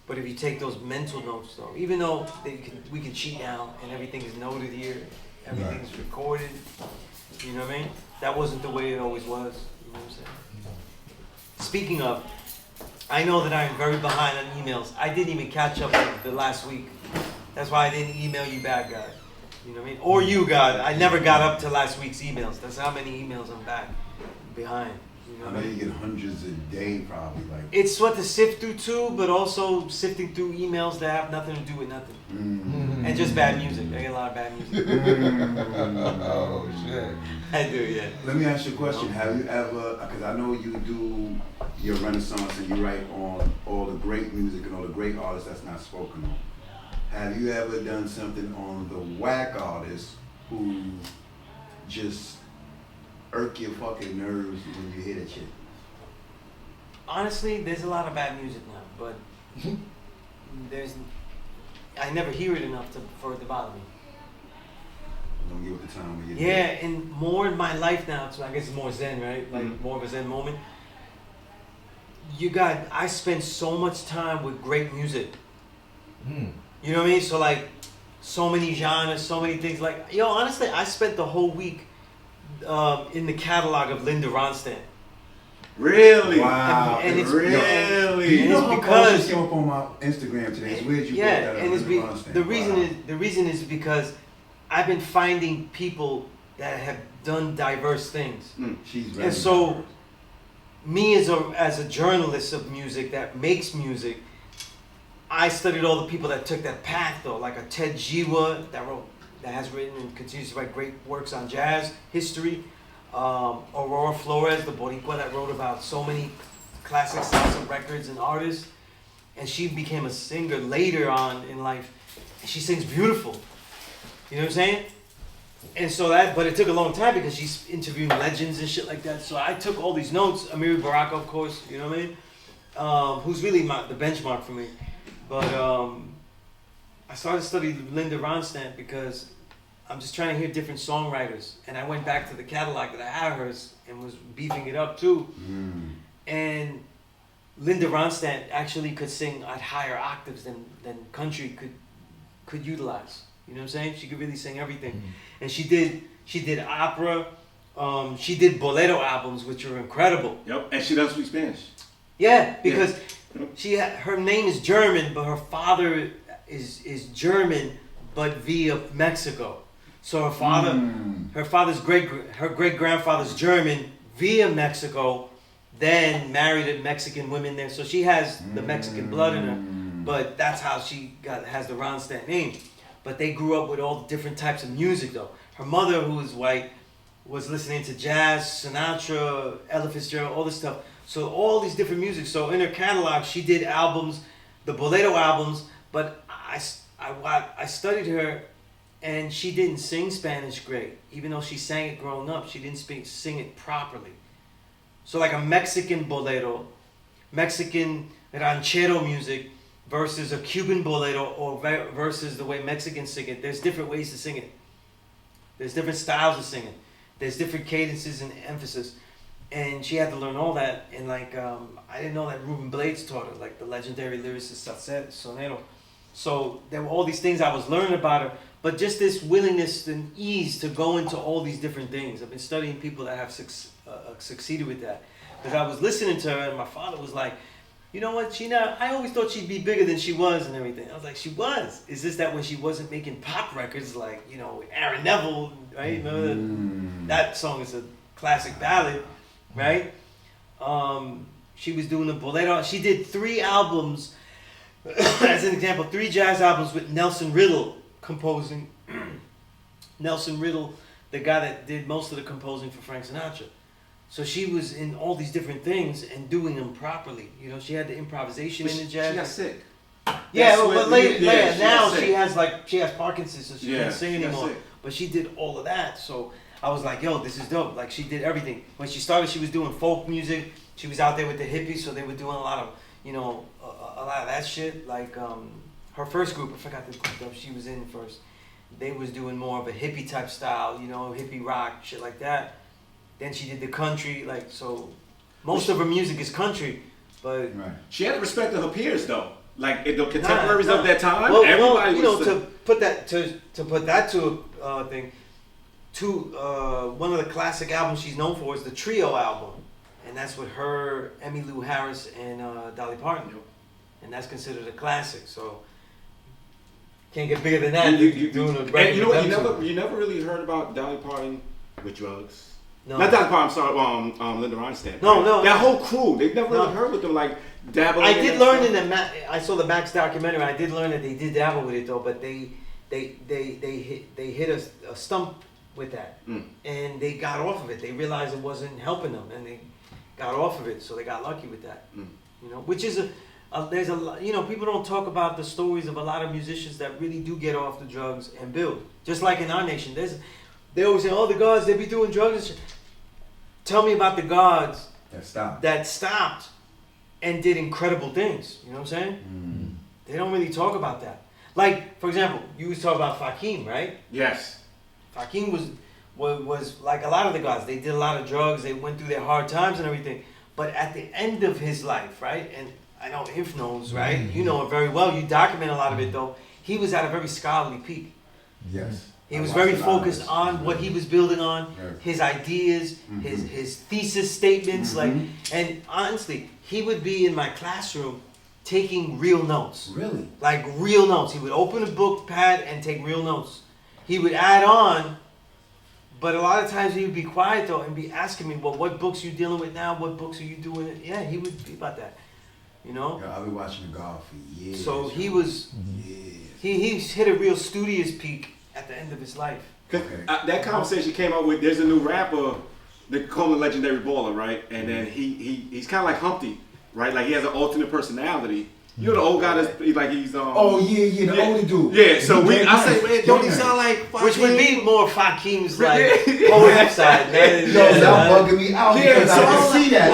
But if you take those mental notes, though, even though we can cheat now and everything is noted here, everything is recorded. You know what I mean? That wasn't the way it always was. You know what I'm saying? Speaking of, I know that I'm very behind on emails. I didn't even catch up with the last week. That's why I didn't email you back, God. You know what I mean? Or you, God. I never got up to last week's emails. That's how many emails I'm back behind. You know I what I know mean? you get hundreds a day, probably. Like, It's what to sift through too, but also sifting through emails that have nothing to do with nothing. And just bad music. I get a lot of bad music. Oh shit. I do, yeah. let me ask you a question. Have you ever, because I know you do your Renaissance and you write on all the great music and all the great artists that's not spoken on. Have you ever done something on the whack artists who just irk your fucking nerves when you hear that shit? Honestly, there's a lot of bad music now, but I never hear it enough for it to bother me. Don't give it the time when you Yeah, and more in my life now, so I guess it's more zen, right? Like more of a zen moment. I spend so much time with great music. You know what I mean? So like, so many genres, so many things. Like, yo, honestly, I spent the whole week in the catalog of Linda Ronstadt. Really? Wow. And it's really. Do you know it's how because- because came up on my Instagram today? It's weird you brought Yeah, that up. and it's Linda Ronstadt. the reason is because I've been finding people that have done diverse things. She's very And so, diverse. me as a journalist of music that makes music, I studied all the people that took that path though, like a Ted Jiwa that has written and continues to write great works on jazz history. Aurora Flores, the Boricua that wrote about so many classic salsa records and artists, and she became a singer later on in life. She sings beautiful. You know what I'm saying? And so but it took a long time because she's interviewing legends and shit like that. So I took all these notes. Amiri Baraka, of course, you know what I mean? Who's really the benchmark for me. But I started studying Linda Ronstadt because I'm just trying to hear different songwriters. And I went back to the catalog that I had hers and was beefing it up too. And Linda Ronstadt actually could sing at higher octaves than country could utilize. You know what I'm saying? She could really sing everything. And she did opera. She did bolero albums, which are incredible. Yep, and she does speak Spanish. Yeah, because her name is German, but her father is German, but via Mexico. So her great grandfather's German via Mexico, then married a Mexican woman there. So she has the Mexican blood in her, but that's how she has the Ronstadt name. But they grew up with all the different types of music though. Her mother, who was white, was listening to jazz, Sinatra, Ella Fitzgerald, all this stuff. So all these different music. So in her catalog, she did albums, the bolero albums. But I studied her, and she didn't sing Spanish great. Even though she sang it growing up, she didn't sing it properly. So like a Mexican bolero, Mexican ranchero music versus a Cuban bolero or versus the way Mexicans sing it. There's different ways to sing it. There's different styles of singing. There's different cadences and emphasis. And she had to learn all that. And like, I didn't know that Ruben Blades taught her, like the legendary lyricist Sonero. So there were all these things I was learning about her, but just this willingness and ease to go into all these different things. I've been studying people that have succeeded with that. Because I was listening to her and my father was like, you know what, I always thought she'd be bigger than she was and everything. I was like, she was. It's just that when she wasn't making pop records like, with Aaron Neville, right? That song is a classic ballad, right? She was doing the bolero. She did 3 albums, as an example, 3 jazz albums with Nelson Riddle composing. Nelson Riddle, the guy that did most of the composing for Frank Sinatra. So she was in all these different things and doing them properly. She had the improvisation in the jazz. She got sick. Yeah, but later now she has Parkinson's, so she can't sing anymore. But she did all of that, so I was like, yo, this is dope. Like she did everything. When she started, she was doing folk music. She was out there with the hippies, so they were doing a lot of, a lot of that shit. Like her first group, I forgot the group that she was in first. They was doing more of a hippie type style, hippie rock, shit like that. Then she did the country, so most of her music is country, but she had the respect of her peers though, like the contemporaries of that time. Well, everybody was to put that to a thing. One of the classic albums she's known for is the Trio album, and that's with her, Emmylou Harris, and Dolly Parton, and that's considered a classic. So can't get bigger than that. You never really heard about Dolly Parton with drugs. No. Not Dr. Parr, I'm sorry, Linda Ronstadt. No, no, That no. whole crew, they've never really No. heard with them like dabbling. I in did that learn stuff. in the I saw the Max documentary. I did learn that they did dabble with it though, but they hit a stump with that, and they got off of it. They realized it wasn't helping them, and they got off of it. So they got lucky with that. You know, which is there's a you know, people don't talk about the stories of a lot of musicians that really do get off the drugs and build. Just like in our nation, they always say, "Oh, the gods, they be doing drugs and shit." Tell me about the gods that stopped and did incredible things. You know what I'm saying? They don't really talk about that. Like, for example, you was talking about Fakim, right? Yes. Fakim was like a lot of the gods. They did a lot of drugs. They went through their hard times and everything. But at the end of his life, right? And I know If knows, right? You know it very well. You document a lot of it, though. He was at a very scholarly peak. Yes. He was very focused on what he was building on, his ideas, his thesis statements, and honestly, he would be in my classroom taking real notes. Really? Like real notes. He would open a book pad and take real notes. He would add on, but a lot of times he would be quiet though and be asking me, well, what books are you dealing with now? What books are you doing? Yeah, he would be about that. You know? Yeah, I've been watching the golf for years. So he was, he hit a real studious peak at the end of his life. That conversation came up with, there's a new rapper, they call him Legendary Baller, right? And then he's kind of like Humpty, right? Like he has an alternate personality. You know the old guy that's like he's the older dude. Yeah, so I say, man, don't he sound like Fakim? Which would be more Fakim's like poetic side, man. Yo, that bugging me out because so I can see that.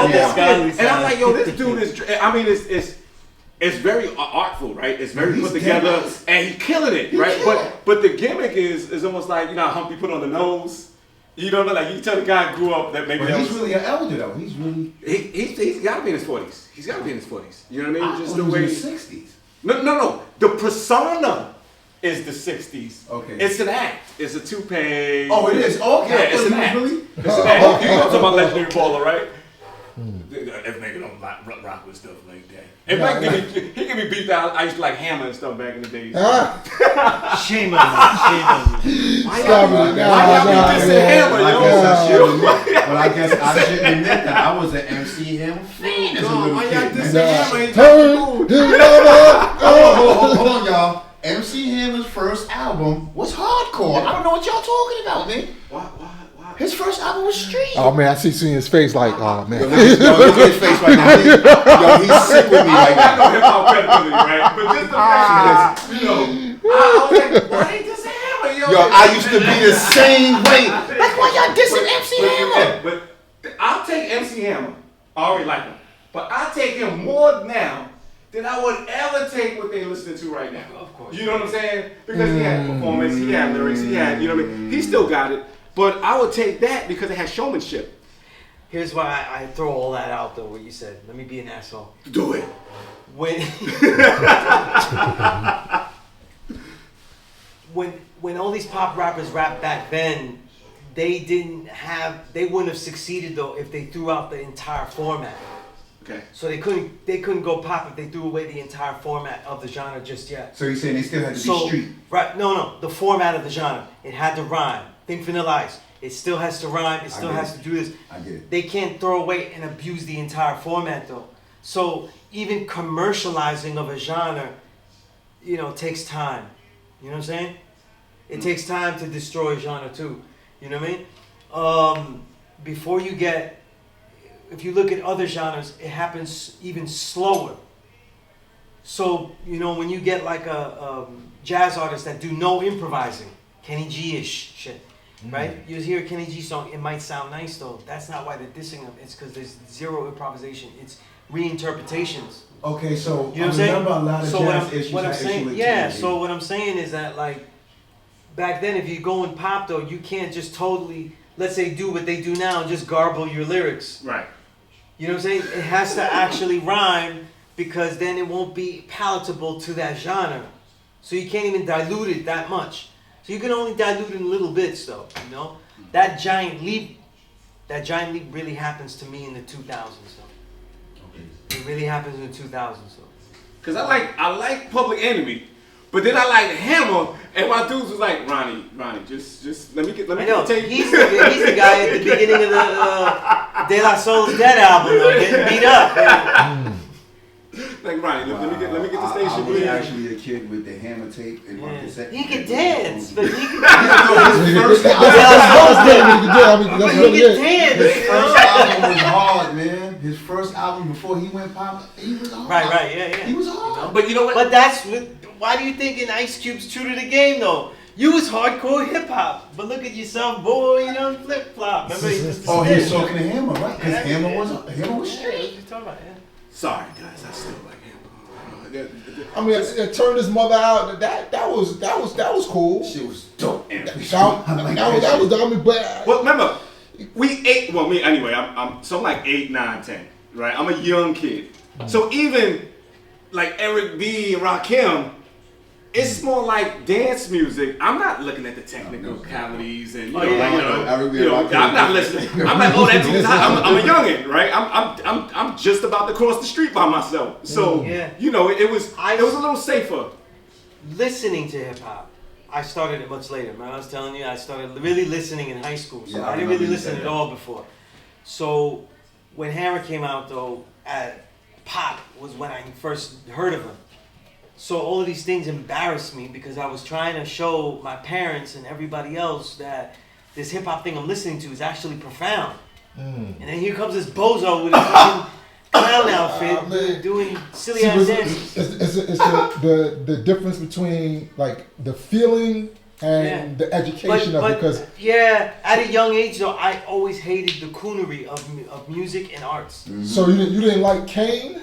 And I'm like, yo, this dude is. I mean, it's very artful, right? It's very put together, and he's killing it, right? But the gimmick is almost like, you know how Humpty put on the nose. You know, like you tell the guy grew up that maybe. But he's really an elder though. He's really. He's got to be in his 40s. He's got to be in his 40s. You know what I mean? Just the way. In his 60s. No. The persona is the 60s. Okay. It's an act. It's a toupee. Oh, it is. Okay. Yeah, it's an act. Really? It's an act. You know what I'm talking about, Legendary Baller, right? If nigga don't rock with stuff like that. If he can be beat out. I used to like Hammer and stuff back in the days. Shame on you. Why y'all be dissing Hammer, yo? But I guess I shouldn't admit that I was an MC Hammer fan as a little Why y'all kid. dissing Hammer? Hold on, y'all. MC Hammer's first album was hardcore. I don't know what y'all talking about, man. Why? His first album was street. Oh man, I see his face like, oh man. Yo, look at his face right now. He's sick with me right I know now. hip hop credibility, right? But just the fact is, you know, I was like, why ain't this Hammer, yo? Yo, I used to be the same way. Like, why y'all dissing MC Hammer? But I'll take MC Hammer. I already like him. But I take him more now than I would ever take what they're listening to right now. Of course. You know what I'm saying? Because he had performance, he had lyrics, he had, you know what I mean? He still got it. But I would take that because it has showmanship. Here's why I throw all that out though, what you said. Let me be an asshole. Do it. When all these pop rappers rapped back then, they wouldn't have succeeded though if they threw out the entire format. Okay. So they couldn't go pop if they threw away the entire format of the genre just yet. So you're saying they still had to be street? Right, no, the format of the genre. It had to rhyme. Think Vanilla Ice. It still has to rhyme. It still has to do this. I get it. They can't throw away and abuse the entire format though. So even commercializing of a genre, you know, takes time. You know what I'm saying? It takes time to destroy a genre too. You know what I mean? Before you get, if you look at other genres, it happens even slower. So, you know, when you get like a jazz artist that do no improvising, Kenny G-ish shit, right? You hear a Kenny G song, it might sound nice though. That's not why they're dissing him. It's because there's zero improvisation. It's reinterpretations. Okay, so You know what I'm saying? remember a lot of So jazz issues what I'm had issue saying, with yeah. TNT. So what I'm saying is that like back then, if you go in pop though, you can't just totally, let's say, do what they do now and just garble your lyrics. Right. You know what I'm saying? It has to actually rhyme because then it won't be palatable to that genre. So you can't even dilute it that much. So you can only dilute it in little bits though, you know? That giant leap really happens to me in the 2000s though. It really happens in the 2000s though. Cause I like Public Enemy, But then I like Hammer, and my dudes was like, Ronnie, just let me get the tape. He's the guy at the beginning of the De La Soul's Dead album, though, getting beat up. Man. Like Ronnie, let me get the station. I was please. actually a kid with the Hammer tape and my cassette. He could dance, but he could First dance. His first album was hard, man. His first album before he went pop, he was hard. Right, yeah. He was hard. But you know what? But that's why do you think in Ice Cube's true to the game though? You was hardcore hip hop, but look at yourself, boy. You don't flip flop. Remember, he was Oh, he was talking to Hammer, right? Because Hammer was What straight. you talking about? Yeah. Sorry, guys, I still like Hammer. I mean, it turned his mother out. That was cool. Shit was dope. That was. I mean, but Well, remember, we ate. Well, me anyway. I'm like 8, 9, 10. Right. I'm a young kid. So even like Eric B and Rakim, it's more like dance music. I'm not looking at the technicalities and I'm not listening. I'm like, oh, that dude's hot. I'm a youngin', right? I'm just about to cross the street by myself. So it was a little safer. Listening to hip hop, I started it much later. Man, I was telling you, I started really listening in high school. So I didn't really listen at all before. So when Hammer came out, though, Pop was when I first heard of him. So all of these things embarrassed me because I was trying to show my parents and everybody else that this hip hop thing I'm listening to is actually profound. And then here comes this bozo with a fucking clown outfit doing silly ass dances. It's the difference between like the feeling and the education of it. Because at a young age though, I always hated the coonery of music and arts. So you didn't like Kane?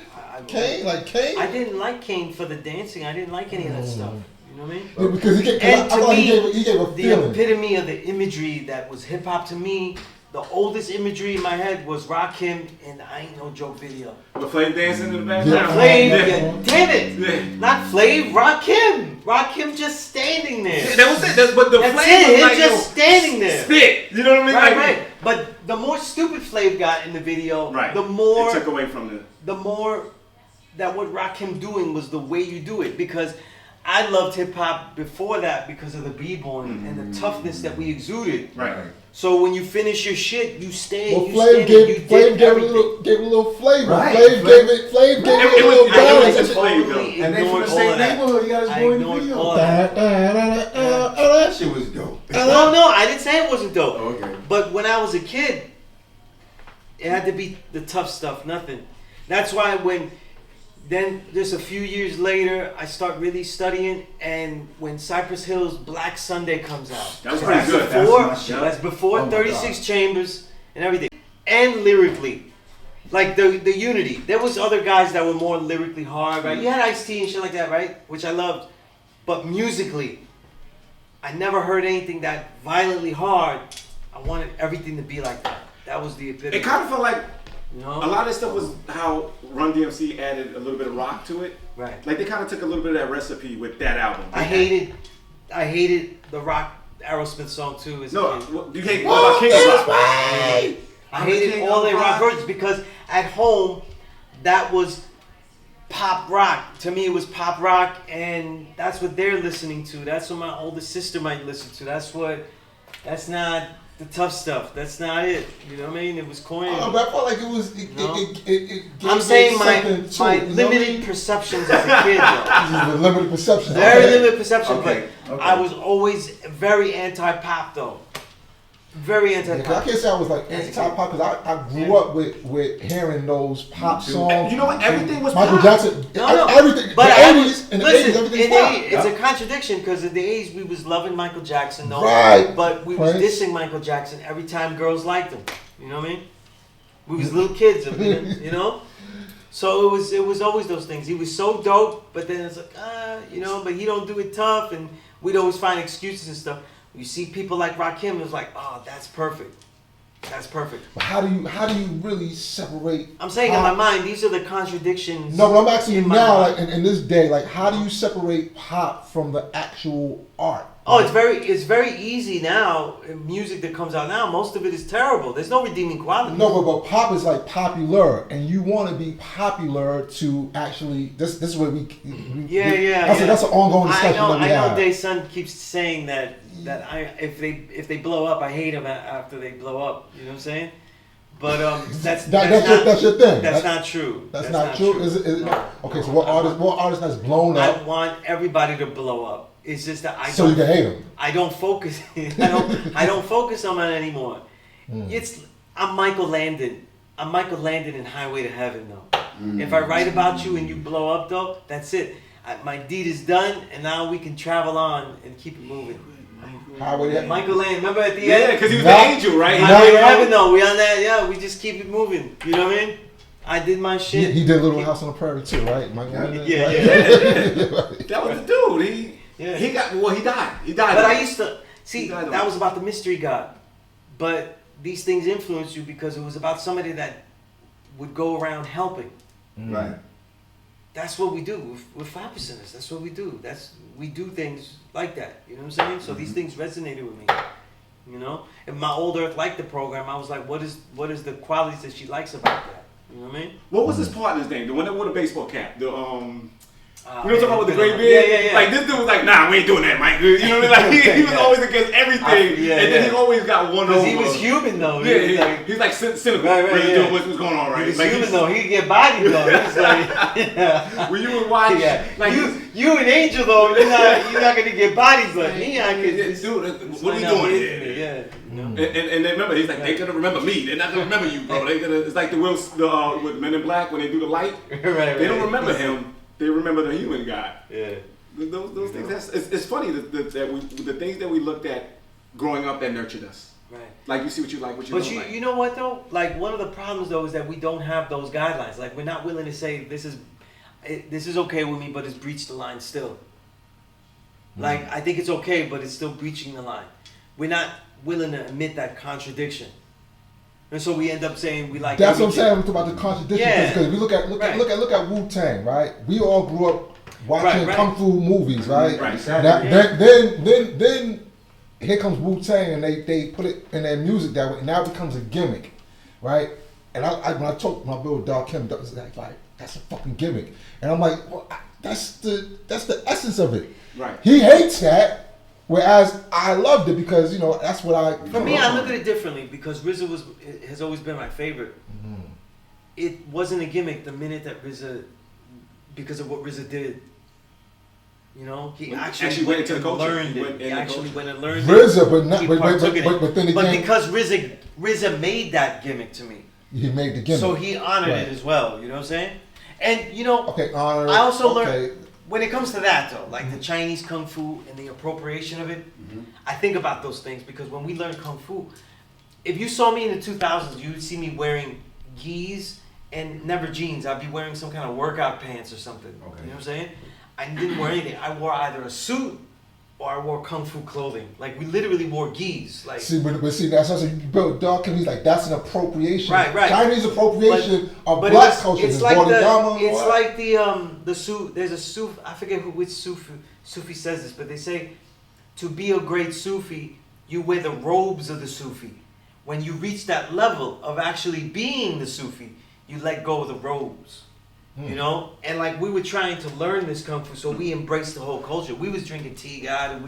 Kane? I didn't like Kane for the dancing. I didn't like any of that stuff. You know what I mean? Yeah, because he gave a the feeling. epitome of the imagery that was hip hop to me, the oldest imagery in my head was Rakim and I Ain't No Joke video. The Flav dancing in the background. Flav, damn it! Not Flav, Rakim. Rakim just standing there. Yeah, that was it. But the That's Flav it. was Him like, just standing there. Spit. You know what I mean? Right. But the more stupid Flav got in the video, the more it took away from the more that what Rakim doing was the way you do it, because I loved hip hop before that because of the b-boy and the toughness that we exuded. Right. So when you finish your shit, you stay. Well, you Flav gave a little flavor. Right. Flav gave it a little balance. And they from the same neighborhood. You got his boy in the video. That shit was dope. No, I didn't say it wasn't dope. Oh, okay. But when I was a kid, it had to be the tough stuff. Nothing. That's why then just a few years later, I start really studying, and when Cypress Hill's Black Sunday comes out, that was pretty good. That's before 36 Chambers and everything, and lyrically, like the unity. There was other guys that were more lyrically hard, right? You had Ice-T and shit like that, right? Which I loved, but musically, I never heard anything that violently hard. I wanted everything to be like that. That was the epitome. It kind of felt like. You know? A lot of this stuff was how Run DMC added a little bit of rock to it. Right. Like they kind of took a little bit of that recipe with that album. I hated the rock Aerosmith song too. You hate what about King of Rock? I hated all their rock versions because at home that was pop rock. To me it was pop rock, and that's what they're listening to. That's what my oldest sister might listen to. That's not the tough stuff. That's not it. You know what I mean? It was corny. But I felt like it was. It I'm saying my limited perceptions as a kid, though. Limited perceptions. Very limited perception, Okay. but I was always very anti-pop, though. Very anti-pop. I can't say I was like anti-pop because I grew up with hearing those pop songs. You know what? Everything was Michael pop. Jackson. No. Everything. But the 80s and the 80s, everything's pop. It's a contradiction because in the 80s we was loving Michael Jackson, though. Right. But we was dissing Michael Jackson every time girls liked him. You know what I mean? We was little kids, you know? So it was always those things. He was so dope, but then it's like, but he don't do it tough, and we'd always find excuses and stuff. You see people like Rakim, it's like, oh, that's perfect. That's perfect. But how do you really separate? I'm saying in my mind, these are the contradictions. No, but I'm asking you now, mind. like in this day, like how do you separate pop from the actual art? Oh, it's very easy now. Music that comes out now, most of it is terrible. There's no redeeming quality. No, but pop is like popular, and you want to be popular to actually. This is where we that's an ongoing discussion. I know. Day Sun keeps saying that if they blow up, I hate them after they blow up. You know what I'm saying? But that's your thing. That's not true. That's not true. Is it? No. Okay, so what artist has blown up? I want everybody to blow up. It's just that so you can hate them. I don't focus. I don't focus on that anymore. I'm Michael Landon. I'm Michael Landon in Highway to Heaven, though. If I write about you and you blow up, though, that's it. My deed is done, and now we can travel on and keep it moving. Michael Landon, remember at the end? Yeah, because he was the angel, right? Highway to Heaven, though. We on that, yeah. We just keep it moving. You know what I mean? I did my shit. He did Little House on the Prairie too, right? Yeah. That was the dude. He died. He died. But I used to see that was about the mystery God. But these things influenced you because it was about somebody that would go around helping. Right. That's what we do. We're 5%ers. That's what we do. We do things like that. You know what I'm saying? So these things resonated with me. You know? If my old Earth liked the program, I was like, what is the qualities that she likes about that? You know what I mean? What was his partner's name? The one that wore the baseball cap. You know what I'm talking about with the gray beard? Yeah. Like, this dude was like, nah, we ain't doing that, Mike. You know what I mean? Like, he was always against everything. And then he always got one over. Because he was human, though. He's like cynical. Right. What's going on, right? He was like, human, though. He'd get bodied, though. He was like, when you would watch, like, you an angel, though. You're not gonna get bodies like me. Dude, what are we doing here? Yeah. And then remember, he's like, they're gonna remember me. They're not gonna remember you, bro. It's like with Men in Black when they do the light. They don't remember him. They remember the human guy. Yeah. Those things. It's funny that the things that we looked at growing up that nurtured us. Right. Like you see what you like, what you don't like. But you know what though? Like one of the problems though is that we don't have those guidelines. Like we're not willing to say this is okay with me, but it's breached the line still. Like I think it's okay, but it's still breaching the line. We're not willing to admit that contradiction. And so we end up saying we like. That's what I'm saying. I'm talking about the contradiction because we look at Wu-Tang, right? We all grew up watching kung fu movies, right? Right. Now, then here comes Wu-Tang and they put it in their music that way. And now it becomes a gimmick, right? And when I talk to my little dog Kim, was like that's a fucking gimmick, and I'm like, well, that's the essence of it. Right. He hates that. Whereas I loved it because that's what I. For me, I look at it differently because RZA has always been my favorite. Mm-hmm. It wasn't a gimmick the minute that RZA, because of what RZA did. He actually went into the culture. Learned it. He actually went and learned RZA, but then again, but because RZA made that gimmick to me. He made the gimmick, so he honored it as well. You know what I'm saying? And honor. I also learned. When it comes to that, though, like the Chinese Kung Fu and the appropriation of it, I think about those things because when we learn Kung Fu, if you saw me in the 2000s, you would see me wearing gis and never jeans. I'd be wearing some kind of workout pants or something. Okay. You know what I'm saying? I didn't wear anything. I wore either a suit or I wore Kung Fu clothing. Like, we literally wore gis. Like, see, but that's what you built dog. He's like, that's an appropriation. Right. Chinese appropriation of black culture. It's like the suit. There's a Sufi. I forget which Sufi says this, but they say to be a great Sufi, you wear the robes of the Sufi. When you reach that level of actually being the Sufi, you let go of the robes. And like we were trying to learn this Kung Fu, so we embraced the whole culture. We was drinking tea, God, and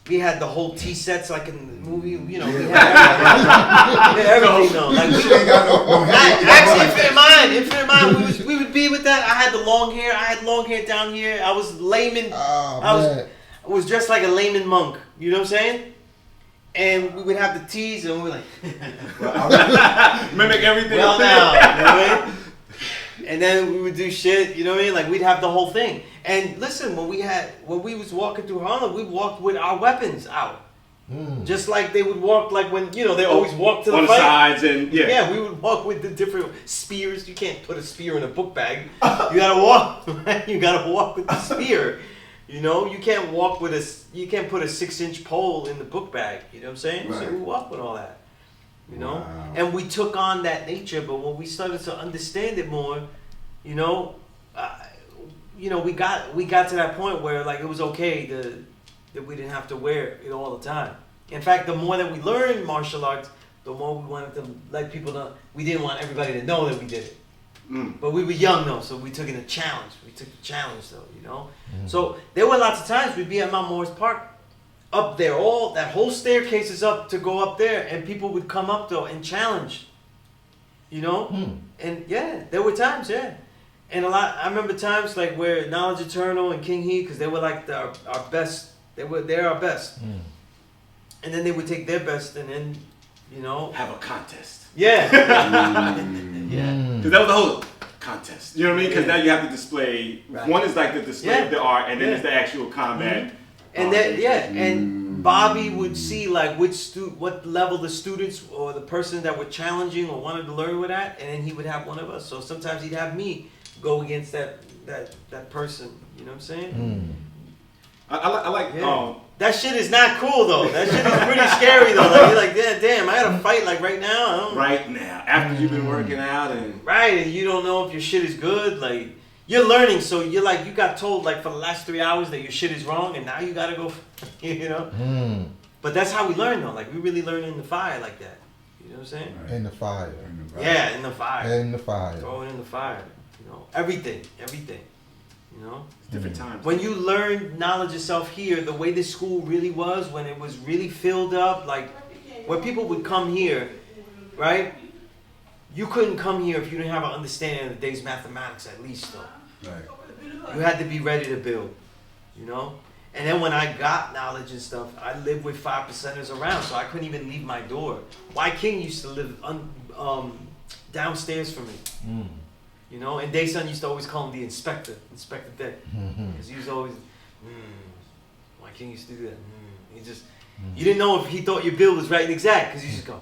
we had the whole tea sets like in the movie. We had everything though. Like Infinite Mind. We would be with that. I had the long hair. I had long hair down here. I was layman. I was dressed like a layman monk. You know what I'm saying? And we would have the teas, and we were like mimic everything. Well, now, you know what I mean? And then we would do shit, you know what I mean? Like we'd have the whole thing. And listen, when we was walking through Harlem, we walked with our weapons out. Just like they would walk, like when they always walk to the on fight. Sides and yeah, we would walk with the different spears. You can't put a spear in a book bag. You gotta walk. You gotta walk with the spear. You can't walk with you can't put a 6-inch pole in the book bag. You know what I'm saying? Right. So we walk with all that. Wow. And we took on that nature, but when we started to understand it more, we got to that point where like it was okay that we didn't have to wear it all the time. In fact, the more that we learned martial arts, the more we wanted to let people know. We didn't want everybody to know that we did it. But we were young though, so we took it a challenge. We took the challenge though, you know. So there were lots of times we'd be at Mount Morris Park, up there, all that whole staircase is up to go up there, and people would come up though and challenge, you know. And yeah, there were times, and a lot. I remember times like where Knowledge Eternal and King He, because they were like our best. They're our best. And then they would take their best, and then, you know, have a contest. Yeah. Because that was the whole contest. You know what I mean? Because now you have to display. Right. One is like the display of the art, and then it's the actual combat. And then and Bobby would see like what level the students or the person that were challenging or wanted to learn with at, and then he would have one of us. So sometimes he'd have me go against that person. You know what I'm saying? I like. That shit is not cool though. That shit is pretty scary though. Like you're like, damn, I gotta fight like right now. Right now, after you've been working out and and you don't know if your shit is good. Like you're learning, so you're like you got told like for the last 3 hours that your shit is wrong, and now you gotta go. You know. But that's how we learn though. Like we really learn in the fire like that. You know what I'm saying? In the fire. Yeah, in the fire. In the fire. Throw it in the fire. You know, everything. You know, different times. When you learn knowledge itself here, the way this school really was, when it was really filled up, like where people would come here, right? You couldn't come here if you didn't have an understanding of the day's mathematics, at least, though. Right. You had to be ready to build, you know. And then when I got knowledge and stuff, I lived with 5%ers around, so I couldn't even leave my door. Y King used to live downstairs from me. You know, and Dayson used to always call him the Inspector Day, because he was always, why King used to do that? He just, you didn't know if he thought your bill was right and exact, because he just go,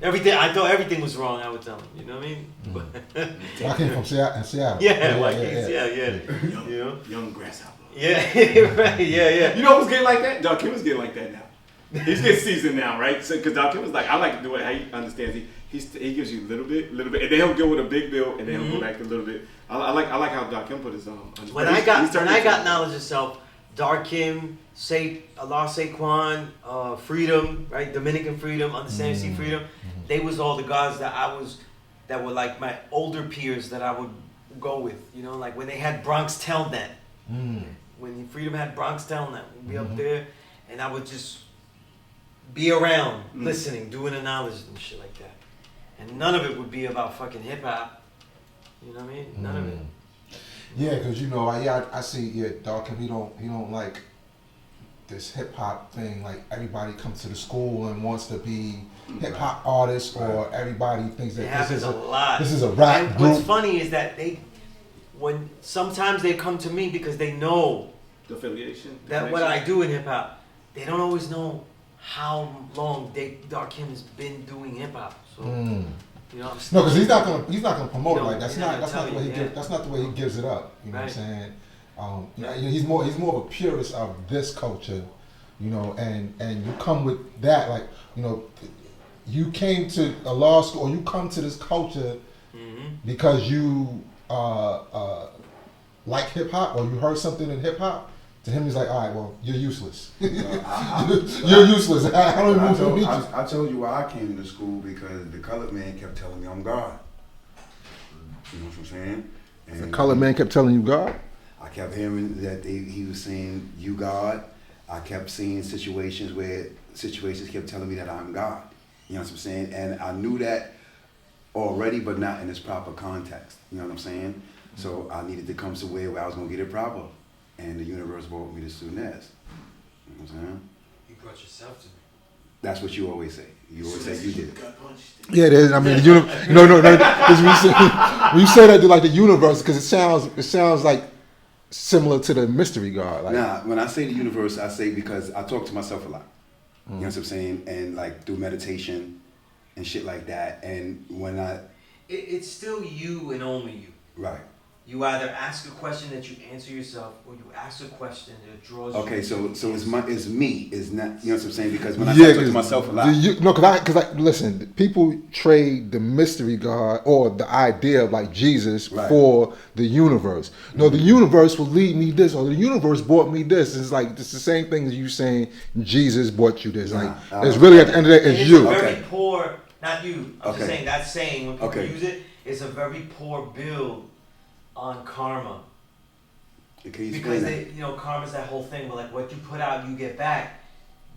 everything. I thought everything was wrong. I would tell him, you know what I mean? I came from Seattle. You know, young grasshopper. Yeah, right. Yeah. You know who's getting like that? Doc Kim is getting like that now. He's getting seasoned now, right? So, because Doc Kim was like, I like to do it how he understands. He gives you a little bit, and then he'll go with a big bill, and then he'll go back to a little bit. I like how Doc Kim put his When I got knowledge itself, Dark Kim, Allah Saquon, Freedom, right? Dominican Freedom, Understanding Sea Freedom. They was all the guys that were like my older peers that I would go with. You know, like when they had Bronx Telnet. When Freedom had Bronx Telnet, we'd be up there, and I would just be around, listening, doing the knowledge and shit like that. And none of it would be about fucking hip hop. You know what I mean? None of it. Yeah, because you know, I see Dark Kim. He don't like this hip hop thing. Like everybody comes to the school and wants to be hip hop artists, or everybody thinks that this is a rap and group. What's funny is that when sometimes they come to me because they know the affiliation that what I do in hip hop, they don't always know how long Dark Kim has been doing hip hop. So you know, no, because he's not gonna promote it like that. That's not the way he gives it up. You know what I'm saying? He's more of a purist of this culture. You know, and you come with that, like, you know, you came to a law school, or you come to this culture because you like hip hop, or you heard something in hip hop. To him, he's like, all right, well, you're useless. You're useless. I don't even meet you. I told you why I came to school, because the colored man kept telling me I'm God. You know what I'm saying? And the colored man kept telling you God? I kept hearing that he was saying, you God. I kept seeing situations kept telling me that I'm God. You know what I'm saying? And I knew that already, but not in its proper context. You know what I'm saying? So I needed to come somewhere where I was going to get it proper. And the universe brought me to Sunez. You know what I'm saying? You brought yourself to me. That's what you always say. You always say you did. Yeah, it is. I mean, no. When you say that to like the universe, because it sounds like similar to the mystery God. Like, nah, when I say the universe, I say because I talk to myself a lot. You know what I'm saying? And like through meditation and shit like that. And when it's still you and only you. Right. You either ask a question that you answer yourself, or you ask a question that draws you. Okay, so it's me. It's not. You know what I'm saying? Because when I Yeah, talk to myself a lot. because listen, people trade the mystery God or the idea of like Jesus Right. for the universe. No, the universe will lead me this, or the universe brought me this. It's like it's the same thing as you saying Jesus brought you this. Like it's really at the end of the day, it's you. A very Okay. poor, not you. I'm Okay. just saying that saying when people Okay. use it, it's a very poor build on karma. Can you Because explain that? karma's that whole thing where like what you put out, you get back.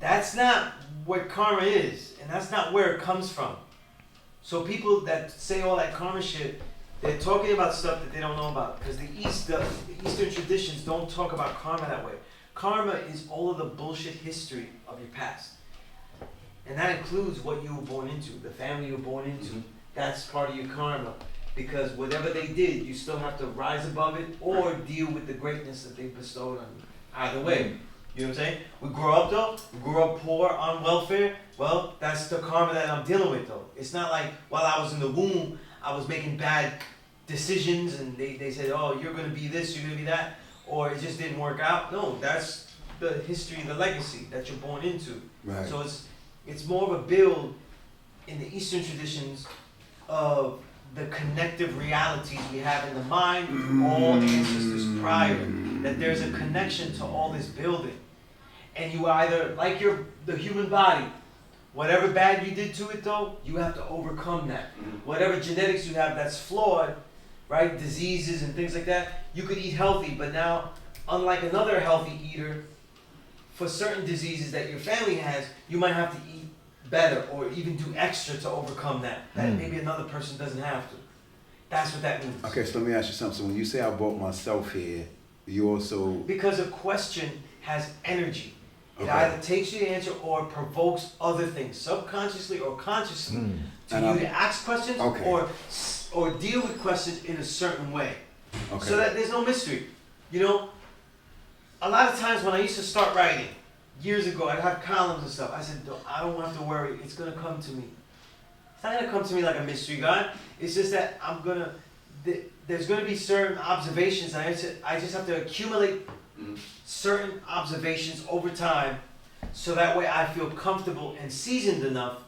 That's not what karma is, and that's not where it comes from. So people that say all that karma shit, they're talking about stuff that they don't know about. Because the Eastern traditions don't talk about karma that way. Karma is all of the bullshit history of your past. And that includes what you were born into, the family you were born into. That's part of your karma. Because whatever they did, you still have to rise above it or deal with the greatness that they bestowed on you. Either way. You know what I'm saying? We grew up though, we grew up poor on welfare. Well, that's the karma that I'm dealing with though. It's not like while I was in the womb, I was making bad decisions and they said, oh, you're going to be this, you're going to be that. Or it just didn't work out. No, that's the history, the legacy that you're born into. Right. So it's more of a build in the Eastern traditions of the connective realities we have in the mind with all ancestors prior, that there's a connection to all this building. And you either, like the human body, whatever bad you did to it though, you have to overcome that. Whatever genetics you have that's flawed, right, diseases and things like that, you could eat healthy, but now, unlike another healthy eater, for certain diseases that your family has, you might have to eat better or even do extra to overcome that maybe another person doesn't have to. That's what that means. Okay, so let me ask you something. So when you say I brought myself here, you also Because a question has energy. It Okay. either takes you to answer or provokes other things, subconsciously or consciously, to And you I'm- to ask questions Okay. or deal with questions in a certain way. okay. So that there's no mystery. A lot of times when I used to start writing, years ago, I'd have columns and stuff. I said, I don't have to worry. It's going to come to me. It's not going to come to me like a mystery God. It's just that there's going to be certain observations. I just have to accumulate certain observations over time so that way I feel comfortable and seasoned enough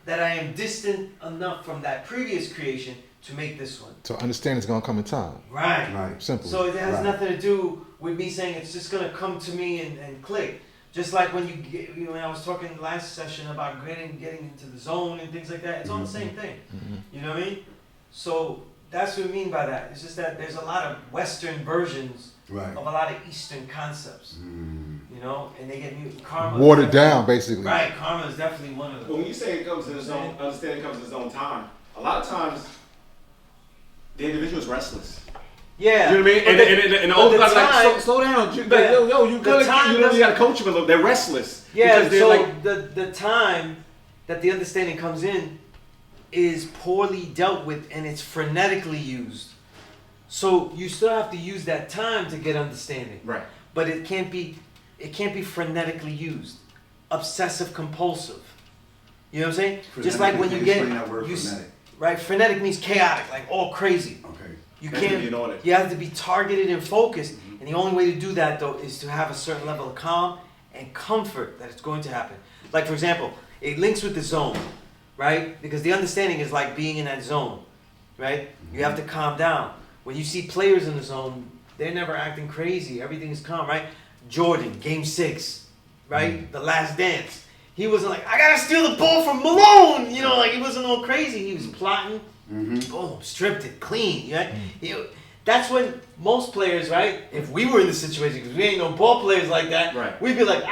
that I am distant enough from that previous creation to make this one. So understanding's gonna come in time. Right. Right. Simple. So it has Right. nothing to do with me saying it's just going to come to me and click. Just like when when I was talking last session about getting into the zone and things like that, it's all the same thing. You know what I mean? So that's what I mean by that. It's just that there's a lot of Western versions Right. of a lot of Eastern concepts. And they get karma. Watered down, basically. Right, karma is definitely one of But them. when you say it comes in its own, understanding comes in its own time, a lot of times the individual is restless. Yeah. You know what I mean? But And the older guys time- like, slow down. You, Yeah. like, yo, you The gotta, time you doesn't- gotta coach them a little. They're restless. Yeah, Because they're so like, the time that the understanding comes in is poorly dealt with and it's frenetically used. So you still have to use that time to get understanding. right. But it can't be frenetically used. Obsessive compulsive. You know what I'm saying? Just like when you Can get explain that word you frenetic? right, frenetic means chaotic, like all crazy. Okay. You Has to can't. be in order. You have to be targeted and focused, and the only way to do that though is to have a certain level of calm and comfort that it's going to happen. Like for example, it links with the zone, right? Because the understanding is like being in that zone, right? You have to calm down. When you see players in the zone, they're never acting crazy. Everything is calm, right? Jordan, Game 6, right? The Last Dance. He wasn't like, I gotta steal the ball from Malone. Like he wasn't all crazy. He was plotting. Boom, stripped it, clean. Right? That's when most players, right? If we were in this situation, because we ain't no ball players like that, Right. we'd be like,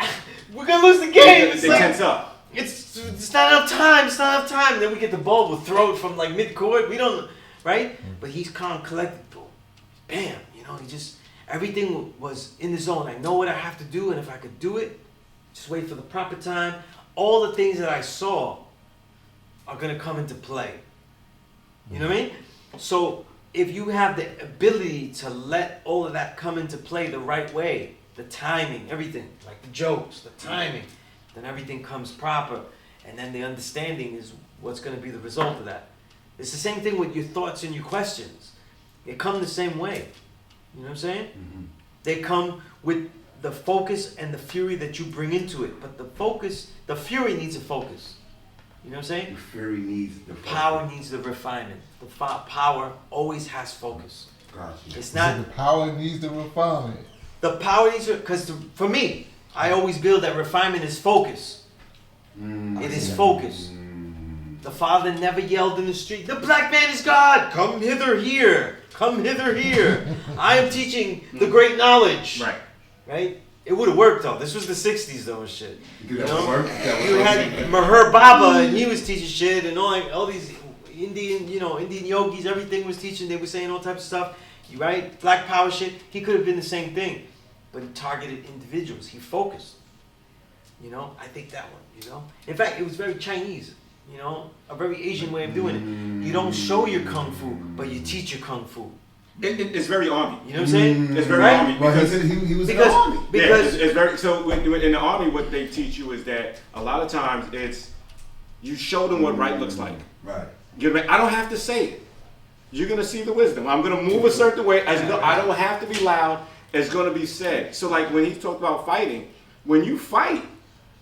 we're gonna lose the game. It's They like, tense up. it's not enough time. It's not enough time. Then we get the ball, we'll throw it from like mid-court. We don't, right? But he's calm, collected. Boom, bam. He just everything was in the zone. I know what I have to do, and if I could do it, just wait for the proper time. All the things that I saw are gonna come into play. You know what I mean? So if you have the ability to let all of that come into play the right way, the timing, everything, like the jokes, the timing, then everything comes proper. And then the understanding is what's going to be the result of that. It's the same thing with your thoughts and your questions. They come the same way. You know what I'm saying? Mm-hmm. They come with the focus and the fury that you bring into it. But the fury needs a focus. You know what I'm saying? The fury needs the Power needs the refinement. The power always has focus. Gotcha. It's not the power needs the refinement. the power needs to, because for me, I always build that refinement is focus. It is focus. The Father never yelled in the street, "The black man is God! Come hither here! Come hither here! I am teaching the great knowledge." Right. Right? It would have worked though. This was the 60s though and shit. You know? You had Meher Baba and he was teaching shit and all these Indian yogis, everything was teaching, they were saying all types of stuff. You right? Black power shit. He could have been the same thing. But he targeted individuals. He focused. You know, I think that one, you know. In fact, it was very Chinese, you know, a very Asian way of doing it. You don't show your kung fu, but you teach your kung fu. It's very army. You know what I'm saying? It's very Right? army. Well, Because he was in the army. Because it's very, so when in the army, what they teach you is that a lot of times it's, you show them what right looks like. Right. I don't have to say it. You're going to see the wisdom. I'm going to move a certain way. I don't have to be loud. It's going to be said. So like when he talked about fighting, when you fight,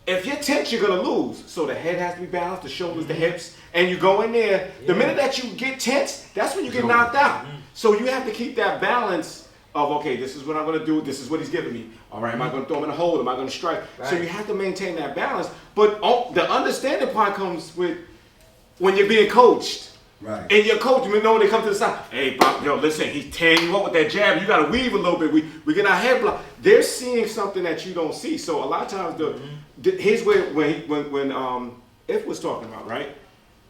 if you're tense, you're going to lose. So the head has to be balanced, the shoulders, the hips, and you go in there. The minute that you get tense, that's when you get knocked out. So you have to keep that balance of, okay, this is what I'm going to do. This is what he's giving me. All right, am I going to throw him in a hold? Am I going to strike? Right. So you have to maintain that balance. But the understanding part comes with when you're being coached. Right. And your coach, you know, when they come to the side, hey, Bob, yo, listen, he's tearing you up with that jab. You got to weave a little bit. We get our head blocked. They're seeing something that you don't see. So a lot of times, here's where when If was talking about, right?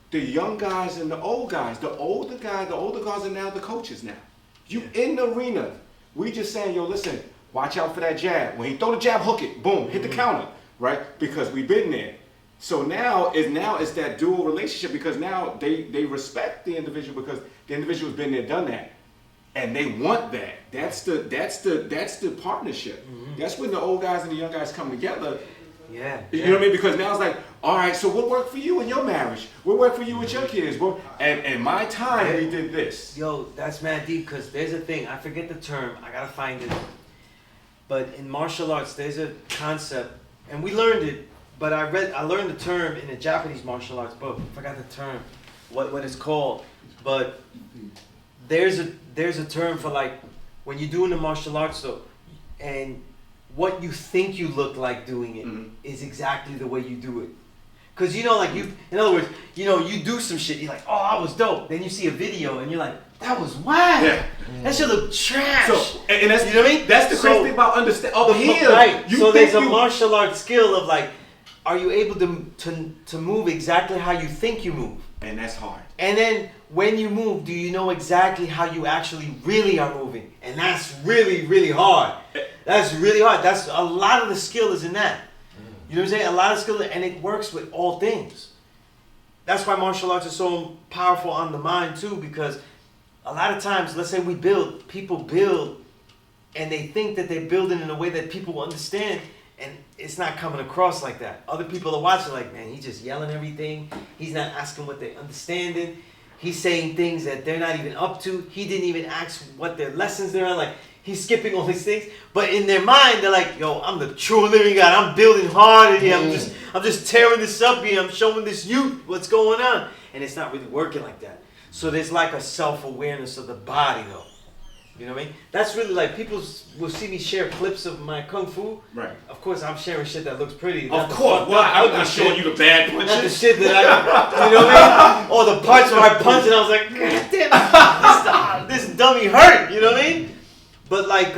The young guys and the old guys. The older guys are now the coaches now. You in the arena. We just saying, yo, listen, watch out for that jab. When he throw the jab, hook it. Boom, hit the counter, right? Because we've been there. So now it's that dual relationship because now they respect the individual because the individual's been there, done that, and they want that. That's the partnership. That's when the old guys and the young guys come together. Yeah. You know what I mean? Because now it's like, all right, so what worked for you in your marriage? What worked for you with your kids? And in my time, we did this. Yo, that's mad deep because there's a thing. I forget the term. I gotta find it. But in martial arts, there's a concept, and we learned it. But I learned the term in a Japanese martial arts book. I forgot the term, what it's called. But there's a term for like when you're doing the martial arts though, and what you think you look like doing it is exactly the way you do it. Cause you know, like in other words, you know, you do some shit, you're like, oh, I was dope. Then you see a video and you're like, that was whack. Yeah. That shit look trash. So, and that's, you know what I mean? That's the crazy thing about understand. Oh, here, right. you So think there's a martial arts skill of like, are you able to move exactly how you think you move? And that's hard. And then when you move, do you know exactly how you actually really are moving? And that's really, really hard. That's really hard. That's a lot of the skill is in that. You know what I'm saying? A lot of skill, and it works with all things. That's why martial arts is so powerful on the mind too, because a lot of times, let's say people build, and they think that they're building in a way that people will understand, and it's not coming across like that. Other people are watching like, man, he's just yelling everything. He's not asking what they're understanding. He's saying things that they're not even up to. He didn't even ask what their lessons they're on. Like, he's skipping all these things. But in their mind, they're like, yo, I'm the true living God. I'm building hard in here. I'm just tearing this up here. I'm showing this youth what's going on. And it's not really working like that. So there's like a self-awareness of the body, though. You know what I mean? That's really like, people will see me share clips of my kung fu. Right. Of course, I'm sharing shit that looks pretty. Of course. Well, I'm not showing you the bad punches. Not the shit that I, you know what I mean? Or the parts where I punch and I was like, God damn, this dummy hurt. You know what I mean? But like,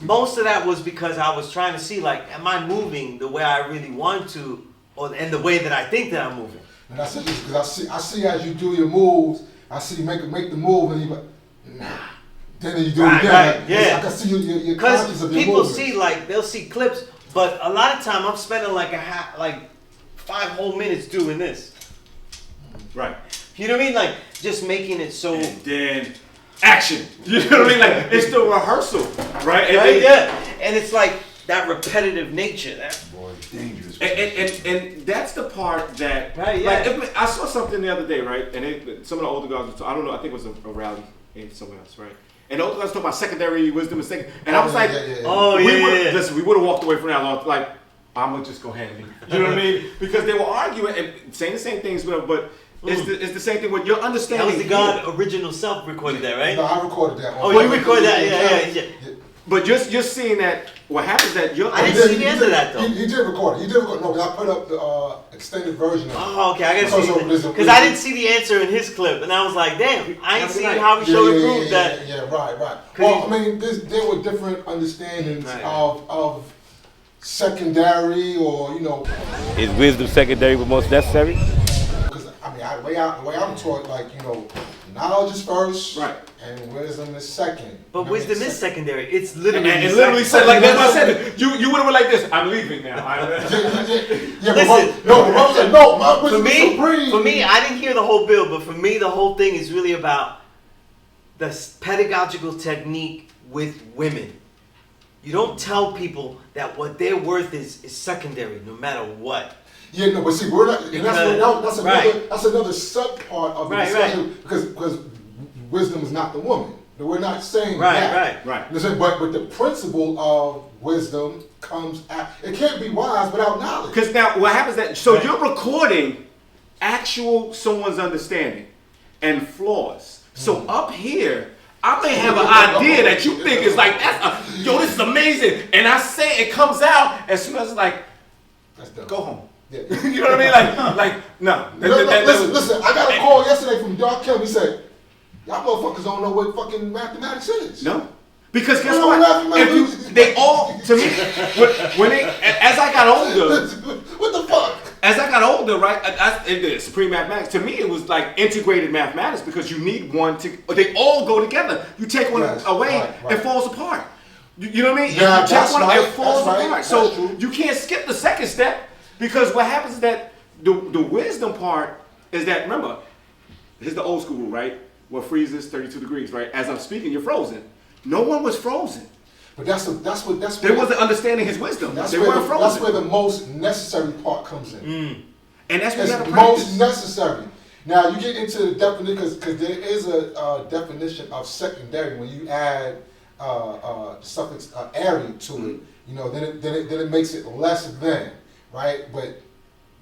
most of that was because I was trying to see like, am I moving the way I really want to, and the way that I think that I'm moving? And I said this because I see as you do your moves, I see you make the move and you like, nah. Then you do it again. Right, like, yeah. I can see you're conscious of your people movement. see like, they'll see clips, but a lot of time I'm spending like 5 whole minutes doing this. Right. You know what I mean? Like just making it so. And then action. You know what I mean? Like it's the rehearsal, right? And Right? then, Yeah. And it's like that repetitive nature. That Boy, it's dangerous. And that's the part that, Right, yeah. like, I saw something the other day, right? And some of the older guys, I don't know, I think it was a rally in somewhere else, right? And the older guys talking about secondary wisdom and I was like, listen, we would have walked away from that long, like, I'm gonna just go ahead and leave. You know what I mean? Because they were arguing and saying the same things, but it's the same thing with your understanding. That was the God original self recorded that, right? No, I recorded that. Oh, you recorded that? Yeah. But you're seeing that what happens that you're. I didn't see the end of that though. He did record it. No, I put up the extended version of it. Oh, okay, I gotta see because I didn't see the answer in his clip, and I was like, damn, I ain't seen how he showed and proved that. Yeah, right. Well, I mean, there were different understandings of secondary, or Is wisdom secondary but most necessary? Because I mean, the way I'm taught, like knowledge is first, right, and wisdom is second. But wisdom is secondary. It's literally. And literally said like that's what I said. You would have been like this. I'm leaving now. Listen, my wisdom is supreme. For me, I didn't hear the whole bill, but for me, the whole thing is really about the pedagogical technique with women. You don't tell people that what their worth is secondary, no matter what. Yeah, no, but see, we're not. And that's another sub part of the discussion because wisdom is not the woman. We're not saying that. Right. But the principle of wisdom comes at. It can't be wise without knowledge. Because now what happens that you're recording actual someone's understanding and flaws. So up here, I may have an idea that you think is like this is amazing, and I say it comes out as soon as it's like, go home. Yeah. You know what I mean? Like no. Listen. I got a call yesterday from Dark Kim. He said, "Y'all motherfuckers don't know what fucking mathematics is." No, because guess what? They all to me when they as I got older. What the fuck? As I got older, right? The supreme mathematics to me it was like integrated mathematics because you need one to. They all go together. You take one away, it falls apart. You know what I mean? Yeah, if you take one, it falls apart. Right. So you can't skip the second step. Because what happens is that the wisdom part is that, remember, here's the old school rule, right? What freezes 32 degrees, right? As I'm speaking, you're frozen. No one was frozen. But that's they wasn't understanding his wisdom. They weren't frozen. That's where the most necessary part comes in. And that's what you got to practice. practice. Most necessary. Now you get into the definition because there is a definition of secondary when you add the suffix "ary" to it. Then it makes it less than. Right, but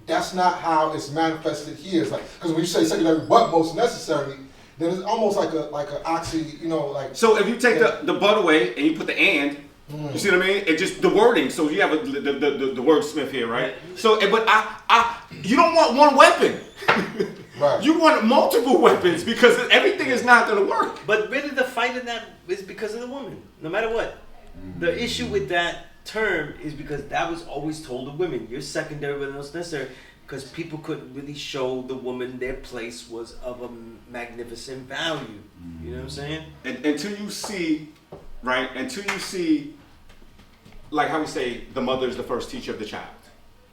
that's not how it's manifested here. It's like because when you say secondary, but most necessary, then it's almost like a oxy, like. So if you take the but away and you put the and, you see what I mean? It just the wording. So you have the wordsmith here, right? So but you don't want one weapon. Right. You want multiple weapons because everything is not going to work. But really, the fight in that is because of the woman. No matter what, the issue with that term is because that was always told to women. You're secondary but most necessary because people couldn't really show the woman their place was of a magnificent value. You know what I'm saying? Until you see, like how we say, the mother is the first teacher of the child,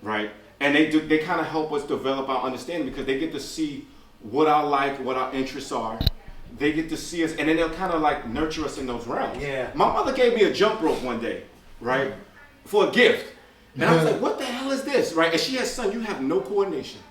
right? And they kind of help us develop our understanding because they get to see what what our interests are. They get to see us, and then they'll kind of like nurture us in those realms. Yeah. My mother gave me a jump rope one day, right, for a gift. And I was like, what the hell is this, right? And she has, son, you have no coordination.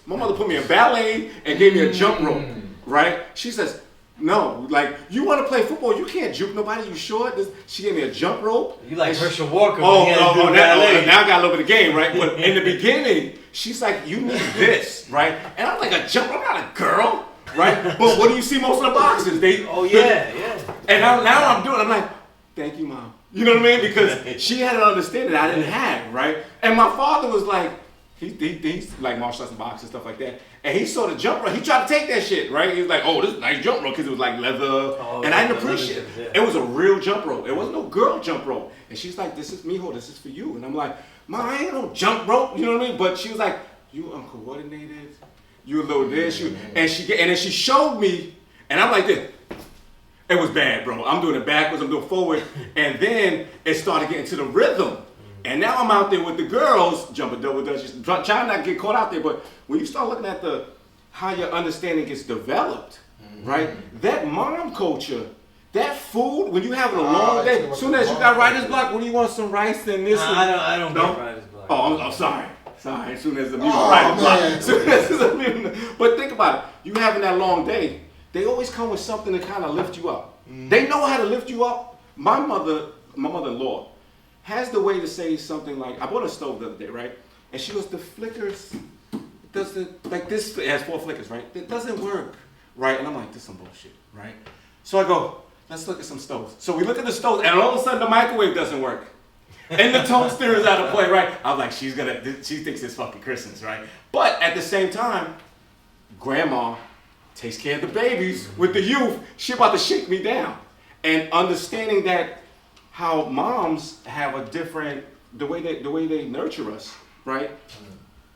My mother put me in ballet and gave me a jump rope, right? She says, no, like, you want to play football, you can't juke nobody, you sure? She gave me a jump rope. You like Herschel Walker. Now I got a little bit of game, right? But in the beginning, she's like, you need this, right? And I'm like, a jump rope? I'm not a girl, right? But what do you see most of the boxers? And now I'm doing it. I'm like, thank you, Mom. You know what I mean? Because she had an understanding that I didn't have, right? And my father was like, he's like martial arts and boxing and stuff like that. And he saw the jump rope. He tried to take that shit, right? He was like, oh, this is a nice jump rope because it was like leather. And I didn't appreciate it. Yeah. It was a real jump rope. It wasn't no girl jump rope. And she's like, this is mijo, this is for you. And I'm like, Mom, I ain't no jump rope. You know what I mean? But she was like, you uncoordinated. You a little this. And then she showed me, and I'm like this. It was bad, bro. I'm doing it backwards, I'm doing forward. And then it started getting to the rhythm. And now I'm out there with the girls, jumping double dutch, trying not to get caught out there. But when you start looking at how your understanding gets developed, right? That mom culture, that food, when you having a long day, soon as you got writer's block, what do you want, some rice and this? I don't get writer's block. Oh, I'm sorry. Sorry, as soon as the music Oh, right man. soon as the music. But think about it. You having that long day, they always come with something to kind of lift you up. They know how to lift you up. My mother-in-law, has the way to say something like, I bought a stove the other day, right? And she goes, the flickers, like this, it has 4 flickers, right? It doesn't work, right? And I'm like, this is some bullshit, right? So I go, let's look at some stoves. So we look at the stoves, and all of a sudden the microwave doesn't work. And the toaster is out of play, right? I'm like, she thinks it's fucking Christmas, right? But at the same time, grandma takes care of the babies with the youth. She about to shake me down. And understanding that how moms have a different, the way they nurture us, right?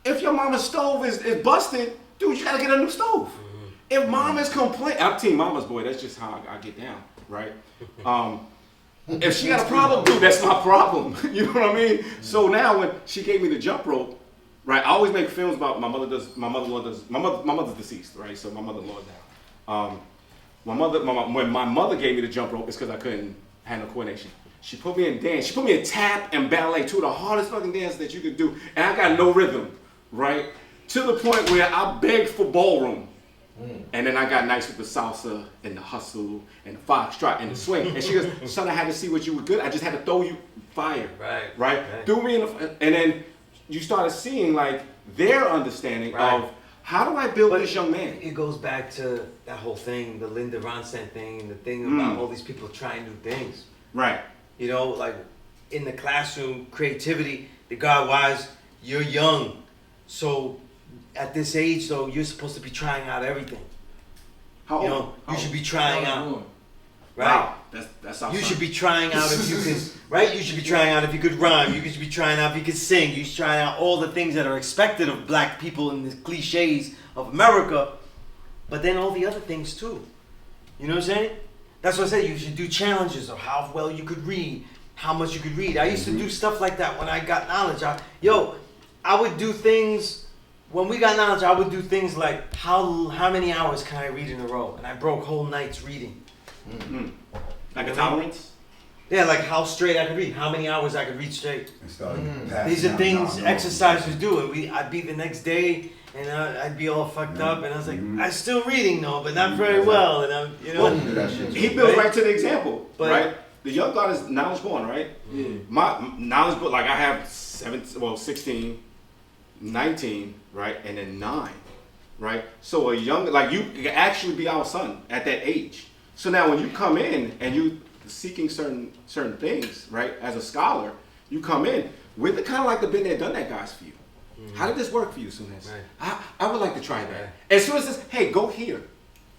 If your mama's stove is busted, dude, you gotta get a new stove. If mom is complaining, I'm team mama's boy, that's just how I get down, right? If she got a problem, dude, that's my problem. You know what I mean? So now when she gave me the jump rope, right? I always make films about my mother's deceased, right? So my mother-in-law now. When my mother gave me the jump rope, it's because I couldn't handle coordination. She put me in dance. She put me in tap and ballet, 2 of the hardest fucking dances that you could do. And I got no rhythm, right? To the point where I begged for ballroom. And then I got nice with the salsa and the hustle and the foxtrot and the swing. And she goes, son, I had to see what you were good. I just had to throw you fire. Right? Threw me in and then you started seeing like their understanding of how do I build this young man? It goes back to that whole thing, the Linda Ronstadt thing, and the thing about all these people trying new things. Right. You know, like in the classroom, creativity, the God wise, you're young. So at this age, though, you're supposed to be trying out everything. How old? You know, you should be trying out. Right? Wow. That's You should be trying out if you could, right? You should be trying out if you could rhyme. You should be trying out if you could sing. You should try out all the things that are expected of black people in the cliches of America, but then all the other things too. You know what I'm saying? That's what I said. You should do challenges of how well you could read, how much you could read. I used to do stuff like that when I got knowledge. I would do things, when we got knowledge, I would do things like, how many hours can I read in a row? And I broke whole nights reading. Like a tolerance? Yeah, like how straight I could read, how many hours I could read straight. These are things exercisers do. And I'd be the next day, and I'd be all fucked up, and I was like, I'm still reading though, but not very well. And I'm, you know, he builds right to the example, right? The young God is knowledge born, right? My knowledge born, like I have 16, 19, right, and then 9, right? So a young, like you can actually be our son at that age. So now when you come in and you seeking certain things, right, as a scholar, you come in with the kind of like the been there, done that guys for you. How did this work for you, Sunez? I would like to try that. As soon as this, hey, go here,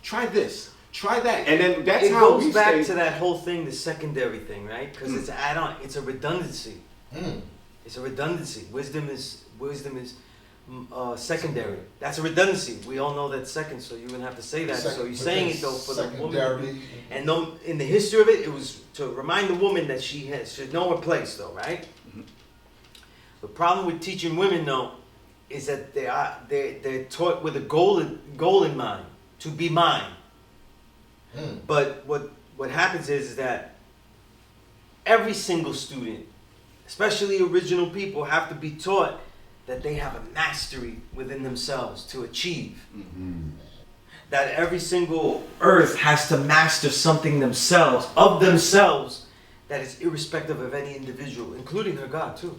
try this, try that, and then that's how we goes back to that whole thing, the secondary thing, right? Because it's add-on, it's a redundancy. It's a redundancy. Wisdom is secondary. That's a redundancy. We all know that's second, so you wouldn't have to say that. So you're saying it though for the woman. And no, in the history of it, it was to remind the woman that she should know her place, though, right? The problem with teaching women, though, is that they're taught with a goal in mind, to be mine. But what happens is that every single student, especially original people, have to be taught that they have a mastery within themselves to achieve. That every single earth has to master something themselves, that is irrespective of any individual, including her God too.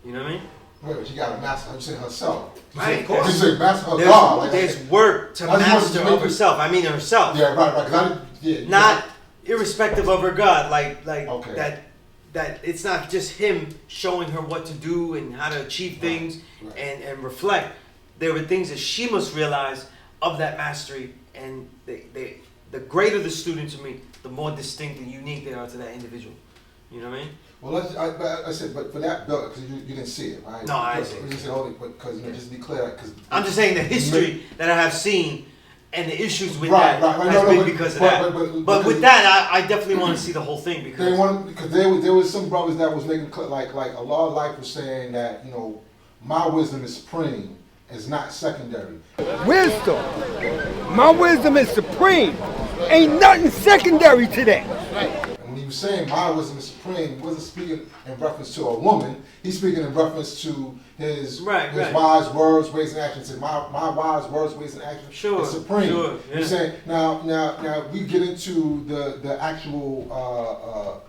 You know what I mean? Wait, but you got to master herself. Right, of course. You say master her God. There's work to master of herself. I mean herself. Yeah, right. Not irrespective of her God, like okay. that it's not just him showing her what to do and how to achieve things and reflect. There are things that she must realize of that mastery, and the greater the student to me, the more distinct and unique they are to that individual. You know what I mean? Well, I said, but for that, because you didn't see it, right? No, I didn't. You said only because just to be clear, because I'm just saying the history that I have seen and the issues with that has been because of that. But with that, I definitely want to see the whole thing because there was some brothers that was making like a lot of life was saying that my wisdom is supreme, it's not secondary. Wisdom, my wisdom is supreme. Ain't nothing secondary to that. And when he was saying my wisdom is supreme, he wasn't speaking in reference to a woman. He's speaking in reference to his wise words, ways, and actions. He said, my wise words, ways, and actions is supreme. Sure, yeah. He's saying now we get into the actual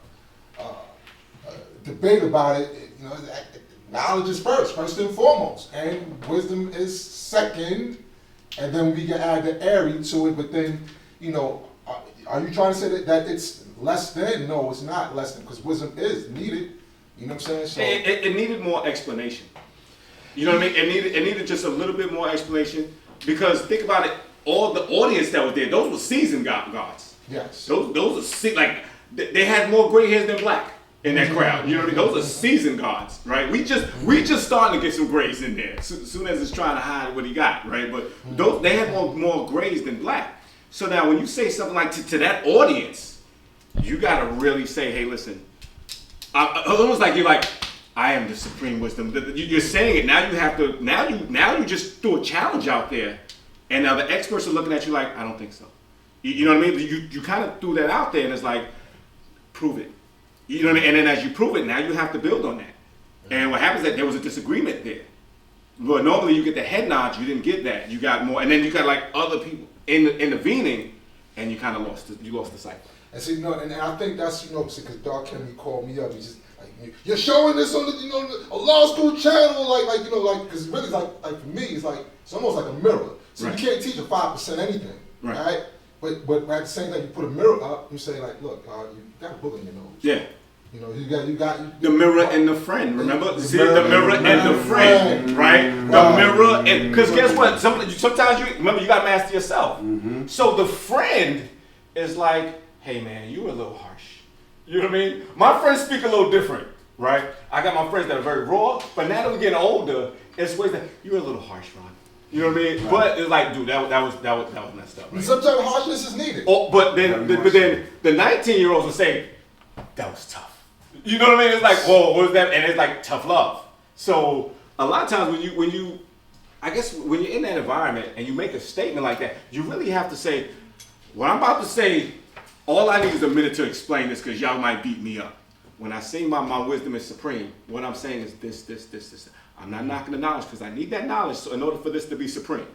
debate about it. You know, knowledge is first and foremost, and wisdom is second, and then we can add the airy to it. But then, you know, are you trying to say that it's less than? No, it's not less than, because wisdom is needed. You know what I'm saying? So it needed more explanation. You know what I mean? It needed just a little bit more explanation, because think about it. All the audience that was there, those were seasoned gods. yes, Those are like they had more gray hairs than black in that crowd. You know what I mean? Those are seasoned gods, right? We just starting to get some grays in there. Sunez is trying to hide what he got, right? But they had more grays than black. So now when you say something like to that audience, you gotta really say, hey, listen. Almost like you're like, I am the supreme wisdom. You're saying it now. You have to now. You just threw a challenge out there, and now the experts are looking at you like, I don't think so. You know what I mean? You kind of threw that out there, and it's like, prove it. You know what I mean? And then as you prove it, now you have to build on that. And what happens is that there was a disagreement there. But normally you get the head nods, you didn't get that. You got more, and then you got like other people intervening, and you kind of lost the cycle. and see, no, and I think that's, you know, because Dark Henry called me up. He just like, you're showing this on the, you know, a law school channel, like you know, like, because really, like for me, it's like it's almost like a mirror. So Right. you can't teach a 5% anything, Right. right? But at the same time, you put a mirror up, you say like, look, you got a book in your nose. Yeah. You know, you got The mirror and the friend, remember? The See, mirror the mirror and and the the friend, friend. right? The Right. mirror and, because guess what? Sometimes you remember you gotta master yourself. Mm-hmm. So the friend is like, hey man, you a little harsh. You know what I mean? My friends speak a little different, right? I got my friends that are very raw, but now that we're getting older, it's ways that you're a little harsh, Ron. You know what I mean? Right. But it's like, dude, that was messed up. Right? sometimes harshness is needed. Oh, but then the 19-year-olds will say, that was tough. You know what I mean? It's like, whoa, what is that? And it's like tough love. So a lot of times when you I guess when you're in that environment and you make a statement like that, you really have to say, what I'm about to say, all I need is a minute to explain this because y'all might beat me up. When I say my wisdom is supreme, what I'm saying is this. I'm not knocking the knowledge because I need that knowledge so in order for this to be supreme.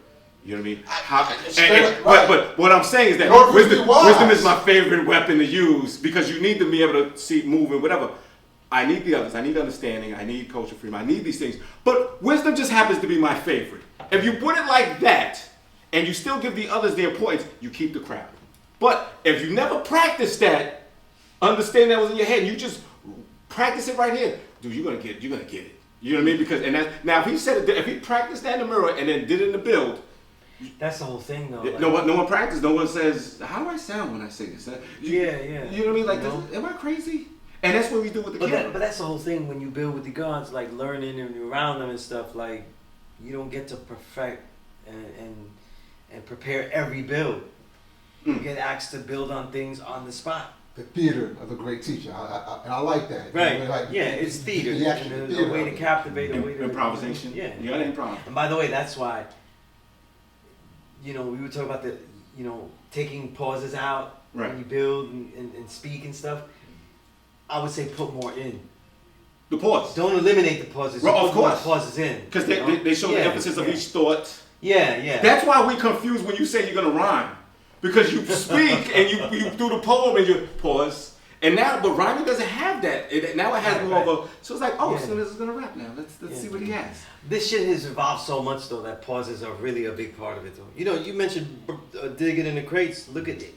You know what I mean? But what I'm saying is that wisdom is my favorite weapon to use because you need to be able to see movement, whatever. I need the others. I need understanding. I need culture freedom. I need these things. But wisdom just happens to be my favorite. If you put it like that and you still give the others their importance, you keep the crowd. But if you never practice that, understand that was in your head, and you just practice it right here, dude, you're gonna get it. You know what I mean? Because now if he said it, if he practiced that in the mirror and then did it in the build. That's the whole thing, though. No one practices. No one says, "How do I sound when I say this?" Yeah. You know what I mean? Like, am I crazy? And that's what we do with the camera. But that's the whole thing when you build with the gods, like learning and you're around them and stuff. Like, you don't get to perfect and prepare every build. You get asked to build on things on the spot. The theater of a great teacher, and I like that. Right. You know, like, It's theater. The A way to captivate, a way to improvisation. Yeah. You gotta improv. And by the way, that's why. We were talking about taking pauses out right. when you build and speak and stuff. I would say put more in. The pause. Don't eliminate the pauses. Well, of course. Put more pauses in. Because they show the emphasis of each thought. Yeah. That's why we confuse when you say you're gonna rhyme. Because you speak and you do the poem and you pause. And now, but rhyming doesn't have that. Now it has more of a. So it's like, Sunez is gonna rap now. Let's see what he has. This shit has evolved so much though that pauses are really a big part of it though. You mentioned digging in the crates. Look at it.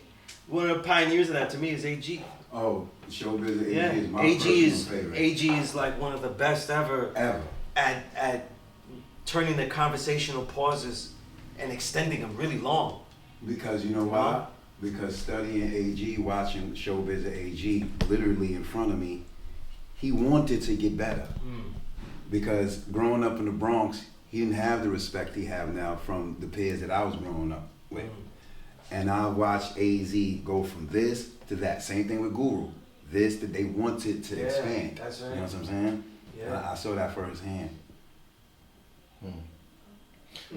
One of the pioneers of that to me is AG. Oh, Showbiz AG Yeah, is my AG favorite. AG is like one of the best ever at turning the conversational pauses and extending them really long. Because you know why? Because studying AG, watching Showbiz AG literally in front of me, he wanted to get better. Because growing up in the Bronx, he didn't have the respect he have now from the peers that I was growing up with. And I watched AZ go from this to that. Same thing with Guru. This that they wanted to expand. That's right. You know what I'm saying? Yeah. I saw that firsthand.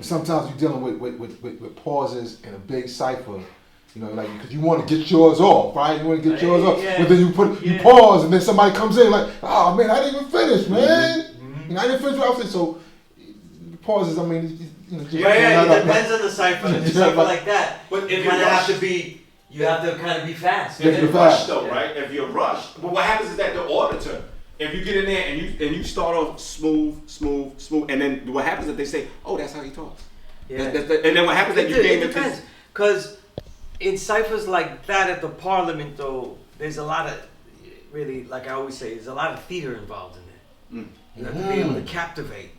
Sometimes you're dealing with pauses in a big cipher, You know, like, because you want to get yours off, right? You want to get yours off. Yeah. But then you pause, and then somebody comes in like, oh, man, I didn't even finish, man. Mm-hmm. You know, I didn't finish what I was saying. So, pauses, I mean, you know, it depends on the cipher. It's a cipher like that. But if you kind of have to be, you have to kind of be fast. If you're rushed though, right? If you're rushed, but what happens is that the auditor, if you get in there and you start off smooth, and then what happens is they say, oh, that's how he talks. Yeah. And then what happens is that you gain it depends. Because in ciphers like that at the parliament, though, there's a lot of, really, like I always say, there's a lot of theater involved in it. You have to be able to captivate.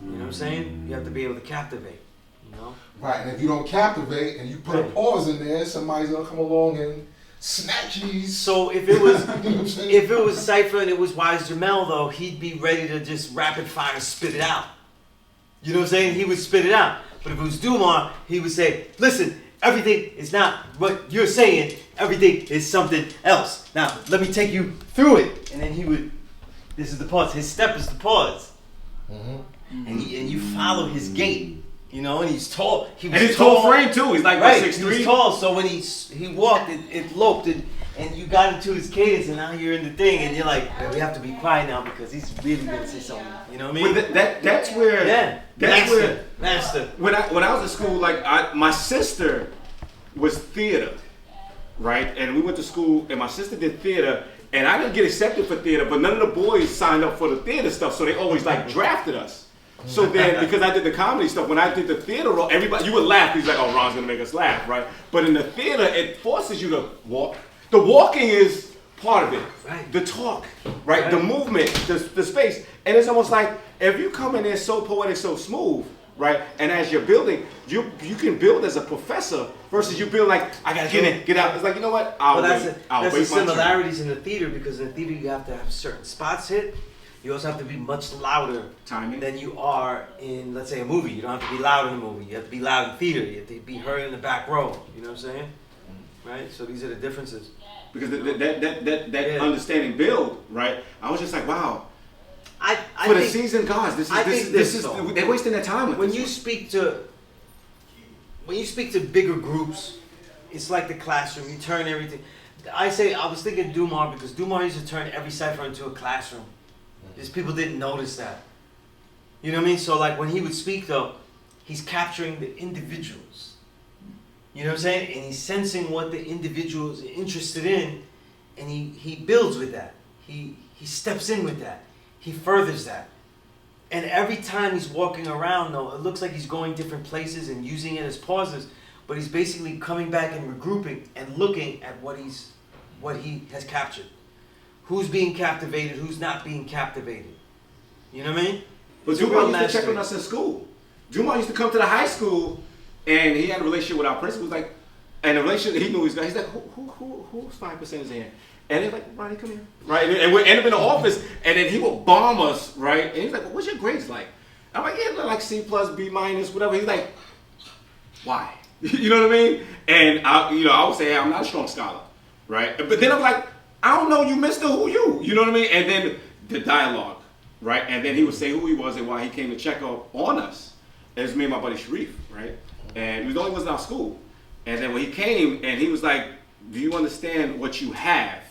You know what I'm saying? You have to be able to captivate. You know? Right, and if you don't captivate and you put a pause in there, somebody's gonna come along and snatch these. So if it was Cypher and it was Wise Jamel though, he'd be ready to just rapid fire spit it out. You know what I'm saying? He would spit it out. But if it was Dumar, he would say, listen, everything is not what you're saying, everything is something else. Now let me take you through it. And then he would, this is the pause, his step is the pause. And you follow his gait, you know, and he's tall. He was and he's tall frame too. He's like 6'3". He was tall, so when he walked, it loped, and you got into his cadence, and now you're in the thing, and you're like, man, we have to be quiet now because he's really gonna say something. You know what I mean? But that's where. Yeah. That's Master. When I was in school, like my sister was theater, right? And we went to school, and my sister did theater. And I didn't get accepted for theater, but none of the boys signed up for the theater stuff, so they always like drafted us. So then, because I did the comedy stuff, when I did the theater role, everybody, you would laugh. He's like, oh, Ron's gonna make us laugh, right? But in the theater, it forces you to walk. The walking is part of it. Right. The talk, right? The movement, the space. And it's almost like, if you come in there so poetic, so smooth, right? And as you're building, you can build as a professor versus you build like, I gotta get in, get out. It's like, you know what? I'll wait the similarities in the theater, because in the theater you have to have certain spots hit. You also have to be much louder than you are in, let's say, a movie. You don't have to be loud in a movie. You have to be loud in theater. You have to be heard in the back row. You know what I'm saying? Right? So these are the differences. Because that understanding build, right? I was just like, wow. For the seasoned guys, this is they're wasting their time with when this. When you speak to bigger groups, it's like the classroom. You turn everything. I was thinking Dumar because Dumar used to turn every cipher into a classroom. Just people didn't notice that. You know what I mean? So like when he would speak though, he's capturing the individuals. You know what I'm saying? And he's sensing what the individual is interested in, and he builds with that. He steps in with that. He furthers that. And every time he's walking around though, it looks like he's going different places and using it as pauses, but he's basically coming back and regrouping and looking at what he has captured. Who's being captivated, who's not being captivated. You know what I mean? But Juma used to check on us in school. Juma used to come to the high school, and he had a relationship with our principal. Like, and the relationship, he knew he's like, who's 5% is in? And they're like, Ronnie, come here. Right? And we end up in the office, and then he would bomb us, right? And he's like, well, what's your grades like? I'm like, yeah, like C+, B-, whatever. He's like, why? You know what I mean? And I would say, hey, I'm not a strong scholar, right? But then I'm like, I don't know you, Mr. Who you? You know what I mean? And then the dialogue, right? And then he would say who he was and why he came to check up on us. It was me and my buddy Sharif, right? And he was the only one in our school. And then when he came and he was like, do you understand what you have,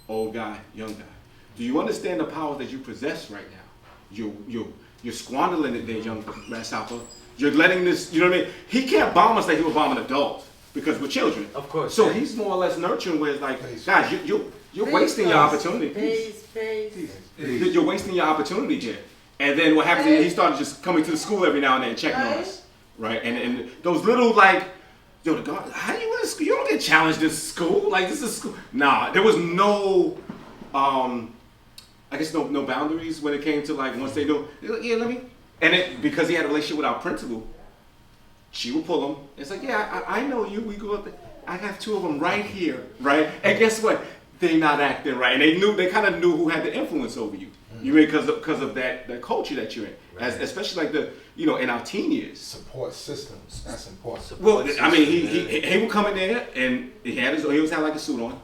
old guy, young guy? Do you understand the powers that you possess right now? You're squandering it there, young grasshopper. You're letting this, you know what I mean? He can't bomb us like he would bomb an adult. Because we're children. Of course. So he's more or less nurturing where it's like, guys, you're wasting your opportunity. You're wasting your opportunity here. And then what happens is he started just coming to the school every now and then checking on us. Right? And those little like, yo, the God, how do you in school? You don't get challenged in school. Like this is school. Nah, there was no I guess no boundaries when it came to like once they do, like, yeah, let me. And because he had a relationship with our principal, she would pull him. It's like, yeah, I know you. We go up there. I have two of them right here, right? And guess what? They're not acting right. And they kind of knew who had the influence over you. You mean because of that culture that you're in, right. Especially like in our teen years. Support systems. That's important. I mean, he would come in there and he always had like a suit on.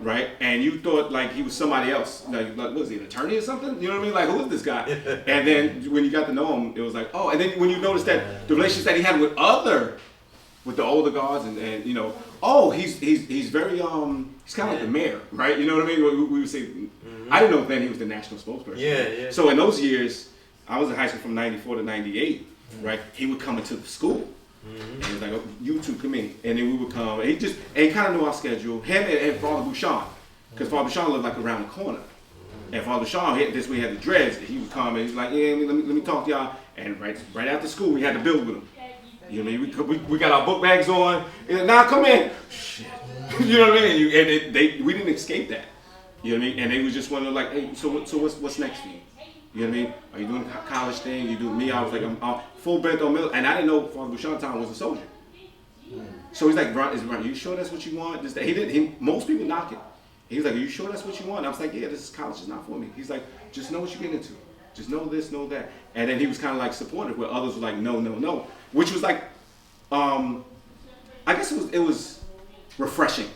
Right, and you thought like he was somebody else, like was he an attorney or something? You know what I mean? Like who is this guy? And then when you got to know him, it was like, oh. And then when you noticed that the relationships that he had with other with the older guards, and you know, oh, he's very he's kind of like the mayor, right? You know what I mean? We would say, I didn't know then he was the national spokesperson. Yeah. So in those years, I was in high school from '94 to '98, right? He would come into the school. And he was like, oh, you two come in, and then we would come. And he kind of knew our schedule. Him and Father Bouchon, because Father Bouchon lived like around the corner. And Father Bouchon, this way had the dreads. He would come and he's like, yeah, let me talk to y'all. And right after school, we had to build with him. You know what I mean? We got our book bags on. And now come in. Shit. You know what I mean? And we didn't escape that. You know what I mean? And they was just wondering like, hey, so what's next for you? You know what I mean? Are you doing a college thing? You doing me? I was like, I'm full bent on military. And I didn't know Father Bouchon was a soldier. So he's like, Ron, are you sure that's what you want? This, that. Most people knock it. He was like, are you sure that's what you want? I was like, yeah, this college is not for me. He's like, just know what you're getting into. Just know this, know that. And then he was kind of like supportive, where others were like, no. Which was like, I guess it was refreshing.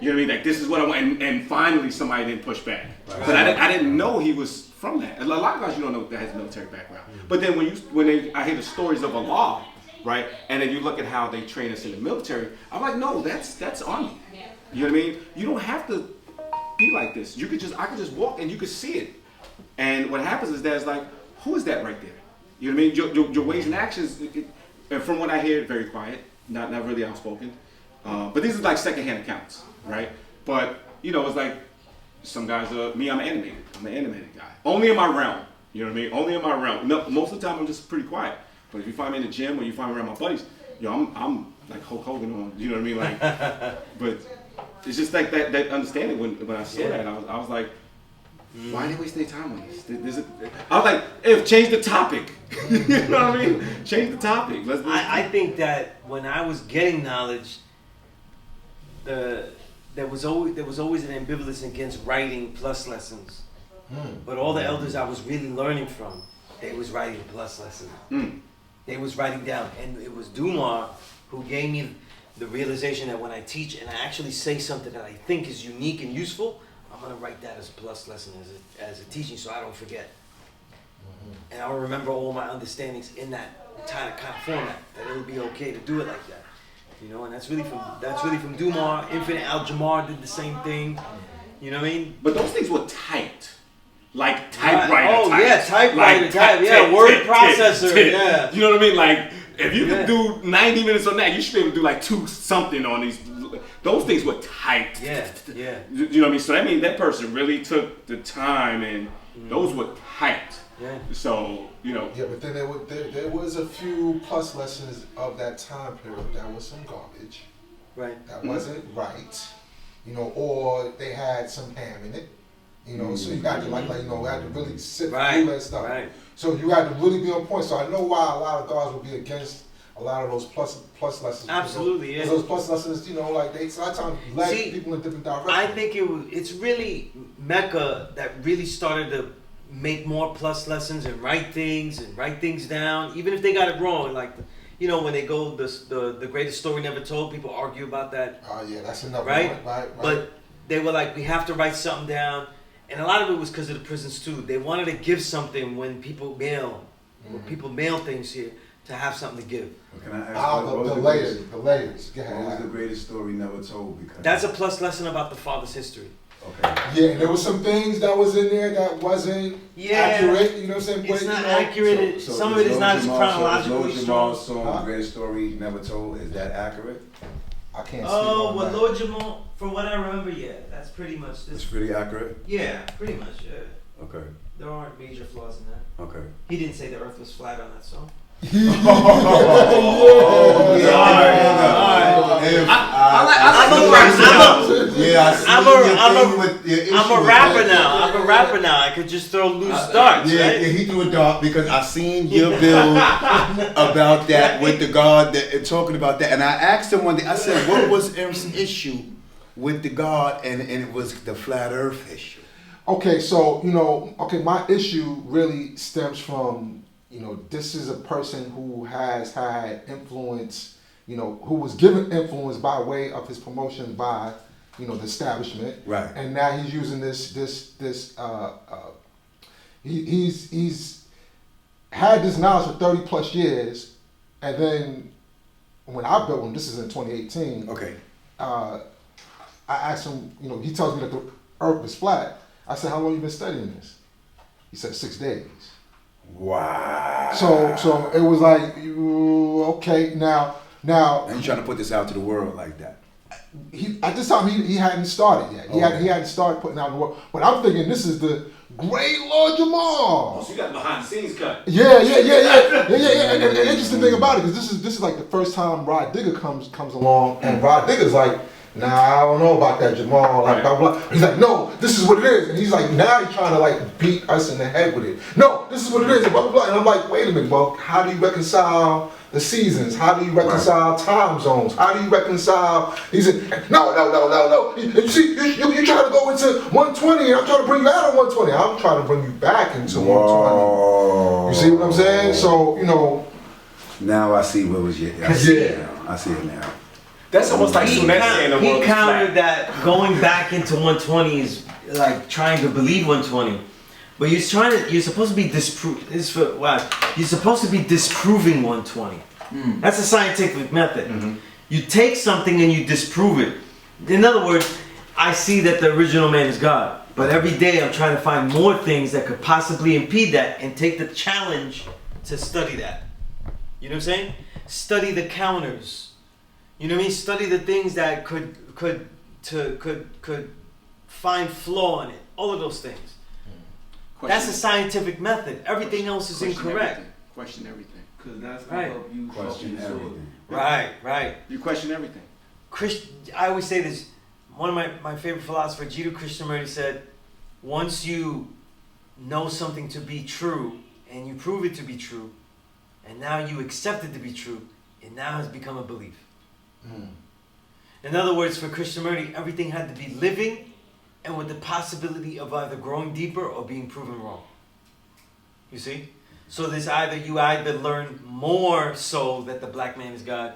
You know what I mean? Like, this is what I want. And finally somebody didn't push back. But I didn't know he was from that. A lot of guys you don't know that has a military background. But then I hear the stories of Allah, right? And then you look at how they train us in the military, I'm like, no, that's Army. You know what I mean? You don't have to be like this. I could just walk and you could see it. And what happens is that it's like, who is that right there? You know what I mean? Your ways and actions, and from what I hear, very quiet, not really outspoken. But these are like secondhand accounts, right? But you know, it's like some guys me, I'm animated. I'm an animated guy. Only in my realm. You know what I mean? Only in my realm. No, most of the time I'm just pretty quiet. But if you find me in the gym or you find me around my buddies, I'm like Hulk Hogan on. You know what I mean? Like, but it's just like that understanding when I saw that, I was like, why are they wasting their time on this? I was like, change the topic. You know what I mean? Change the topic. I think that when I was getting knowledge, there was always an ambivalence against writing plus lessons. But all the elders I was really learning from, they was writing plus lessons. They was writing down, and it was Dumar who gave me the realization that when I teach and I actually say something that I think is unique and useful, I'm gonna write that as a plus lesson as a teaching, so I don't forget. And I'll remember all my understandings in that kind of format. That it would be okay to do it like that, you know. And that's really from Dumar. Infinite Al-Jamar did the same thing. You know what I mean? But those things were typed. Like typewriter Oh type. yeah, typewriter like, type. Yeah, word processor. Yeah. You know what I mean? Like if you can do 90 minutes on that, you should be able to do like 2 something on these. Those things were typed. Yeah. You know what I mean? So that means that person really took the time, and those were typed. Yeah. So you know. Yeah, but then there was a few plus lessons of that time period that was some garbage. Right. That wasn't right. You know, or they had some ham in it. You know, so you got to like you know, had to really sit through that stuff. Right. So you had to really be on point. So I know why a lot of guards would be against a lot of those plus lessons. Absolutely, yeah. Those plus lessons, you know, like they sometimes led people in different directions. I think it's really Mecca that really started to make more plus lessons and write things down, even if they got it wrong. Like, you know, when they go the greatest story never told, people argue about that. Oh yeah, that's another right? one. Right. But they were like, we have to write something down. And a lot of it was because of the prisons too. They wanted to give something when people mail things here, to have something to give. Can I ask the layers. Go ahead. What was the greatest story never told? Because That's a plus lesson about the father's history. Okay. Yeah, and there was some things that was in there that wasn't accurate. You know what I'm saying? It's But, not you know, accurate. So Some of it is not as chronologically Lord strong. Jamal's song, The Greatest Story Never Told, is that accurate? I can't. Oh, speak well, on that. Lord Jamal, from what I remember, yeah, that's pretty much It's this. pretty accurate? Yeah, pretty much, yeah. Okay. There aren't major flaws in that. Okay. He didn't say the earth was flat on that song. I'm a rapper now. I could just throw loose darts, Yeah, right? he threw a dart because I seen your bill about that with the God that talking about that, and I asked him one day. I said, "What was M's issue with the God?" And it was the flat Earth issue. Okay, so my issue really stems from this is a person who has had influence, who was given influence by way of his promotion by the establishment, Right. and now he's using he's had this knowledge for 30 plus years, and then when I built one, this is in 2018. Okay. I asked him, you know, he tells me that the earth is flat. I said, how long you been studying this? He said 6 days. Wow. So it was like, okay, now. And you trying to put this out to the world like that? At this time he hadn't started yet. He hadn't started putting out in the world. But I'm thinking this is the great Lord Jamal. Oh, so you got behind the scenes cut. Yeah. And the interesting thing about it is this is like the first time Rod Digger comes along, and Rod Digger's like, nah, I don't know about that, Jamal. Like, blah, blah. He's like, no, this is what it is. And he's like, now he's trying to like beat us in the head with it. No, this is what it is, and blah, blah, blah. And I'm like, wait a minute, well, how do you reconcile the seasons? How do you reconcile time zones? How do you reconcile? He said, no. You see, you're trying to go into 120, and I'm trying to bring you out of 120. I'm trying to bring you back into 120. You see what I'm saying? So, you know. Now I see what was your. I see it now. I see it now. That's almost like Sunez saying the world He is countered flat. that going back into 120 is like trying to believe 120. But you're supposed to be you're supposed to be disproving 120. That's a scientific method. You take something and you disprove it. In other words, I see that the original man is God. But every day I'm trying to find more things that could possibly impede that and take the challenge to study that. You know what I'm saying? Study the counters. You know what I mean? Study the things that could find flaw in it. All of those things. That's a scientific method. Everything else is incorrect. Question everything. Because that's what Right. help you Question help you everything. Right. You question everything. I always say this. One of my favorite philosophers, Jiddu Krishnamurti, said, once you know something to be true and you prove it to be true, and now you accept it to be true, it now has become a belief. In other words, for Krishnamurti, everything had to be living and with the possibility of either growing deeper or being proven wrong. You see? So there's you either learn more so that the black man is God,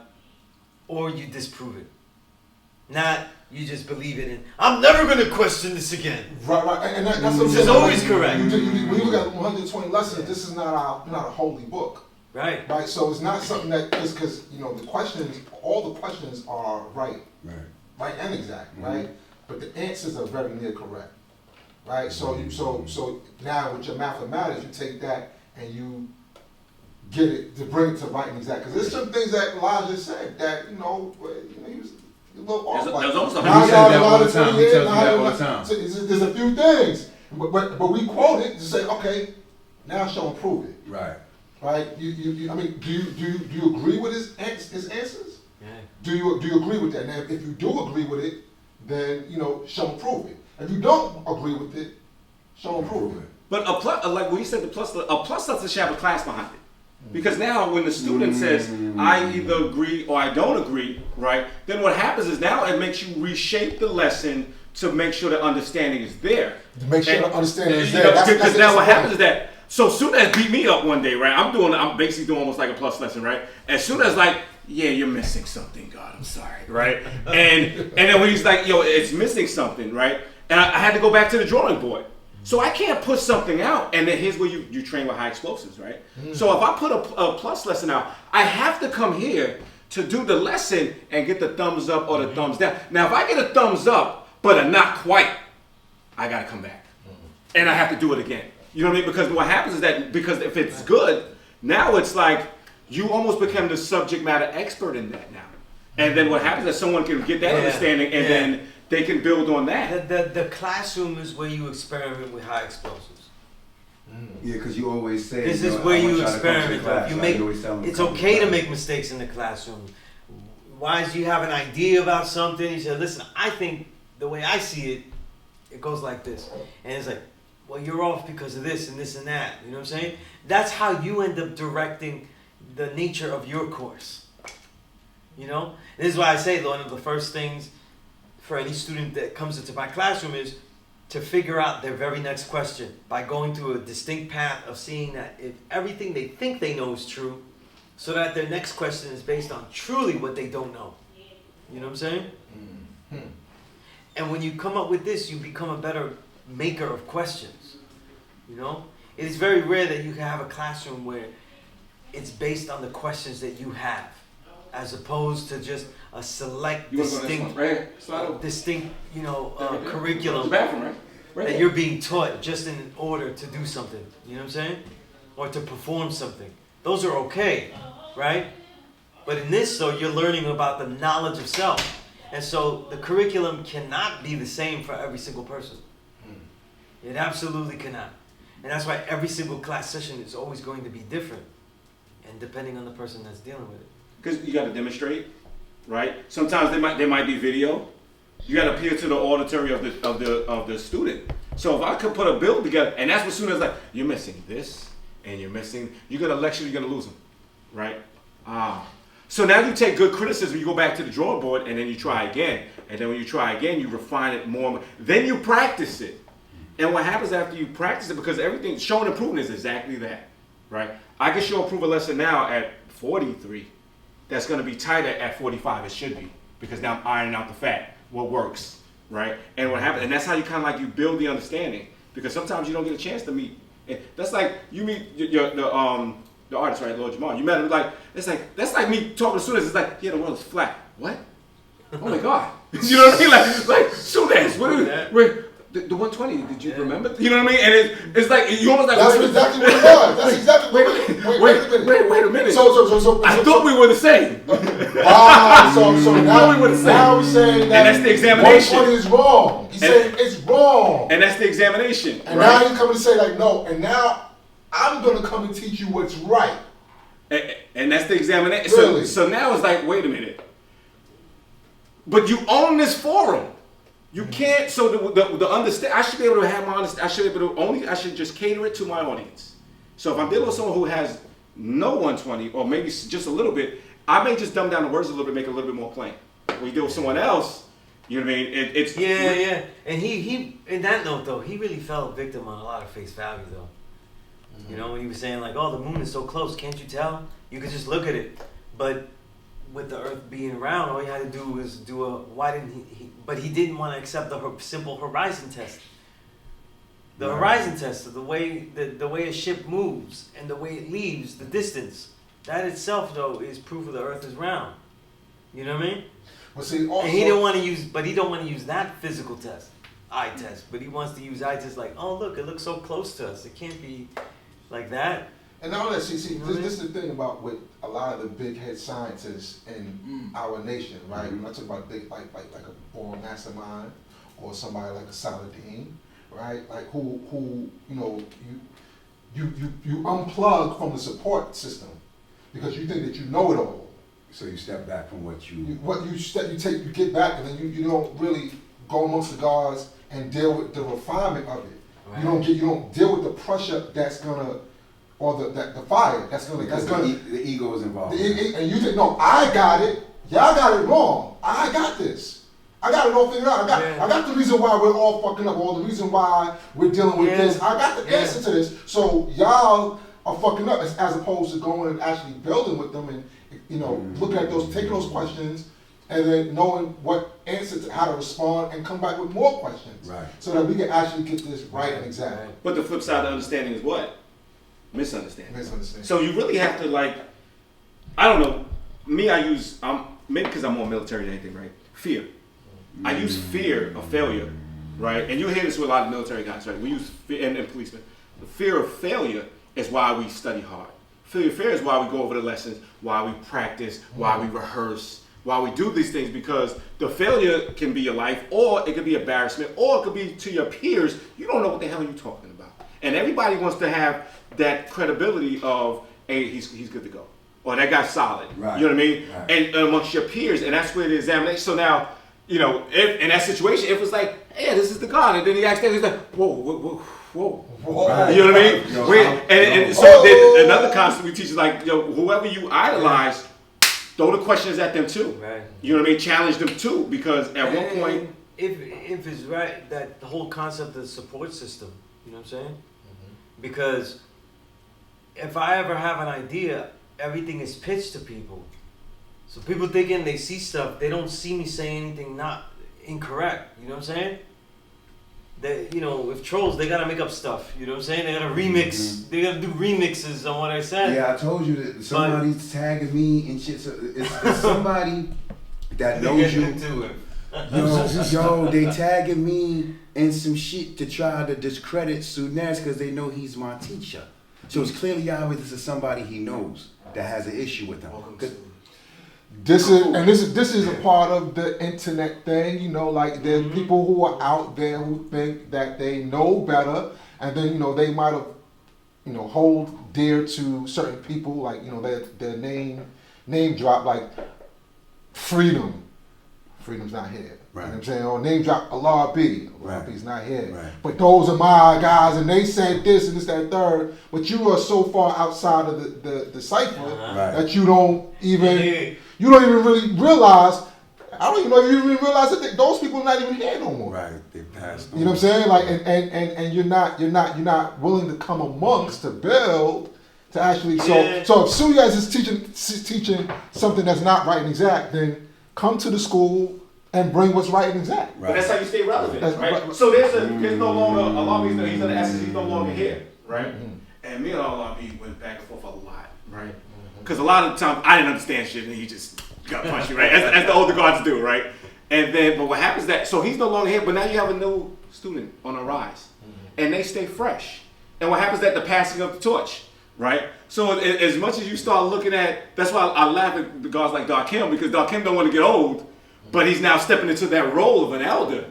or you disprove it. Not you just believe it and I'm never going to question this again. Right. And that's what I'm This saying. is always correct. When you look at 120 lessons, this is not a holy book. Right. Right, so it's not something that because you know the questions, all the questions are right and exact, right? But the answers are very near correct, right? So now with your mathematics, you take that and you get it to bring it to right and exact. Because there's some things that Elijah said that he was a little off. There's almost a He says that all the time. He tells me that all the time. So there's a few things, but we quote it to say, okay, now show and prove it. Right. Right? I mean, do you agree with his answers? Yeah. Do you agree with that? Now, if you do agree with it, then show and prove it. If you don't agree with it, show and prove it. But a plus, like when you said a plus doesn't have a class behind it. Because now when the student says, I either agree or I don't agree, right? Then what happens is now it makes you reshape the lesson to make sure the understanding is there. To make sure the understanding is there. Because now what happens is that, so Sunez beat me up one day, right? I'm basically doing almost like a plus lesson, right? As soon as like, yeah, you're missing something, God, I'm sorry, right? And then when he's like, yo, it's missing something, right? And I had to go back to the drawing board. So I can't put something out, and then here's where you train with high explosives, right? So if I put a plus lesson out, I have to come here to do the lesson and get the thumbs up or the thumbs down. Now, if I get a thumbs up, but a not quite, I gotta come back. And I have to do it again. You know what I mean? Because what happens is that, because if it's good, now it's like you almost become the subject matter expert in that now. And then what happens is someone can get that understanding and then they can build on that. The classroom is where you experiment with high explosives. Yeah, because you always say This is where you experiment. It's okay to make mistakes in the classroom. Why is you have an idea about something? You say, listen, I think the way I see it, it goes like this. And it's like, well, you're off because of this and this and that. You know what I'm saying? That's how you end up directing the nature of your course. You know? This is why I say one of the first things for any student that comes into my classroom is to figure out their very next question by going through a distinct path of seeing that if everything they think they know is true, so that their next question is based on truly what they don't know. You know what I'm saying? Mm-hmm. And when you come up with this, you become a better maker of questions. You know? It is very rare that you can have a classroom where it's based on the questions that you have as opposed to just a select, You want to go to this one? Right here. Slide over. distinct, Right there. curriculum The bathroom, right? Right that there. you're being taught just in order to do something. You know what I'm saying? Or to perform something. Those are okay, right? But in this, though, you're learning about the knowledge of self. And so the curriculum cannot be the same for every single person. It absolutely cannot. And that's why every single class session is always going to be different. And depending on the person that's dealing with it. Because you got to demonstrate, right? Sometimes there might be video. You got to appeal to the auditory of the student. So if I could put a build together, and that's what Sunez like, you're missing this, and you're gonna lecture, you're gonna lose them, right? So now you take good criticism, you go back to the drawing board, and then you try again. And then when you try again, you refine it more. Then you practice it. And what happens after you practice it, because everything, showing improvement is exactly that, right? I can show improve a lesson now at 43. That's gonna be tighter at 45, it should be. Because now I'm ironing out the fat, what works, right? And what happens, and that's how you kind of like, you build the understanding. Because sometimes you don't get a chance to meet. That's like, you meet the artist, right, Lord Jamal. You met him, like, that's like me talking to Sunez. It's like, yeah, the world is flat. What? Oh my God. You know what I mean? Like Sunez, the 120, did you remember? You know what I mean? And it's like, you almost like, that's exactly what it was. That's exactly what it was. Wait a minute. So I thought we were the same. Wow, so now we're saying that, and that's the examination. 120 is wrong. He's saying it's wrong. And that's the examination. And now he's coming to say like, no, and now I'm going to come and teach you what's right. And that's the examination. Really? So now it's like, wait a minute. But you own this forum. You can't, so the understand, I should be able to have my understanding, I should just cater it to my audience. So if I'm dealing with someone who has no 120, or maybe just a little bit, I may just dumb down the words a little bit, make it a little bit more plain. When you deal with someone else, you know what I mean? It's Yeah. And he, in that note though, he really fell victim on a lot of face value though. You know, when he was saying like, oh, the moon is so close, can't you tell? You could just look at it. But with the earth being round, all he had to do was why didn't he but he didn't want to accept the simple horizon test. The horizon test of the way a ship moves and the way it leaves, the distance. That itself though is proof of the earth is round. You know what I mean? Well, see, also, and he don't want to use that physical test, eye test, but he wants to use eye test like, oh look, it looks so close to us. It can't be like that. And all that, see, this is the thing about with a lot of the big head scientists in our nation, right? When I talk about big, like a born mastermind or somebody like a Saladin, right? Like who you know, you unplug from the support system because you think that you know it all. So you step back from what you get back, and then you don't really go amongst the guards and deal with the refinement of it. Right. You don't deal with the pressure that's gonna. Or the fire that's gonna the ego is involved. And you think, no, I got it. Y'all got it wrong. I got this. I got it all figured out. I got the reason why we're all fucking up. Or the reason why we're dealing with this. I got the answer to this. So y'all are fucking up as opposed to going and actually building with them and looking at taking those questions and then knowing what answer to how to respond and come back with more questions. Right. So that we can actually get this right and exact. But the flip side of understanding is what? Misunderstanding. So you really have to I don't know. Me, maybe because I'm more military than anything, right? Fear. I use fear of failure, right? And you hear this with a lot of military guys, right? We use fear, and policemen. The fear of failure is why we study hard. Fear is why we go over the lessons, why we practice, why we rehearse, why we do these things, because the failure can be your life, or it could be embarrassment, or it could be to your peers. You don't know what the hell you're talking about. And everybody wants to have that credibility of, hey, he's good to go. Or that guy's solid. Right. You know what I mean? Right. And amongst your peers, and that's where the examination. So now, if in that situation, if it's like, hey, this is the God, and then he acts he's like, whoa. Right. You know what I mean? And so then another concept we teach is like, whoever you idolize, throw the questions at them too. Right. You know what I mean? Challenge them too, because at one point, if it's right, that the whole concept of the support system, you know what I'm saying? Because if I ever have an idea, everything is pitched to people. So people thinking they see stuff, they don't see me say anything not incorrect. You know what I'm saying? that, you know, with trolls, they gotta make up stuff. You know what I'm saying? They gotta remix. They gotta do remixes on what I said. Yeah, I told you that somebody's tagging me and shit. So it's somebody that They knows get you. into it. Yo, they tagging me in some shit to try to discredit Sunez because they know he's my teacher. So it's clearly obvious this is somebody he knows that has an issue with him. This is a part of the internet thing, you know, like there's people who are out there who think that they know better, and then, you know, they might have, you know, hold dear to certain people, like, you know, their name drop, like freedom. Freedom's not here. Right. You know what I'm saying? Or name drop Allah B. Allah Right. B's not here. Right. But those are my guys, and they said this and this, that, and third. But you are so far outside of the cipher Right. that you don't even really realize. I don't even know if you even realize that those people are not even here no more. Right, they passed on. You know what I'm saying? Like, and you're not willing to come amongst to build to actually. So if Sunez is teaching something that's not right and exact, then come to the school and bring what's right and exact. But that's how you stay relevant, That's right? right. So there's no longer Allah, he's in the essence, he's no longer here, right? And me and Allah went back and forth a lot, right? Because a lot of the time I didn't understand shit, and he just got punched you, right? As the older guards do, right? And then, but what happens that, so he's no longer here, but now you have a new student on the rise, and they stay fresh. And what happens that the passing of the torch, right? So as much as you start looking at, that's why I laugh at the guys like Darkim, because Darkim don't want to get old, but he's now stepping into that role of an elder.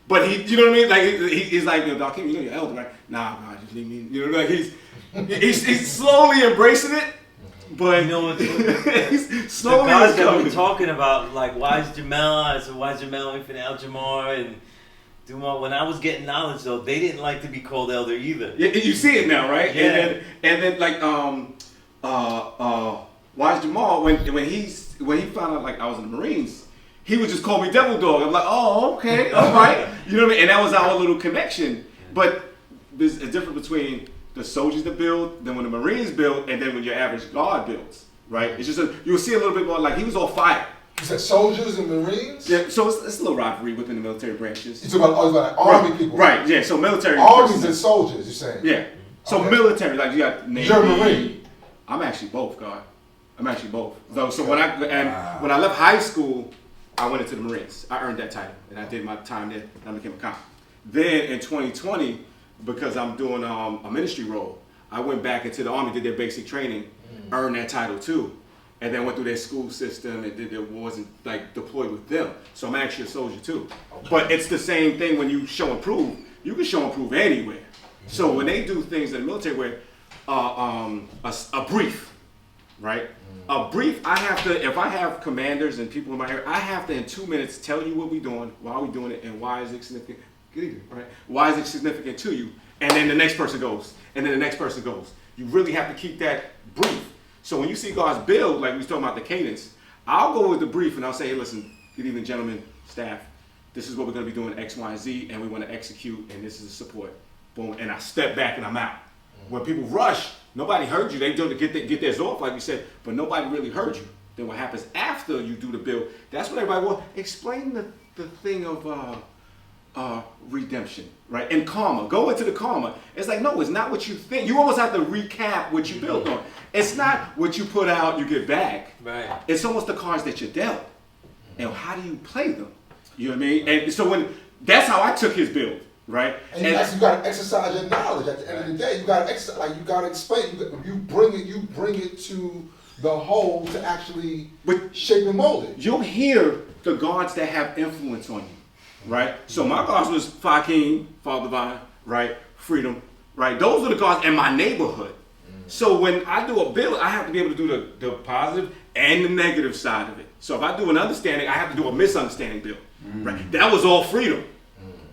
But he, you know what I mean? Like he's like, yo, Darkim, you know you're elder, right? Nah, just leave me. You know, like he's slowly embracing it. But You know what? he's slowly the guys that coming. we're talking about, like, why is Jamal? I said, why is Jamal Infant Al Jamar and Dumar? When I was getting knowledge, though, they didn't like to be called elder either. Yeah, you see it now, right? Yeah. And then like Wise Jamal when he found out like I was in the Marines, he would just call me Devil Dog. I'm like, oh, okay, all right. You know what I mean? And that was our little connection. But there's a difference between the soldiers that build, then when the Marines build, and then when your average guard builds, right? It's just you'll see a little bit more like he was on fire. You said soldiers and Marines? Yeah, so it's a little rivalry within the military branches. You talk about army people. Right, yeah, so military. Armies and soldiers, you're saying? Yeah. So Okay. military, like you got Navy. You're a Marine. I'm actually both, God. I'm actually both. So when I left high school, I went into the Marines. I earned that title, and I did my time there, and I became a cop. Then in 2020, because I'm doing a ministry role, I went back into the Army, did their basic training, earned that title too, and then went through their school system and did their wars and like deployed with them. So I'm actually a soldier too. But it's the same thing when you show and prove. You can show and prove anywhere. So when they do things in the military where a brief, right? A brief, I have to, if I have commanders and people in my area, I have to in 2 minutes tell you what we're doing, why we're doing it, and why is it significant. Get even, right? Why is it significant to you? And then the next person goes, and then the next person goes. You really have to keep that brief. So when you see guys build, like we was talking about the cadence, I'll go with the brief and I'll say, hey, listen, good evening, gentlemen, staff. This is what we're going to be doing, X, Y, and Z, and we want to execute, and this is the support. Boom, and I step back and I'm out. When people rush, nobody heard you. They do to get theirs off, like you said, but nobody really heard you. Then what happens after you do the build? That's what everybody wants. Explain the thing of redemption, right? And karma. Go into the karma. It's like, no, it's not what you think. You almost have to recap what you built on. It's not what you put out, you get back. Right. It's almost the cards that you dealt. And how do you play them? You know what I mean? And so that's how I took his build, right? And you got to exercise your knowledge. At the end of the day, you got to exercise. Like you got to explain. You bring it to the whole to actually shape and mold it. You'll hear the gods that have influence on you, right? So my gods was P.E.A.C.E, Father Divine, right? Freedom, right? Those are the gods in my neighborhood. So when I do a build, I have to be able to do the positive and the negative side of it. So if I do an understanding, I have to do a misunderstanding build, right? That was all freedom.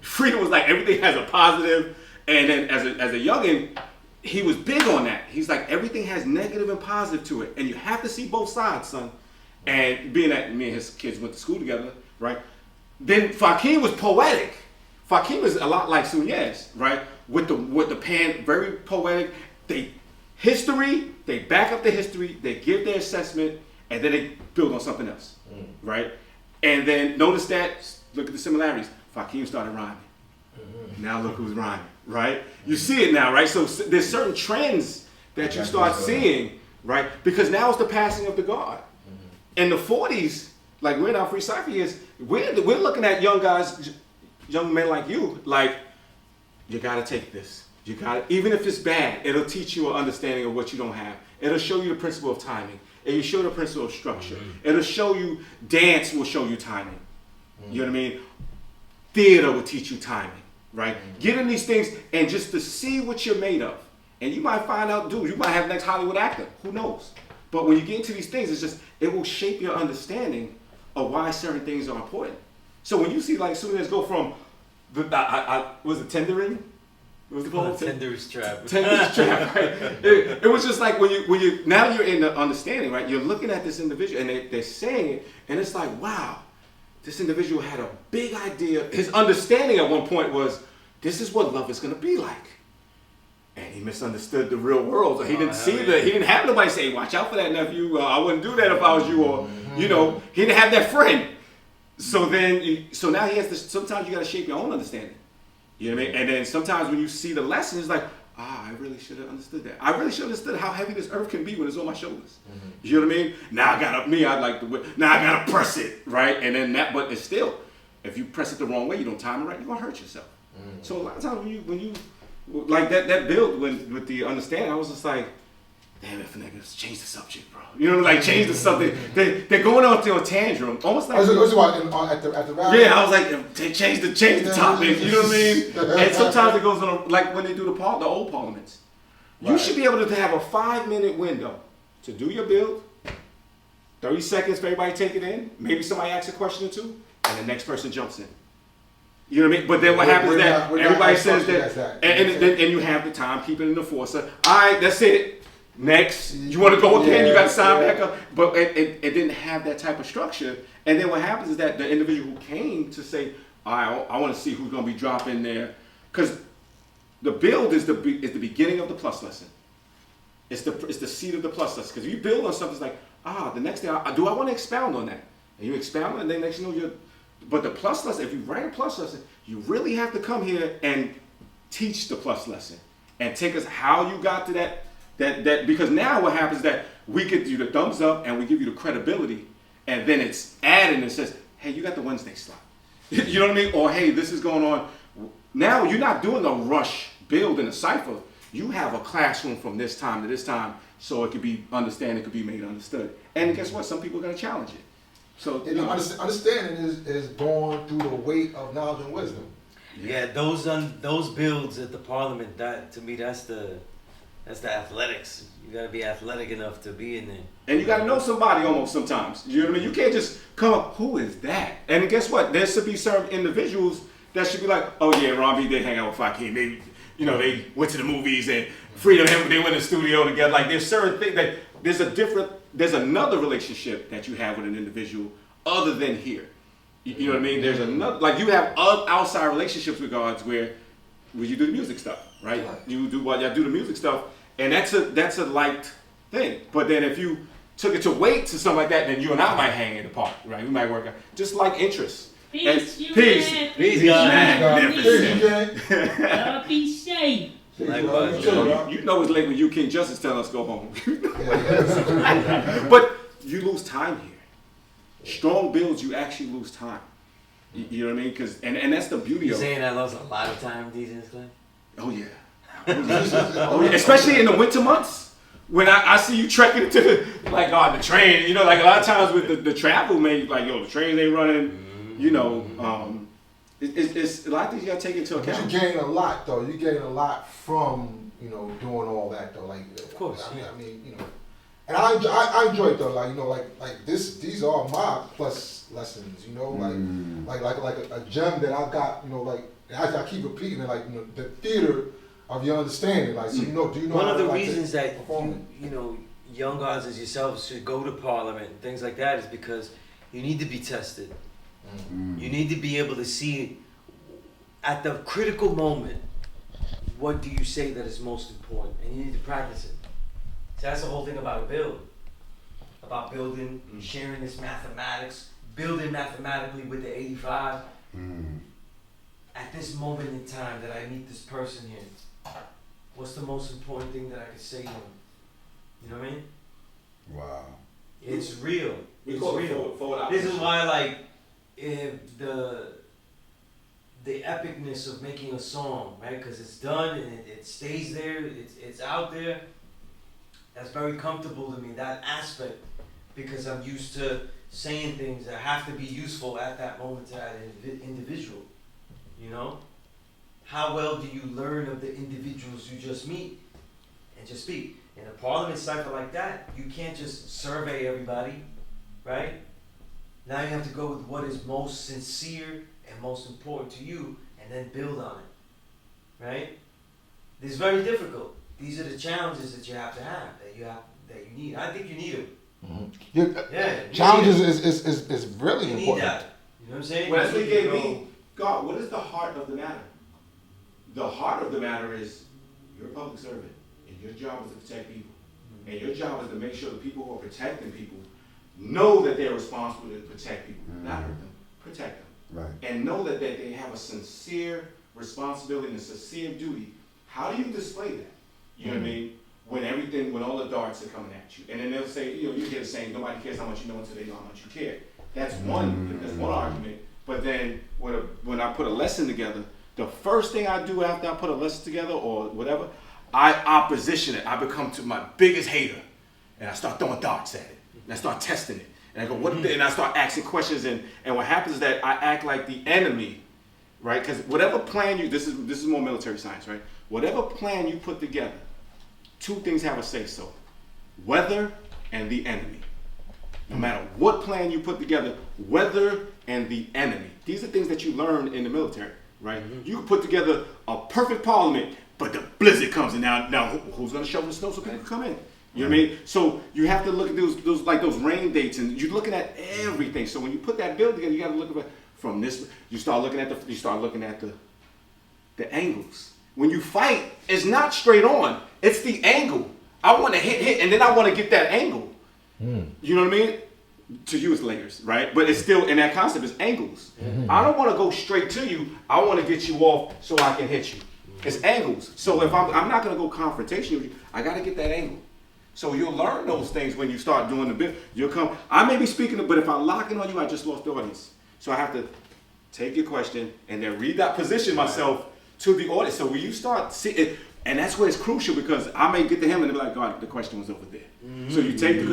Freedom was like everything has a positive, and then as a youngin', he was big on that. He's like everything has negative and positive to it, and you have to see both sides, son. And being that me and his kids went to school together, right? Then P.E.A.C.E was poetic. P.E.A.C.E was a lot like Sunez, right? With the pen, very poetic. They back up the history, they give their assessment, and then they build on something else, right? And then notice that, look at the similarities. P.E.A.C.E started rhyming, Now look who's rhyming, right? You see it now, right? So there's certain trends that you start seeing, right? Because now it's the passing of the guard. In the 40s, like we're in our free cypher years, we're looking at young guys, young men like you, like, you gotta take this. You gotta, even if it's bad, it'll teach you an understanding of what you don't have. It'll show you the principle of timing. It'll show you the principle of structure. It'll show you, dance will show you timing. You know what I mean? Theater will teach you timing, right? Get in these things and just to see what you're made of. And you might find out, dude, you might have the next Hollywood actor. Who knows? But when you get into these things, it's just, it will shape your understanding of why certain things are important. So when you see like Sunez go from, was it tendering? What was it called? Tender's trap. Tender's trap, right? It was just like when you now you're in the understanding, right? You're looking at this individual and they're saying it, and it's like, wow, this individual had a big idea. His understanding at one point was, this is what love is gonna be like. And he misunderstood the real world. So he didn't see that. He didn't have nobody say, watch out for that nephew. I wouldn't do that if I was you. Or, you know, he didn't have that friend. So so now he has to, sometimes you got to shape your own understanding. You know what I mean? And then sometimes when you see the lesson, it's like, I really should have understood that. I really should have understood how heavy this earth can be when it's on my shoulders. You know what I mean? Now I got to press it, right? And then but it's still, if you press it the wrong way, you don't time it right, you're going to hurt yourself. So a lot of times when you like that build with the understanding, I was just like, damn it, niggas, change the subject, bro. You know, like change the subject. They're going out there on tantrum, almost like. At the rally? Yeah, I was like, change the topic. You know what I mean? And sometimes it goes on like when they do the old parliaments. You should be able to have a 5-minute window to do your build. 30 seconds for everybody to take it in. Maybe somebody asks a question or two, and the next person jumps in. You know what I mean? But then what happens is that everybody says that, and you have the timekeeping and the enforcer. All right, that's it. Next, you want to go again? You got to sign back up. But it didn't have that type of structure. And then what happens is that the individual who came to say, all right, I want to see who's going to be dropping there, because the build is the beginning of the plus lesson. It's the seed of the plus lesson. Because if you build on something, it's like, the next thing, do I want to expound on that? And you expound on it, and then next you know but the plus lesson, if you write a plus lesson, you really have to come here and teach the plus lesson and take us how you got to that because now what happens is that we give you the thumbs up and we give you the credibility, and then it's added and says, hey, you got the Wednesday slot. You know what I mean? Or hey, this is going on. Now you're not doing a rush build in a cipher. You have a classroom from this time to this time, so it could be understood, it could be made understood. And guess what? Some people are gonna challenge it. So understanding is born through the weight of knowledge and wisdom. Yeah, those builds at the parliament, that to me that's the athletics. You gotta be athletic enough to be in there. And you gotta know somebody almost sometimes. You know what I mean? You can't just come up, who is that? And guess what? There should be certain individuals that should be like, oh yeah, Ron B, they hang out with Fakeem. They went to the movies and Freedom, they went in the studio together. Like there's certain things that there's another relationship that you have with an individual other than here. You know what I mean? There's another, like you have outside relationships with gods where you do the music stuff, right? You do the music stuff, and that's a light thing. But then if you took it to weight to something like that, then you and I might hang in the park, right? We might work out just like interests. Peace, peace, God. Peace, safe. Likewise, you know it's late when you King Justice telling us to go home. But you lose time here. Strong builds, you actually lose time. You know what I mean? Because and that's the beauty of it. You're saying I lost a lot of time with these in this class? Oh yeah. Oh yeah. Especially in the winter months. When I see you trekking to the train, like a lot of times with the travel, man, like the trains ain't running, it's a lot of things you gotta take into account. But you gain a lot though. You gain a lot from doing all that though. Like of course. I mean and I enjoy it though. Like these are my plus lessons. Like a gem that I've got. I keep repeating it. The theater of your understanding. Like so do you know one of the reasons that young gods as yourselves should go to parliament and things like that is because you need to be tested. You need to be able to see at the critical moment, what do you say that is most important, and you need to practice it. So that's the whole thing about a build, about building, sharing this mathematics, building mathematically with the 85. at this moment in time that I meet this person here, what's the most important thing that I could say to him? You know what I mean? Wow. It's real. We It's call it real. forward This is opposition. why, like, if the epicness of making a song, right? Because it's done and it stays there. It's out there. That's very comfortable to me. That aspect, because I'm used to saying things that have to be useful at that moment to that individual. You know, how well do you learn of the individuals you just meet and just speak? In a parliament cipher like that, you can't just survey everybody, right? Now you have to go with what is most sincere and most important to you, and then build on it, right? This is very difficult. These are the challenges that you have, that you need. I think you need them. Yeah. Challenges is really You need important. that. You know what I'm saying? Well, that's what he You need gave to me. God, what is the heart of the matter? The heart of the matter is you're a public servant, and your job is to protect people. And your job is to make sure the people who are protecting people know that they're responsible to protect people, not hurt them, protect them. Right. And know that they have a sincere responsibility and a sincere duty. How do you display that? You know what I mean? When all the darts are coming at you. And then they'll say, you hear the saying, nobody cares how much you know until they know how much you care. That's one argument. But then when I put a lesson together, the first thing I do after I put a lesson together or whatever, I opposition it. I become to my biggest hater. And I start throwing darts at it. And I start testing it. And I go, and I start asking questions. And what happens is that I act like the enemy, right? Because whatever plan this is more military science, right? Whatever plan you put together, two things have a say-so. Weather and the enemy. No matter what plan you put together, weather and the enemy. These are things that you learn in the military, right? You can put together a perfect parliament, but the blizzard comes in. Now who's going to shovel the snow so people can come in? You know what I mean? So you have to look at those rain dates, and you're looking at everything. So when you put that bill together, you got to look at it from this. You start looking at the angles. When you fight, it's not straight on. It's the angle. I want to hit, and then I want to get that angle. You know what I mean? To you, it's layers, right? But it's still, in that concept, it's angles. I don't want to go straight to you. I want to get you off so I can hit you. It's angles. So if I'm not going to go confrontation with you, I got to get that angle. So you'll learn those things when you start doing the bit. You'll come. I may be speaking, but if I'm locking on you, I just lost the audience. So I have to take your question and then position myself to the audience. So when you start seeing it, and that's where it's crucial, because I may get to him and they'll be like, God, the question was over there. So you take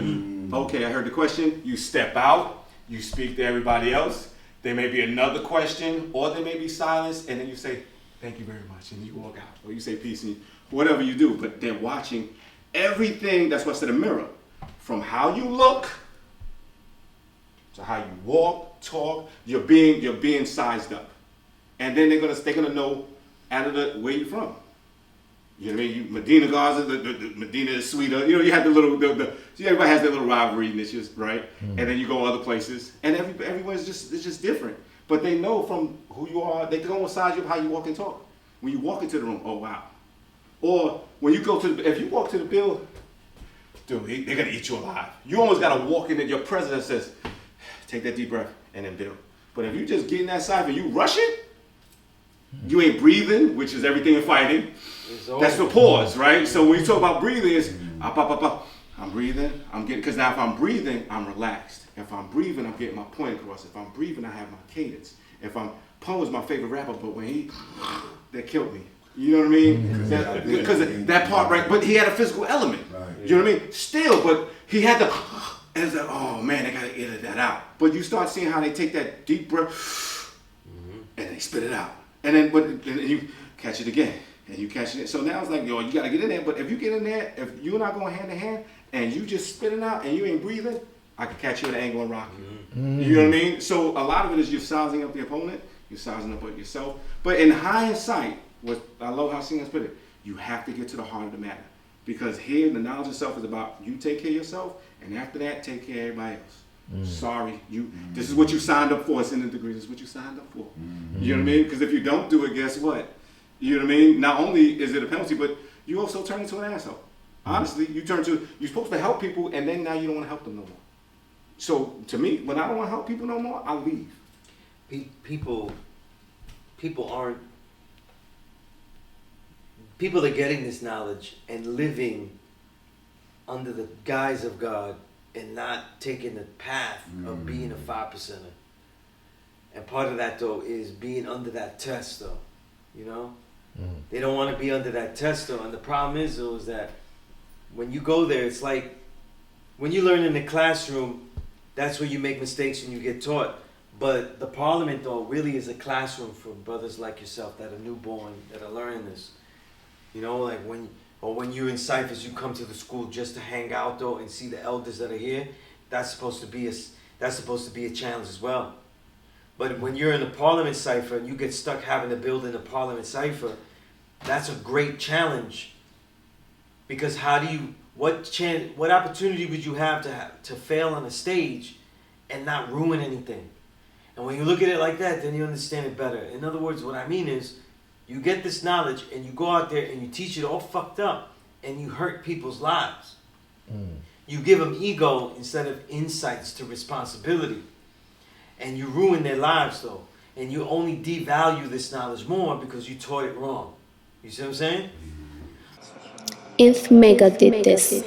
okay, I heard the question. You step out. You speak to everybody else. There may be another question, or there may be silence, and then you say, thank you very much, and you walk out. Or you say peace, and whatever you do. But they're watching everything. That's what's in the mirror. From how you look to how you walk, talk, you're being sized up. And then they're gonna know out of the where you're from. You know what I mean? Medina Gaza, the Medina is sweeter. You have the little, see, everybody has their little rivalry niches, right? And then you go other places, and everyone's it's just different. But they know from who you are. They go size you up how you walk and talk. When you walk into the room, oh wow. Or when you go if you walk to the bill, dude, they're gonna eat you alive. You almost gotta walk in. Your president says, take that deep breath and then build. But if you just get in that cipher, you rush it. You ain't breathing, which is everything in fighting. That's the pause, right? So when you talk about breathing, it's I'm breathing, I'm getting, because now if I'm breathing, I'm relaxed. If I'm breathing, I'm getting my point across. If I'm breathing, I have my cadence. If I'm, Poe is my favorite rapper, but when that killed me. You know what I mean? Because that part, right? But he had a physical element. Right. You know what I mean? Still, but he had the, and it's like, oh man, I gotta edit that out. But you start seeing how they take that deep breath and they spit it out. And then you catch it again, and you catch it. So now it's like, yo, you gotta get in there. But if you get in there, if you and I going hand in hand, and you just spit it out, and you ain't breathing, I can catch you at an angle and rock you. You know what I mean? So a lot of it is you're sizing up the opponent, you're sizing up yourself. But in hindsight, what I love how Sunez put it, you have to get to the heart of the matter. Because here, the knowledge of self is about you take care of yourself, and after that, take care of everybody else. Sorry, this is what you signed up for. It's in the degree. This is what you signed up for. You know what I mean? Because if you don't do it, guess what? You know what I mean? Not only is it a penalty, but you also turn into an asshole. Honestly, you're supposed to help people, and then now you don't want to help them no more. So to me, when I don't want to help people no more, I leave. People people aren't. People are getting this knowledge and living under the guise of God and not taking the path of being a 5%er. And part of that though is being under that test though, you know? They don't want to be under that test though. And the problem is though is that when you go there, it's like when you learn in the classroom, that's where you make mistakes and you get taught. But the parliament though really is a classroom for brothers like yourself that are newborn, that are learning this. You know, like when you're in ciphers, you come to the school just to hang out though and see the elders that are here. That's supposed to be a challenge as well. But when you're in a parliament cipher and you get stuck having to build in a parliament cipher, that's a great challenge. Because what opportunity would you have to fail on a stage and not ruin anything? And when you look at it like that, then you understand it better. In other words, what I mean is, you get this knowledge and you go out there and you teach it all fucked up and you hurt people's lives. You give them ego instead of insights to responsibility. And you ruin their lives though. And you only devalue this knowledge more because you taught it wrong. You see what I'm saying? If Mecca did this.